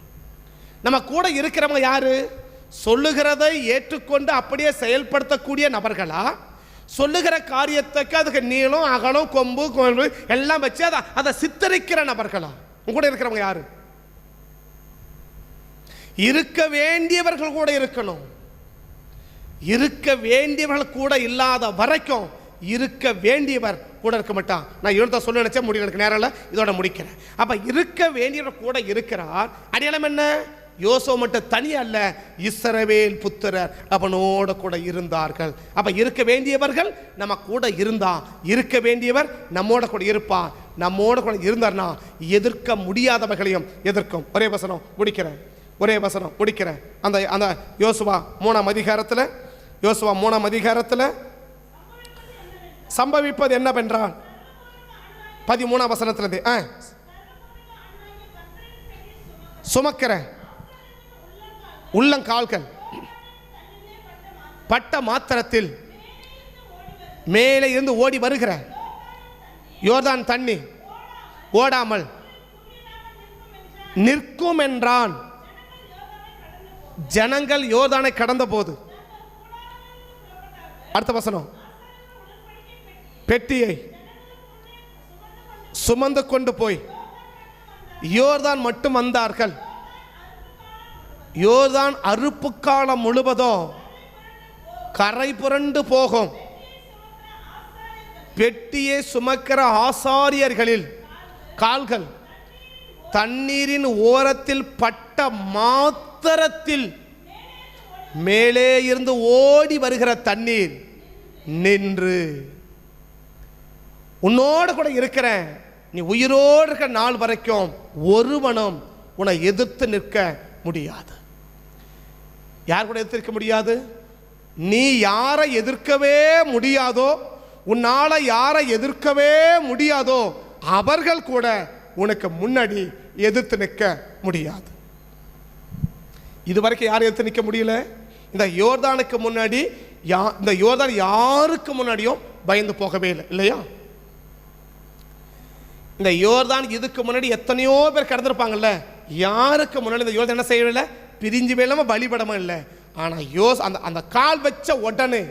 நம்ம கூட இருக்கிறவங்க யாரு? சொல்லுகிறதை ஏற்றுக்கொண்டு அப்படியே செயல்படுத்தக்கூடிய நபர்களா, சொல்லுகிற காரியத்துக்கு அதுக்கு நீளம் அகலம் கொம்பு எல்லாம் வச்சு அதை சித்தரிக்கிற நபர்களா? உங்க கூட இருக்கிறவங்க யாரு? இருக்க வேண்டியவர்கள் கூட இருக்கணும். இருக்க வேண்டியவர்கள் கூட இல்லாத வரைக்கும் இருக்க வேண்டியவர் கூட இருக்க மாட்டான். நான் இவர்தான் சொல்ல நினைச்சா முடியல, எனக்கு நேரம் இல்லை, இதோட முடிக்கிறேன். அப்ப இருக்க வேண்டியவர் கூட இருக்கிறார். அடையாளம் என்ன? யோசுவா மட்டும் தனியா அல்ல, இஸ்ரவேல் புத்திரர் அவனோட கூட இருந்தார்கள். அப்ப இருக்க வேண்டியவர்கள் நம்ம கூட இருந்தா, இருக்க வேண்டியவர் நம்மோட கூட இருப்பான். நம்மோட கூட இருந்தார்னா எதிர்க்க முடியாதவர்களையும் எதிர்க்கும். ஒரே வசனம் முடிக்கிறேன். அந்த யோசுவா 3ஆம் அதிகாரத்தில் சம்பவிப்பது என்னவென்றால் 13ஆம் வசனத்திலிருந்து சுமக்கிற உள்ளங்கால்கள் பட்ட மாத்திரத்தில் மேலே இருந்து ஓடி வருகிற யோர்தான் தண்ணி ஓடாமல் நிற்கும் என்றான். ஜனங்கள் யோர்தானை கடந்த போது, அடுத்த வசனம், பெட்டியை சுமந்து கொண்டு போய் யோர்தான் மட்டும் வந்தார்கள். யோர்தான் அறுப்பு காலம் முழுவதும் கரை புரண்டு போகும். பெட்டியை சுமக்கிற ஆசாரியர்களில் கால்கள் தண்ணீரின் ஓரத்தில் பட்ட மாத்திரத்தில் மேலே இருந்து ஓடி வருகிற தண்ணீர் நின்று, உன்னோடு கூட இருக்கிறேன், நீ உயிரோடு இருக்கிற நாள் வரைக்கும் ஒருவனும் உன்னை எதிர்த்து நிற்க முடியாது. யார் கூட எதிர்த்து நிற்க முடியாது? நீ யாரை எதிர்க்கவே முடியாதோ, உன்னால யாரை எதிர்க்கவே முடியாதோ அவர்கள் கூட உனக்கு முன்னாடி எதிர்த்து நிற்க முடியாது. இதுவரைக்கும் யாரும் எதிர்த்து நிற்க முடியல. இந்த யோர்தானுக்கு முன்னாடி இந்த யோர்தான் யாருக்கு முன்னாடியும் பயந்து போகவே இல்லை, இல்லையா? இந்த யோர்தான் இதுக்கு முன்னாடி எத்தனையோ பேர் கடந்திருப்பாங்கல்ல, யாருக்கு முன்னாடி இந்த யோர்தான் என்ன செய்யவில்லை? பிரிஞ்சு இல்லாமல் பலிபடமும் இல்லை. ஆனால் அந்த கால் வச்ச உடனே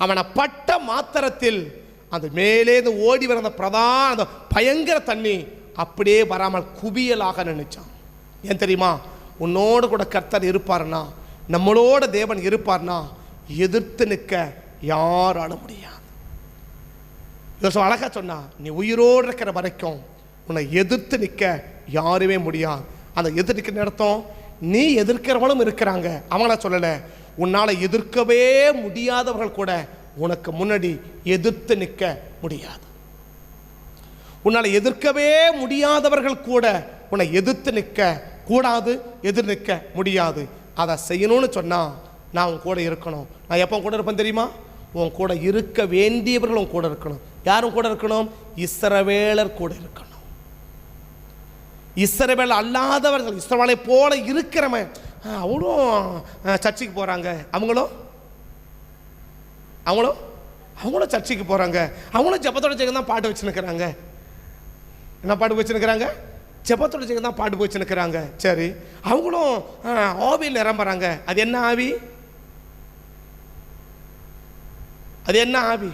அவனை பட்ட மாத்திரத்தில் அந்த மேலே ஓடி வர அந்த பிரதான அந்த பயங்கர தண்ணி அப்படியே வராமல் குவியலாக நினைச்சான். ஏன் தெரியுமா? உன்னோடு கூட கர்த்தர் இருப்பார்னா, நம்மளோட தேவன் இருப்பார்னா எதிர்த்து நிற்க யாராலும் முடியாது. அழகா சொன்னா, நீ உயிரோடு இருக்கிற வரைக்கும் உன்னை எதிர்த்து நிற்க யாருமே முடியாது. அந்த எதிர்த்து நிற்கிற அர்த்தம், நீ எதிர்க்கிறவங்களும் இருக்கிறாங்க, அவங்கள சொல்லலை. உன்னால் எதிர்க்கவே முடியாதவர்கள் கூட உனக்கு முன்னாடி எதிர்த்து நிற்க முடியாது. உன்னால் எதிர்க்கவே முடியாதவர்கள் கூட உன்னை எதிர்த்து நிற்க கூடாது, எதிர் நிற்க முடியாது. அதை செய்யணும்னு சொன்னால் நான் உன் கூட இருக்கணும். நான் எப்போ கூட இருப்பேன் தெரியுமா? உன் கூட இருக்க வேண்டியவர்கள் உன் கூட இருக்கணும். யாரும் கூட இருக்கணும்? இஸ்ரவேலர் கூட இருக்கணும். இஸ்ரவேல் அல்லாதவர்கள், இஸ்ரவேலை போல இருக்கிறவன், அவங்களும் சர்ச்சுக்கு போகிறாங்க, அவங்களும் சர்ச்சுக்கு போகிறாங்க, அவங்களும் ஜெபத்தோட சேர்ந்து தான் பாட்டு வச்சுருக்கிறாங்க. என்ன பாட்டு வச்சுருக்கிறாங்க? ஜெபத்தோட சேர்ந்து தான் பாட்டு வச்சுருக்கிறாங்க. சரி, அவங்களும் ஆவியில் நிரம்புறாங்க. அது என்ன ஆவி? அது என்ன ஆவி?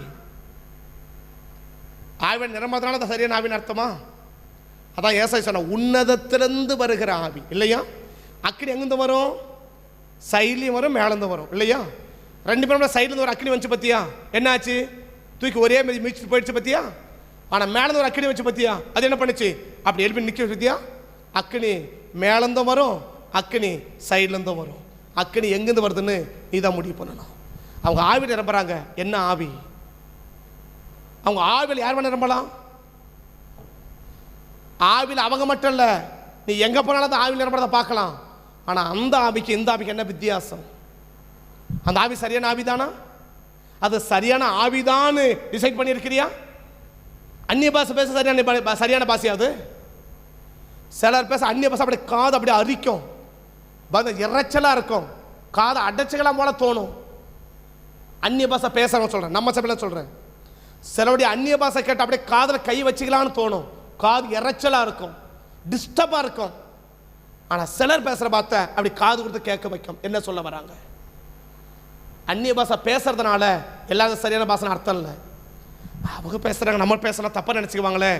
ஆவின் நிரம்புறதுனால தான் சரியான ஆவின்னு அர்த்தமா? அதான் ஏசாயா சொன்ன, உன்னதத்திலிருந்து வருகிற ஆவி, இல்லையா? அக்கினி எங்கிருந்து வரும்? சைட்லையும் வரும், மேலேருந்து வரும், இல்லையா? ரெண்டு பேரும் சைட்லேருந்து ஒரு அக்கினி வந்துச்சு பத்தியா? என்ன ஆச்சு? தூக்கி ஒரே மிதிச்சு போயிடுச்சு பத்தியா? ஆனால் மேலேருந்து ஒரு அக்கினி வச்சு பத்தியா? அது என்ன பண்ணுச்சு? அப்படி எழுப்பி நிற்க பத்தியா? அக்கினி மேலேருந்தும் வரும், அக்கினி சைட்லேருந்தும் வரும். அக்கினி எங்கேருந்து வருதுன்னு நீ தான் முடிவு பண்ணணும். அவங்க ஆவியில் நிரம்புறாங்க. என்ன ஆவி? அவங்க ஆவியில் யார் நிரம்பலாம்? ஆவியில் அவங்க மட்டும் இல்லை, நீ எங்கே போனாலும் அந்த ஆவியில் நிரம்புறதை பார்க்கலாம். ஆனால் அந்த ஆவிக்கு இந்த ஆவிக்கு என்ன வித்தியாசம்? அந்த ஆவி சரியான ஆவி தானா? அது சரியான ஆவிதான்னு டிசைட் பண்ணியிருக்கிறியா? அந்நிய பாஷை பேச சரியான பாஷையா? அது சிலர் பேச அந்நிய பாஷை அப்படி காது அப்படி அரிக்கும், இறைச்சலாக இருக்கும், காதை அடைச்சிக்கலாம் போல தோணும். அந்நிய பாஷை பேசுறவங்க சொல்கிறேன், நம்ம சபையில் சொல்கிறேன். சிலருடைய அந்நிய பாஷை கேட்டு அப்படியே காதில் கை வச்சுக்கலான்னு தோணும், காது இறைச்சலாக இருக்கும், டிஸ்டர்பாக இருக்கும். ஆனால் சிலர் பேசுகிற பார்த்த அப்படி காது கொடுத்து கேட்க வைக்கும். என்ன சொல்ல வராங்க? அந்நிய பாஷை பேசுறதுனால எல்லாரும் சரியான பாஷைன்னு அர்த்தம் இல்லை. அவங்க பேசுகிறாங்க, நம்ம பேசலாம் தப்பாக நினச்சிக்குவாங்களே.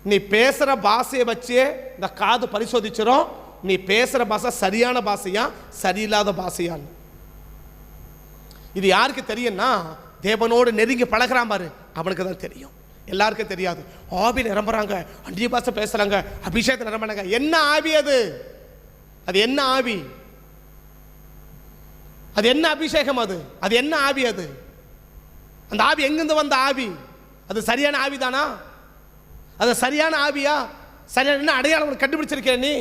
நீ பேசுகிற பாஷையை வச்சே இந்த காது பரிசோதிச்சிடும், நீ பேசுகிற பாஷை சரியான பாஷையா சரியில்லாத பாஷையான்னு. இது யாருக்கு தெரியும்னா, தேவனோடு நெருங்கி பழகிறான் பாரு, அவனுக்கு தான் தெரியும். எல்லாருக்கும் தெரியாது. ஆவி நிரம்புறாங்க, அந்நிய பாஷை பேசுகிறாங்க, அபிஷேகத்தை நிரம்புறாங்க. என்ன ஆவி அது? அது என்ன ஆவி? அது என்ன அபிஷேகம்? அது என்ன ஆவி? அந்த ஆவி எங்கிருந்து வந்த ஆவி? அது சரியான ஆவி தானா? அது சரியான ஆவியா? சரியான என்ன அடையாளம் கண்டுபிடிச்சிருக்கே நீ?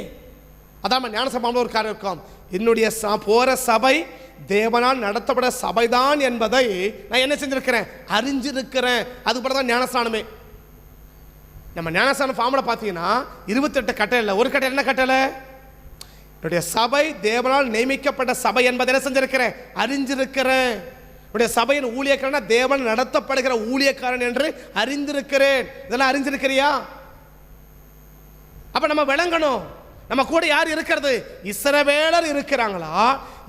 அதான் ஞானசபையில் ஒரு காரியம் இருக்கும், என்னுடைய போற சபை தேவனால் நடத்தப்பட சபைதான் என்பதை நான் என்ன செஞ்சிருக்கிறேன்? அறிஞ்சிருக்கிறேன். அதுக்கு பிறகு தான் ஞானஸ்தானமே. நம்ம ஞானஸ்தானம் ஃபார்மில் பார்த்தீங்கன்னா 28 கட்டளை. ஒரு கட்டளை என்ன கட்டளை? என்னுடைய சபை தேவனால் நியமிக்கப்பட்ட சபை என்பதை என்ன செஞ்சிருக்கிறேன்? அறிஞ்சிருக்கிறேன். என்னுடைய சபையின் ஊழியக்காரனா தேவன் நடத்தப்படுகிற ஊழியக்காரன் என்று அறிந்திருக்கிறேன். இதெல்லாம் அறிஞ்சிருக்கிறியா? அப்ப நம்ம விளங்கணும், நம்ம கூட யார் இருக்கிறது? இஸ்ரவேலர் இருக்கிறாங்களா?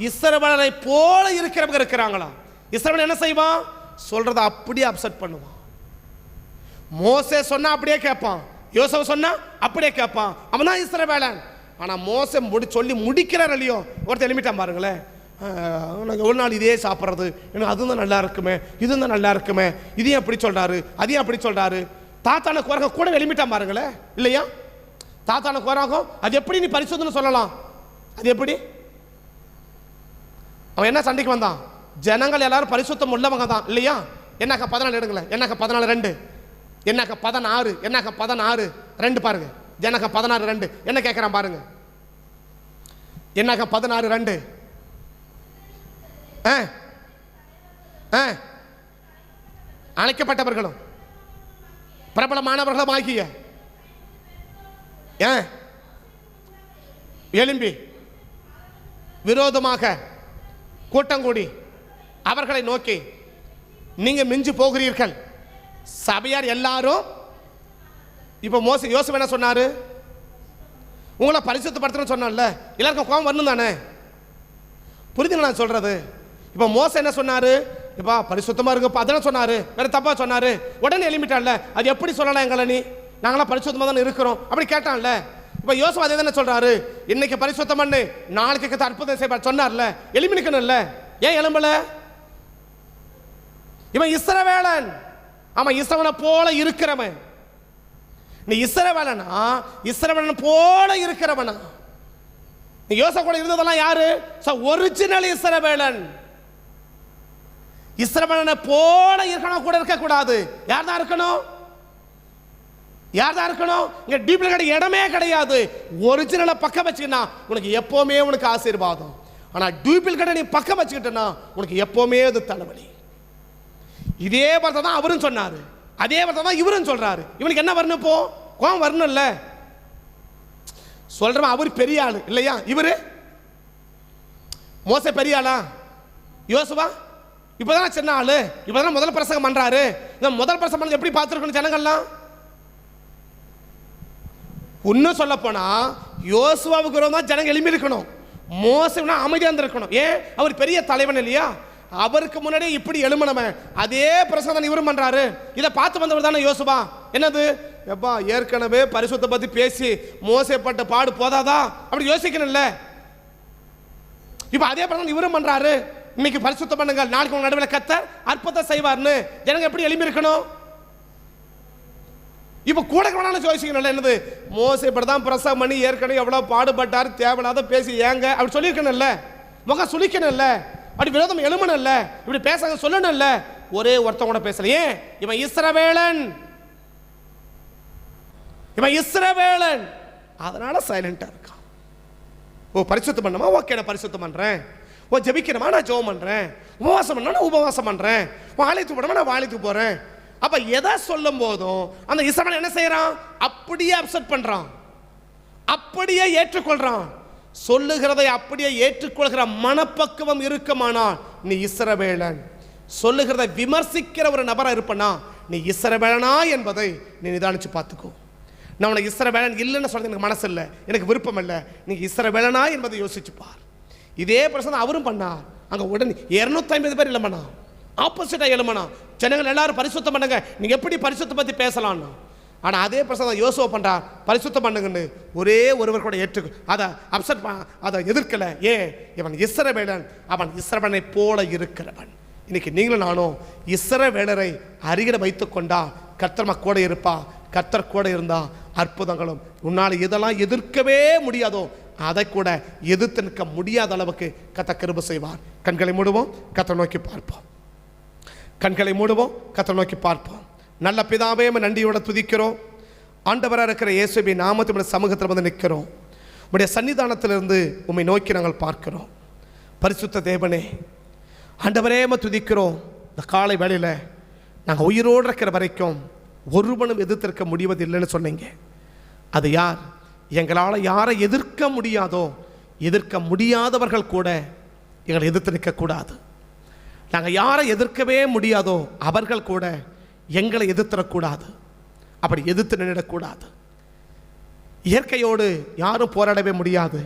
இஸ்ரவேலரை போல இருக்கிறவங்க இருக்கிறாங்களா? இஸ்ரவேல் என்ன செய்வான்? சொல்றதை அப்படியே அப்செட் பண்ணுவான். மோசே சொன்னா அப்படியே கேட்பான், யோசேப்பு சொன்னா அப்படியே கேட்பான். அவன் தான் இஸ்ரவேலன். ஆனா மோசே சொல்லி முடிக்கிறார் இல்லையோ, ஒருத்தர் எழுப்பிட்டான் பாருங்களேன். நாங்கள் ஒரு நாள் இதே சாப்பிட்றது, எனக்கு அதுவும் நல்லா இருக்குமே, இதுவும் தான் நல்லா இருக்குமே, இதையும் அப்படி சொல்றாரு, அதையும் அப்படி சொல்றாரு. தாத்தான குரங்க கூட எழுப்பிட்டான் பாருங்களேன், இல்லையா? தாத்தான கோராகும். அது எப்படி நீ பரிசுத்தம்னு சொல்லலாம்? அது எப்படி? அவன் என்ன சண்டைக்கு வந்தான்? ஜனங்கள் எல்லாரும் பரிசுத்தம் உள்ளவங்க தான் இல்லையா? என்னாக்க 14 எடுங்களேன். என்னாக்க 14:2, என்னாக்க 16, என்னாக்க 16:2 பாருங்க. என்னாக்க 16:2 என்ன கேட்கிறான் பாருங்க. என்னாக்க 16:2 அழைக்கப்பட்டவர்களும் பிரபலமானவர்களும் ஆகிய எழும்பி விரோதமாக கூட்டம் கூடி அவர்களை நோக்கி, நீங்க மிஞ்சி போகிறீர்கள். சபையார் எல்லாரும் இப்ப யோசுவா என்ன சொன்னாரு? உங்களை பரிசுத்தப்படுத்தணும்னு சொன்னார்ல, எல்லாருக்கும் கோபம் வரணும் தானே? புரியுதுங்க நான் சொல்றது? இப்ப மோசே என்ன சொன்னாரு? இப்ப பரிசுத்தமா இருங்கப்பா அதெல்லாம் சொன்னாரு, வேற தப்பா சொன்னாரு. உடனே எழுப்பிட்டான்ல, அது எப்படி சொல்லலாம் எங்களை? நீ நாங்களாம் பரிசுத்தமா தானே இருக்கிறோம் அப்படி கேட்டான்ல. இப்ப யோசுவா அதே தானே சொல்றாரு, இன்னைக்கு பரிசுத்தம் பண்ணு, நாளைக்கு அற்புதம் செய்வார் சொன்னார்ல, எழுப்பி நிக்கணும்ல. ஏன் எழும்பல? இவன் இஸ்ரவேலன். ஆமா, இஸ்ரவேலை போல இருக்கிறவன். நீ இஸ்ரவேலனா? இஸ்ரவேலன் போல இருக்கிறவனா? நீ யோசா கூட இருந்ததெல்லாம் யாரு? ஒரிஜினல் இஸ்ரவேலன். இஸ்ரவேலனை போல இருக்கணும், கூட இருக்க கூடாது. யார் தான் இருக்கணும்? யார் தான் இருக்கணும்? இங்க டூப்ளிகேட் இடமே கிடையாது. ஒரிஜினலை பக்கம் வச்சுக்கினா உனக்கு எப்பவுமே உனக்கு ஆசீர்வாதம். ஆனா டூப்ளிகேட் நீ பக்கம் வச்சுக்கிட்டனா உனக்கு எப்பவுமே அது தலைவலி. இதே வார்த்தை தான் அவரும் சொன்னாரு, அதே வார்த்தை தான் இவரும் சொல்றாரு. இவனுக்கு என்ன வரணும்? இப்போ கோவம் வரணும்ல. சொல்றவன் அவர் பெரிய ஆளு இல்லையா? இவரு மோசே பெரிய ஆளா? யோசுவா இப்பதான் சின்ன ஆளு. இப்பதான் முதல் பிரசங்கம் பண்றாரு. இந்த முதல் பிரசங்கம் பண்ணது எப்படி பார்த்துருக்கணும் ஜனங்கள்லாம்? இன்னும் சொல்ல போனா யோசுவாவுக்கு தான் ஜனங்க எழுப்பி இருக்கணும். மோசேனா அமைதியா இருந்திருக்கணும். ஏன்? அவர் பெரிய தலைவன் இல்லையா? அவருக்கு முன்னாடி இப்படி எழுமணவன் அதே பிரசங்கம் இவரும் பண்றாரு. இதை பார்த்து வந்தவர் தானே யோசுவா. என்னது எப்பா, ஏற்கனவே பரிசுத்த பத்தி பேசி மோசப்பட்ட பாடு போதாதா அப்படி யோசிக்கணும்ல. இப்ப அதே பிரசங்கம் இவரும் பண்றாரு. இன்னைக்கு பரிசுத்தம் பண்ணுங்க, நாளைக்கு உங்க நடுவில் கர்த்தர் அற்புதம் செய்வார்னு ஜனங்க எப்படி எழுப்பி இருக்கணும்? இப்ப கூட வேணாலும் யோசிக்கணும்ல. என்னது மோசப்பட்டதான் பிரசங்கம் பண்ணி ஏற்கனவே எவ்வளவு பாடுபட்டார், தேவையில்லாத பேசி ஏங்க அப்படி சொல்லியிருக்கணும்ல. முகம் சுளிக்கணும்ல, அப்படி விரோதம் எழுமணும்ல, இப்படி பேச சொல்லணும்ல. ஒரே ஒருத்தன் கூட பேசல. ஏன்? இவன் இஸ்ரவேலன், இவன் இஸ்ரவேலன். அதனால சைலண்டா இருக்கான். ஓ பரிசுத்தம் பண்ணமா, ஓகே நான் பரிசுத்தம் பண்றேன். ஓ ஜெபிக்கணுமா, நான் ஜெபம் பண்றேன். உபவாசம் பண்ணா நான் உபவாசம் பண்றேன். ஆலயத்துக்கு போனோமா, நான் ஆலயத்துக்கு போறேன். அப்ப எதை சொல்லும் போதும் அந்த இஸ்ரவேலன் என்ன செய்யறான்? அப்படியே அப்செட் பண்றான், அப்படியே ஏற்றுக்கொள்றான். சொல்லுகிறதை அப்படியே ஏற்றுக்கொள்கிற மனப்பக்குவம் இருக்குமானால் நீ இஸ்ரவேலன். சொல்லுகிறதை விமர்சிக்கிற ஒரு நபரா இருப்பனா நீ இஸ்ரவேலனா என்பதை நீ நிதானிச்சு பார்த்துக்கோ. நான் உனக்கு இஸ்ரவேலன் இல்லைன்னு சொல்றது எனக்கு மனசு இல்லை, எனக்கு விருப்பம் இல்லை. நீங்க இஸ்ரவேலனா என்பதை யோசிச்சு பார். இதே பிரச்சனை அவரும் பண்ணார். அங்க உடனே 250 பேர் இல்லமனா, ஆப்போசிட்டா எழுமனா, ஜனங்கள் எல்லாரும் பரிசுத்தம் பண்ணுங்க, நீங்க எப்படி பரிசுத்த பத்தி பேசலாம்னா. ஆனா அதே பிரச்சனை யோசுவா பண்றார், பரிசுத்தம் பண்ணுங்கன்னு ஒரே ஒருவர் கூட ஏற்று அதை அப்செட் அதை எதிர்க்கல. ஏன்? இவன் இஸ்ரவேலன், அவன் இஸ்ரவேலனை போல இருக்கிறவன். இன்னைக்கு நீங்களும் நானும் இஸ்ரவேலரை அருகில் வைத்துக் கொண்டா கர்த்தர் கூட இருப்பா. கர்த்தர் கூட இருந்தா அற்புதங்களும் உன்னால் இதெல்லாம் எதிர்க்கவே முடியாதோ அதை கூட எதிர்த்து நிற்க முடியாத அளவுக்கு கர்த்தர் கிருபை செய்வார். கண்களை மூடுவோம், கர்த்தரை நோக்கி பார்ப்போம். கண்களை மூடுவோம், கர்த்தரை நோக்கி பார்ப்போம். நல்ல பிதாவே நன்றியோட துதிக்கிறோம். ஆண்டவராக இருக்கிற இயேசுவின் நாமத்தினுடைய சமூகத்தில் வந்து நிற்கிறோம். உடைய சன்னிதானத்திலிருந்து உம்மை நோக்கி நாங்கள் பார்க்கிறோம். பரிசுத்த தேவனே, ஆண்டவரே துதிக்கிறோம். இந்த காலை வேளையில் நாங்கள் உயிரோடு இருக்கிற வரைக்கும் ஒருவனும் எதிர்த்திருக்க முடிவதில்லைன்னு சொன்னீங்க. அது யார்? எங்களால் யாரை எதிர்க்க முடியாதோ, எதிர்க்க முடியாதவர்கள் கூட எங்களை எதிர்த்து நிற்கக்கூடாது. நாங்கள் யாரை எதிர்க்கவே முடியாதோ அவர்கள் கூட எங்களை எதிர்த்திடக்கூடாது, அப்படி எதிர்த்து நின்றுடக்கூடாது. இயற்கையோடு யாரும் போராடவே முடியாது,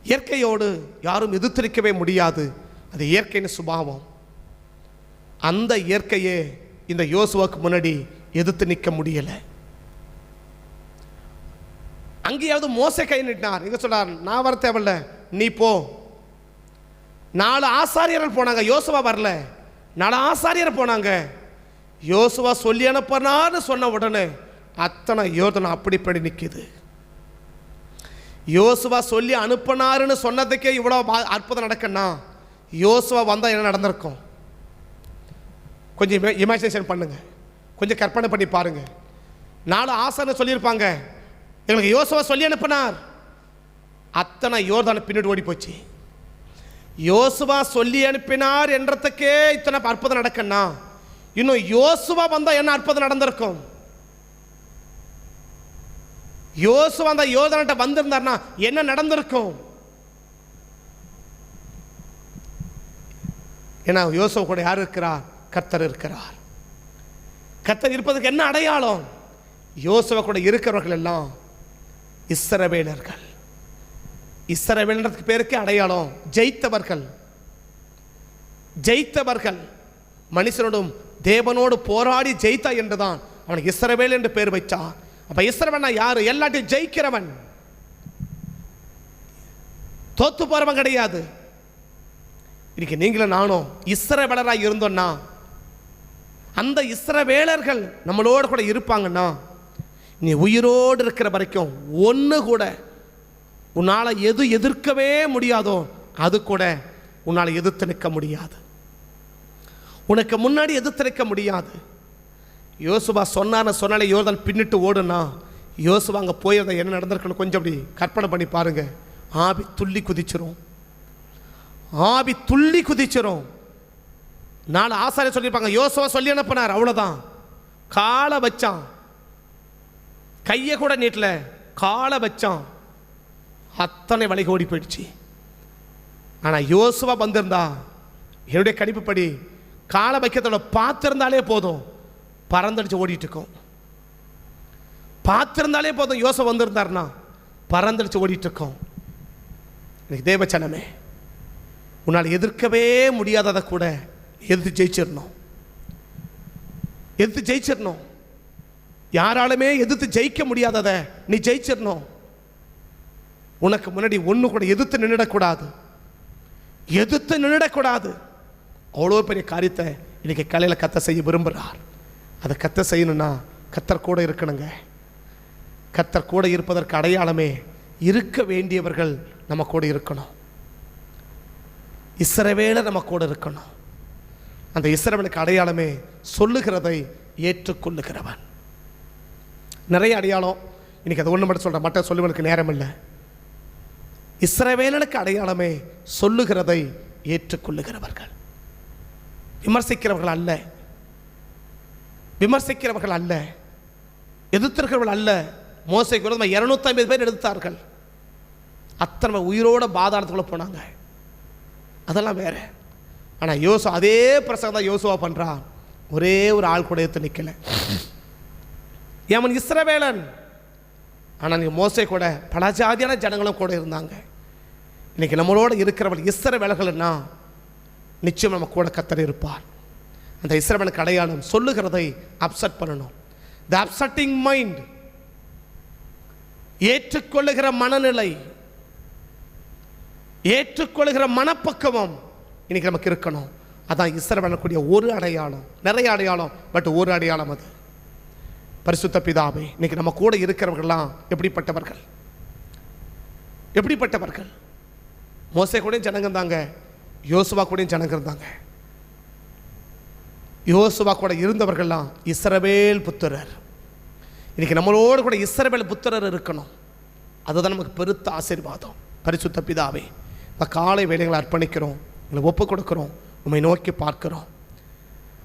இயற்கையோடு யாரும் எதிர்த்திருக்கவே முடியாது. அது இயற்கையின் சுபாவம். அந்த இயற்கையே இந்த யோசுவாவுக்கு முன்னாடி எதிர்த்து நிற்க முடியல. அங்கேயாவது மோசே கை நிட்டார். எங்க சொல்றார்? நான் வர தேவையில்ல, நீ போ. 4 ஆசாரியர்கள் போனாங்க, யோசுவா வரல. 4 ஆசாரியர் போனாங்க. யோசுவா சொல்லி அனுப்பினான்னு சொன்ன உடனே அத்தனை யோர்தான் அப்படிப்படி நிற்குது. யோசுவா சொல்லி அனுப்பினாருன்னு சொன்னதுக்கே இவ்வளோ அற்புதம் நடக்குன்னா யோசுவா வந்தால் என்ன நடந்திருக்கும்? கொஞ்சம் இமேஜினேஷன் பண்ணுங்க, கொஞ்சம் கற்பனை பண்ணி பாருங்க. 4 ஆசாரியர் சொல்லியிருப்பாங்க, எங்களுக்கு யோசுவா சொல்லி அனுப்பினார். அத்தனை யோர்தானை பின்னாடி ஓடி போச்சு. யோசுவா சொல்லி அனுப்பினார் என்றதுக்கே இத்தனை அற்புதம் நடக்குன்னா இன்னும் யோசுவா வந்தால் என்ன அற்புதம் நடந்திருக்கும்? யோசுவா அந்த யோர்தான்கிட்ட வந்திருந்தார்னா என்ன நடந்திருக்கும்? ஏன்னா யோசுவா கூட யார் இருக்கிறார்? கர்த்தர் இருக்கிறார். கர்த்தர் இருப்பதற்கு என்ன அடையாளம்? யோசுவா கூட இருக்கிறவர்கள் எல்லாம் இஸ்ரவேலர்கள். இஸ்ரவேலன்றதுக்கு பேருக்கு அடையாளம் ஜெயித்தவர்கள். ஜெயித்தவர்கள் மனுஷனோடும் தேவனோடு போராடி ஜெயித்தா என்றுதான் அவனுக்கு இஸ்ரவேல் என்று பேர் வைச்சான். அப்ப இஸ்ரவேல்னா யாரு? எல்லாத்தையும் ஜெயிக்கிறவன், தோத்து போறவன் கிடையாது. இன்னைக்கு நீங்களும் நானும் இஸ்ரவேலராக இருந்தோம்னா, அந்த இஸ்ரவேலர்கள் நம்மளோட கூட இருப்பாங்கன்னா, நீ உயிரோடு இருக்கிற வரைக்கும் ஒன்று கூட உன்னால் எது எதிர்க்கவே முடியாதோ அது கூட உன்னால் எதிர்த்து நிற்க முடியாது. உனக்கு முன்னாடி எதிர்த்து நிற்க முடியாது. யோசுவா சொன்னாலே யோர்தான் பின்னிட்டு ஓடுனா யோசுவா அங்கே போயிருந்தா என்ன நடந்திருக்குன்னு கொஞ்சம் அப்படி கற்பனை பண்ணி பாருங்க. ஆவி துள்ளி குதிச்சிரும், ஆவி துள்ளி குதிச்சிரும். 4 ஆசாரியர் சொல்லியிருப்பாங்க, யோசுவா சொல்லி அனுப்பினார், அவ்வளோதான். காலை வச்சான், கையை கூட நீட்டல, காலை வச்சான், அத்தனை வலைக்கு ஓடி போயிடுச்சு. ஆனால் யோசுவா வந்திருந்தா என்னுடைய கணிப்புப்படி காலை வைக்கிறதோட பார்த்திருந்தாலே போதும், பறந்தடிச்சு ஓடிட்டு இருக்கோம். பார்த்திருந்தாலே போதும், யோசுவா வந்திருந்தாருன்னா பறந்தடிச்சு ஓடிட்டு இருக்கோம். இன்னைக்கு தேவச்சனமே, உன்னால் எதிர்க்கவே முடியாததை கூட எதிர்த்து ஜெயிச்சிடணும். எதிர்த்து ஜெயிச்சிடணும். யாராலுமே எதிர்த்து ஜெயிக்க முடியாததை நீ ஜெயிச்சிடணும். உனக்கு முன்னாடி ஒன்று கூட எதிர்த்து நின்றுடக்கூடாது, எதிர்த்து நின்றுடக்கூடாது. அவ்வளோ பெரிய காரியத்தை இன்னைக்கு காலையில் கத்த செய்ய விரும்புகிறார். அதை கத்த செய்யணும்னா கத்தர் கூட இருக்கணுங்க. கத்தர் கூட இருப்பதற்கு அடையாளமே இருக்க வேண்டியவர்கள் நம்ம கூட இருக்கணும். இஸ்ரவேலர் நம்ம கூட இருக்கணும். அந்த இஸ்ரவேலுக்கு அடையாளமே சொல்லுகிறதை ஏற்றுக்கொள்ளுகிறவன். நிறைய அடையாளம், இன்னைக்கு அதை ஒன்று மட்டும் சொல்கிறேன், மற்ற சொல்லுவதற்கு நேரம் இல்லை. இஸ்ரவேலனுக்கு அடையாளமே சொல்லுகிறதை ஏற்றுக்கொள்ளுகிறவர்கள், விமர்சிக்கிறவர்கள் அல்ல, விமர்சிக்கிறவர்கள் அல்ல, எதிர்த்திருக்கிறவர்கள் அல்ல. மோசேக்கு 250 பேர் எதிர்த்தார்கள், அத்தனை உயிரோட பாதாளத்துக்குள்ள போனாங்க, அதெல்லாம் வேற. ஆனால் யோசுவா அதே பிரசங்கம் தான் யோசுவா பண்ணுறான், ஒரே ஒரு ஆள் கூட எடுத்து நிற்கல. அவன் இஸ்ரவேலன். ஆனால் நீ மோசே கூட பல ஜாதியான ஜனங்களும் கூட இருந்தாங்க. இன்னைக்கு நம்மளோட இருக்கிறவர்கள் இஸ்ரவேலர்கள்னா நிச்சயம் நம்ம கூட கர்த்தர் இருப்பார். அந்த இஸ்ரவேலுக்கு அடையாளம் சொல்லுகிறதை அப்செட் பண்ணணும். த அப்செட்டிங் மைண்ட், ஏற்றுக்கொள்ளுகிற மனநிலை, ஏற்றுக்கொள்ளுகிற மனப்பக்குவம் இன்னைக்கு நமக்கு இருக்கணும். அதான் இஸ்ரவேலுக்குரிய ஒரு அடையாளம். நிறைய அடையாளம், பட் ஒரு அடையாளம் அது. பரிசுத்த பிதாவே, இன்னைக்கு நம்ம கூட இருக்கிறவர்கள்லாம் எப்படிப்பட்டவர்கள்? எப்படிப்பட்டவர்கள்? மோசே கூட ஜனங்க இருந்தாங்க, யோசுவா கூட ஜனங்க இருந்தாங்க. யோசுவா கூட இருந்தவர்கள்லாம் இஸ்ரவேல் புத்திரர். இன்னைக்கு நம்மளோடு கூட இஸ்ரவேல் புத்திரர் இருக்கணும். அதுதான் நமக்கு பெருத்த ஆசீர்வாதம். பரிசுத்த பிதாவே, இந்த காலை வேலைகளை அர்ப்பணிக்கிறோம், எங்களை ஒப்பு கொடுக்கிறோம், உண்மை நோக்கி பார்க்கிறோம்.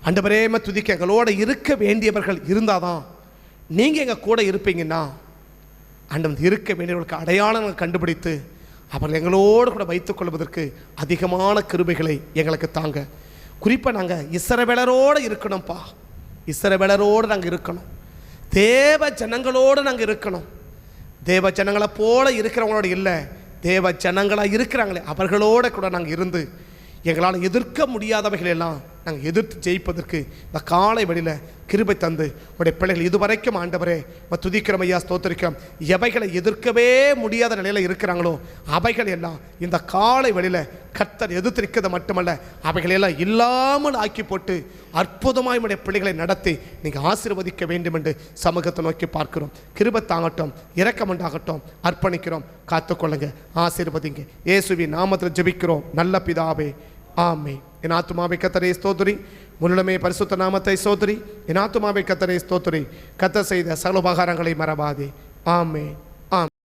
ஆண்டவரே துதிக்க எங்களோட இருக்க வேண்டியவர்கள் இருந்தால் தான் நீங்கள் எங்கள் கூட இருப்பீங்கன்னா, ஆண்டவர் இருக்க வேண்டியவர்களுக்கு அடையாளங்கள் கண்டுபிடித்து அவர்கள் எங்களோடு கூட வைத்துக்கொள்வதற்கு அதிகமான கிருபைகளை எங்களுக்கு தாங்க. குறிப்பாக நாங்கள் இஸ்ரவேலரோடு இருக்கணும்ப்பா, இஸ்ரவேலரோடு நாங்கள் இருக்கணும், தேவ ஜனங்களோடு நாங்கள் இருக்கணும். தேவ ஜனங்களை போல இருக்கிறவங்களோட இல்லை, தேவ ஜனங்களாக இருக்கிறாங்களே அவர்களோட கூட நாங்கள் இருந்து எங்களால் எதிர்க்க முடியாதவைகளெல்லாம் நாங்கள் எதிர்த்து ஜெயிப்பதற்கு இந்த காலை வழியில் கிருபை தந்து உடைய பிள்ளைகள் இதுவரைக்கும் ஆண்டவரே துதிக்கிறோம் ஐயா, ஸ்தோத்திரிக்கிறோம். எவைகளை எதிர்க்கவே முடியாத நிலையில் இருக்கிறாங்களோ அவைகள் எல்லாம் இந்த காலை வழியில் கர்த்தர் எதிர்த்து நிற்கிறது மட்டுமல்ல, அவைகளெல்லாம் இல்லாமல் ஆக்கி போட்டு அற்புதமாய் உடைய பிள்ளைகளை நடத்தி நீங்கள் ஆசீர்வதிக்க வேண்டும் என்று சமூகத்தை நோக்கி பார்க்கிறோம். கிருபை தாங்கட்டும், இரக்கமுண்டாகட்டும், அர்ப்பணிக்கிறோம். காத்துக்கொள்ளுங்க, ஆசீர்வதிங்க. இயேசுவின் நாமத்தில் ஜெபிக்கிறோம் நல்ல பிதாவே, ஆமே. என் ஆத்துமாவை கர்த்தரை ஸ்தோத்திரி, முன்னிலுமே பரிசுத்த நாமத்தை ஸ்தோத்திரி. என் ஆத்துமாவை கர்த்தரை ஸ்தோத்திரி, கர்த்தர் செய்த சகல உபகாரங்களை மறவாதே. ஆமே.